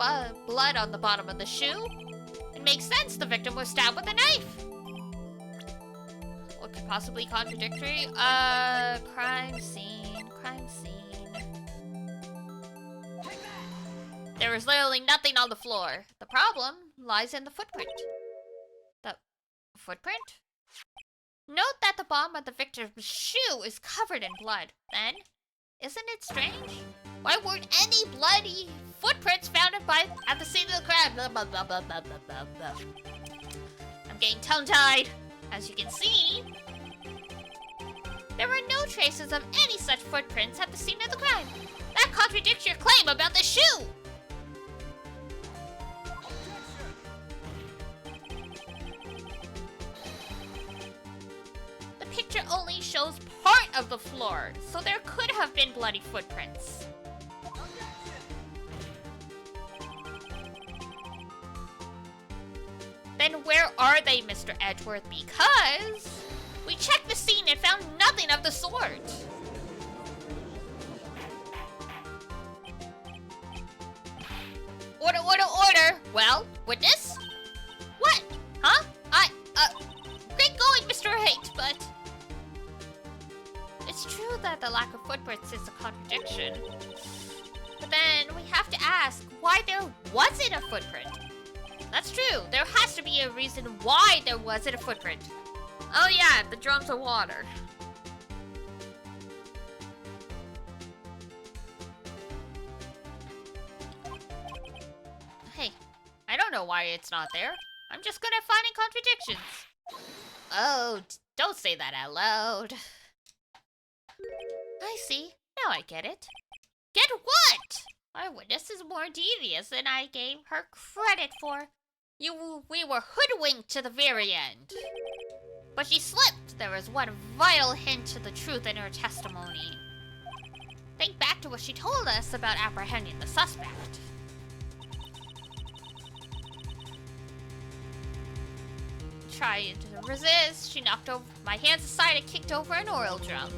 blood on the bottom of the shoe. It makes sense the victim was stabbed with a knife. What could possibly contradictory? Crime scene. Crime scene. There is literally nothing on the floor. The problem lies in the footprint. The footprint? Note that the bottom of the victim's shoe is covered in blood. Then, isn't it strange? Why weren't any bloody footprints found at the scene of the crime? Blah, blah, blah, blah, blah, blah, blah. I'm getting tongue-tied. As you can see, there were no traces of any such footprints at the scene of the crime. That contradicts your claim about the shoe. The picture only shows part of the floor, so there could have been bloody footprints. Then where are they, Mr. Edgeworth? Because we checked the scene and found nothing of the sort. Order, order, order. Well, witness? What? Huh? Great going, Mr. Haight, but... It's true that the lack of footprints is a contradiction. But then we have to ask why there wasn't a footprint. That's true. There has to be a reason why there wasn't a footprint. Oh yeah, the drums of water. Hey, I don't know why it's not there. I'm just good at finding contradictions. Oh, don't say that out loud. I see. Now I get it. Get what? Our witness is more devious than I gave her credit for. We were hoodwinked to the very end. But she slipped. There was one vital hint to the truth in her testimony. Think back to what she told us about apprehending the suspect. Trying to resist, she knocked over my hands aside and kicked over an oil drum.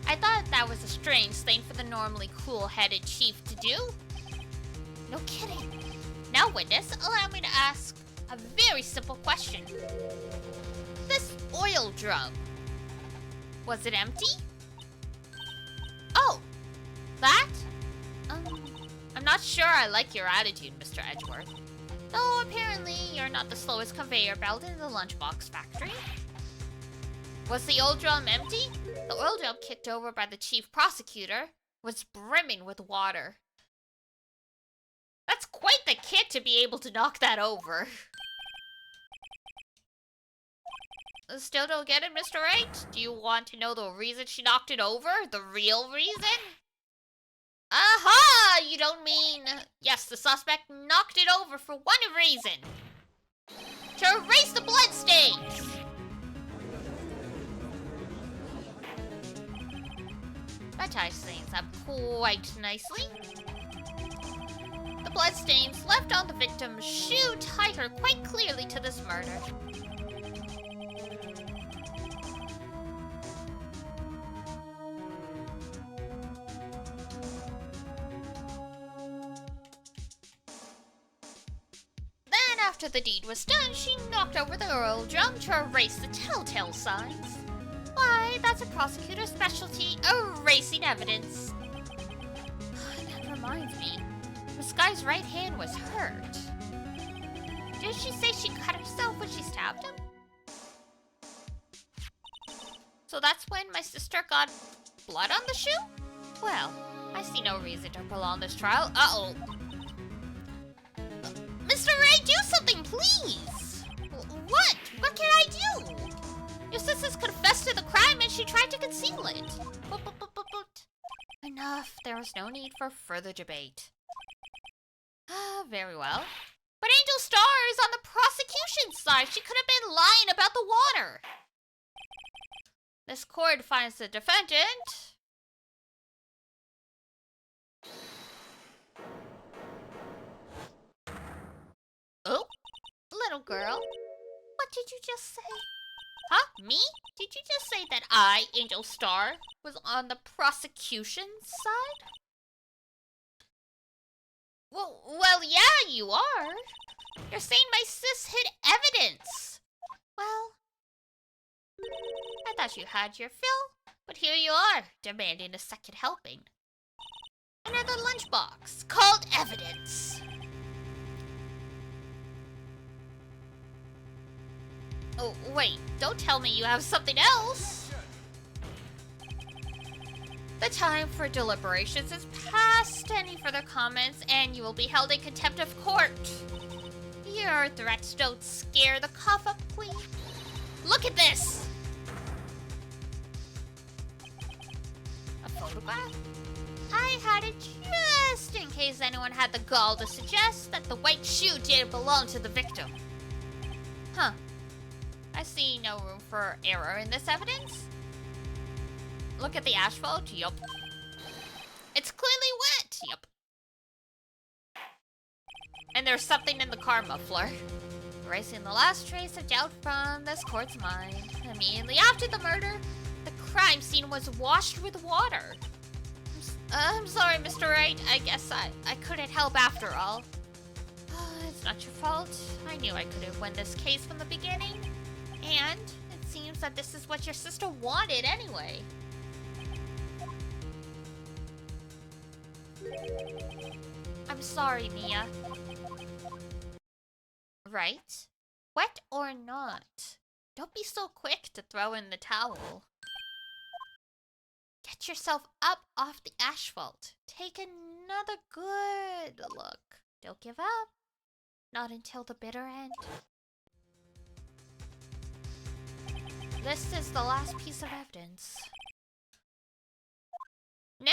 I thought that was a strange thing for the normally cool-headed chief to do. No kidding. Now, witness, allow me to ask a very simple question. This oil drum, was it empty? Oh, that? I'm not sure I like your attitude, Mr. Edgeworth. Though apparently you're not the slowest conveyor belt in the lunchbox factory. Was the oil drum empty? The oil drum kicked over by the chief prosecutor was brimming with water. That's quite the kit to be able to knock that over. Still don't get it, Mr. Wright? Do you want to know the reason she knocked it over? The real reason? Aha! You don't mean... Yes, the suspect knocked it over for one reason. To erase the bloodstains! That ties things up quite nicely. The bloodstains left on the victim's shoe tied her quite clearly to this murder. Then, after the deed was done, she knocked over the oil drum to erase the telltale signs. Why, that's a prosecutor's specialty, erasing evidence. That reminds me, Miss Guy's right hand was hurt. Did she say she cut herself when she stabbed him? So that's when my sister got blood on the shoe? Well, I see no reason to prolong this trial. Uh-oh. Mr. Ray, do something, please! What? What can I do? Your sister's confessed to the crime and she tried to conceal it. But. Enough. There was no need for further debate. Very well. But Angel Starr is on the prosecution's side. She could have been lying about the water. This court finds the defendant... Oh, little girl. What did you just say? Huh? Me? Did you just say that I, Angel Starr, was on the prosecution's side? Well, yeah, you are. You're saying my sis hid evidence. Well, I thought you had your fill, but here you are, demanding a second helping. Another lunchbox called evidence. Oh, wait, don't tell me you have something else. The time for deliberations is past. Any further comments and you will be held in contempt of court. Your threats don't scare the cough up queen. Look at this! A photograph? I had it just in case anyone had the gall to suggest that the white shoe didn't belong to the victim. Huh. I see no room for error in this evidence. Look at the asphalt. Yup. It's clearly wet. Yup. And there's something in the car muffler. Erasing the last trace of doubt from this court's mind. Immediately after the murder, the crime scene was washed with water. I'm sorry, Mr. Wright. I guess I couldn't help after all. It's not your fault. I knew I couldn't win this case from the beginning. And it seems that this is what your sister wanted anyway. I'm sorry, Mia. Right? Wet or not? Don't be so quick to throw in the towel. Get yourself up off the asphalt. Take another good look. Don't give up. Not until the bitter end. This is the last piece of evidence. No!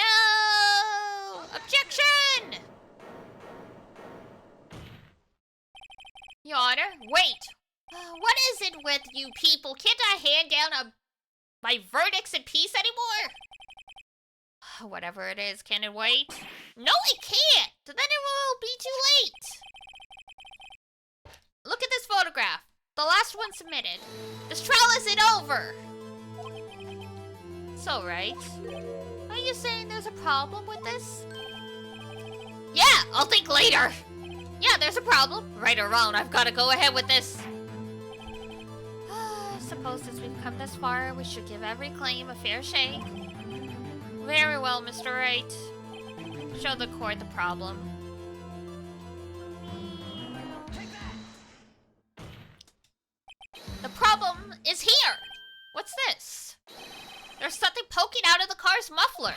Objection! Your Honor, wait! What is it with you people? Can't I hand down my verdicts in peace anymore? Whatever it is, can it wait? No, it can't! Then it will be too late! Look at this photograph. The last one submitted. This trial isn't over! So, right? Are you saying there's a problem with this? Yeah, I'll think later! Yeah, there's a problem. Right or wrong, I've got to go ahead with this. I suppose since we've come this far, we should give every claim a fair shake. Very well, Mr. Wright. Show the court the problem. The problem is here! What's this? There's something poking out of the car's muffler.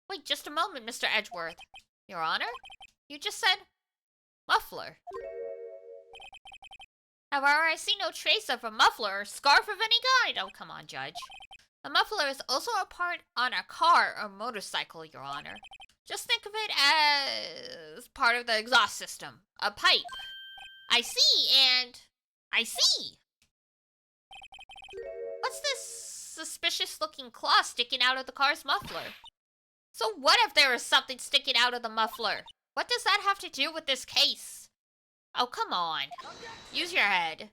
Wait just a moment, Mr. Edgeworth. Your Honor? You just said muffler. However, I see no trace of a muffler or scarf of any kind. Oh, come on, Judge. The muffler is also a part on a car or motorcycle, Your Honor. Just think of it as part of the exhaust system. A pipe. I see, and I see. What's this suspicious-looking claw sticking out of the car's muffler? So what if there is something sticking out of the muffler? What does that have to do with this case? Oh, come on. Use your head.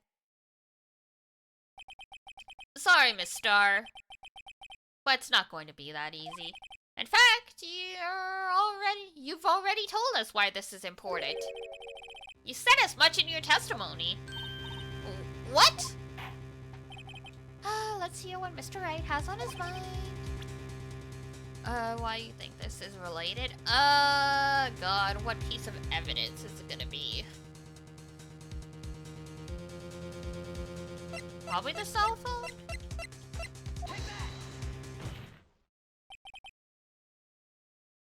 Sorry, Miss Starr. But it's not going to be that easy. In fact, you've already told us why this is important. You said as much in your testimony. What? Let's hear what Mr. Wright has on his mind. Why do you think this is related? God, what piece of evidence is it gonna be? Probably the cell phone?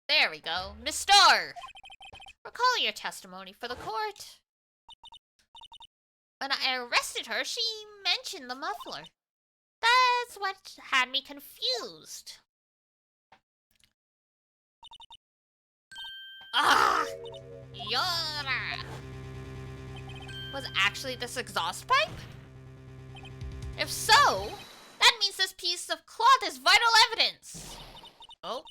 There we go. Miss Starr! Recall your testimony for the court. When I arrested her, she mentioned the muffler. That's what had me confused. Ah! Yara! Was actually this exhaust pipe? If so, that means this piece of cloth is vital evidence. Oh.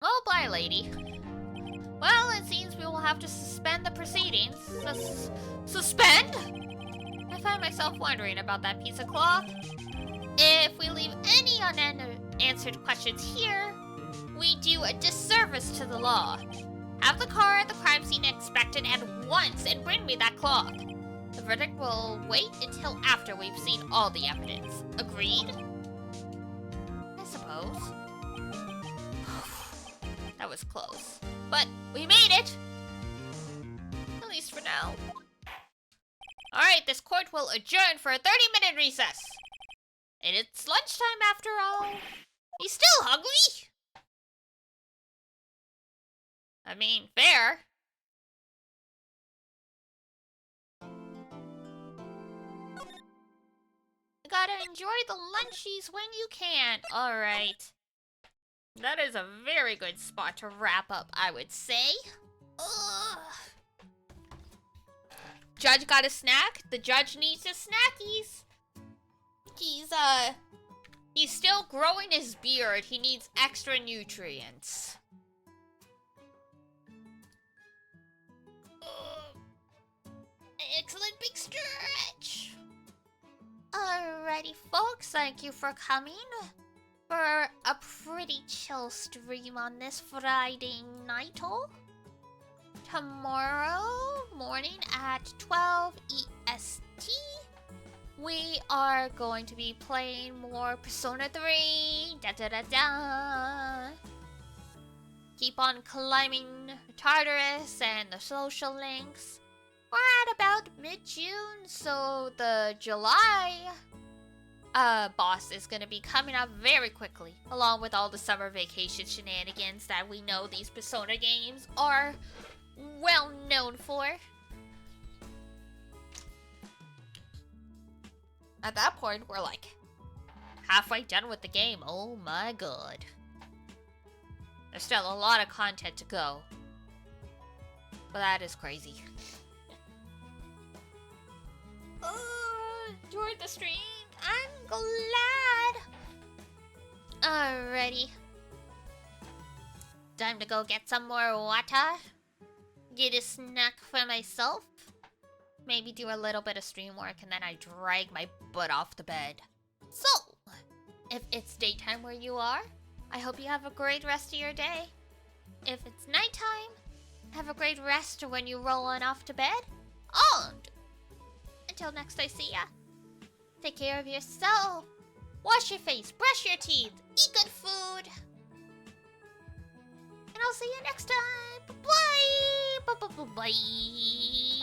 Oh, bye, lady. Well, it seems we will have to suspend the proceedings. Suspend? I find myself wondering about that piece of cloth. If we leave any unanswered questions here, we do a disservice to the law. Have the car at the crime scene inspected at once and bring me that cloth. The verdict will wait until after we've seen all the evidence. Agreed? I suppose. That was close. But we made it! At least for now. Alright, this court will adjourn for a 30-minute recess. And it's lunchtime after all. He's still hungry? I mean, fair. You gotta enjoy the lunchies when you can. Alright. That is a very good spot to wrap up, I would say. Ugh. Judge got a snack. The judge needs his snackies. He's still growing his beard. He needs extra nutrients. Excellent big stretch. Alrighty, folks. Thank you for coming for a pretty chill stream on this Friday night. Tomorrow morning at 12 EST, we are going to be playing more Persona 3. Da da da da. Keep on climbing Tartarus and the social links. We're at about mid-June, so the July boss is going to be coming up very quickly, along with all the summer vacation shenanigans that we know these Persona games are well known for. At that point, we're like halfway done with the game. Oh my god. There's still a lot of content to go. But that is crazy. Enjoyed the stream. I'm glad. Alrighty. Time to go get some more water. Get a snack for myself. Maybe do a little bit of stream work and then I drag my butt off the bed. So, if it's daytime where you are, I hope you have a great rest of your day. If it's nighttime, have a great rest when you roll on off to bed. And until next I see ya, take care of yourself. Wash your face, brush your teeth, eat good food. And I'll see you next time. Bye-bye. Bye-bye-bye-bye.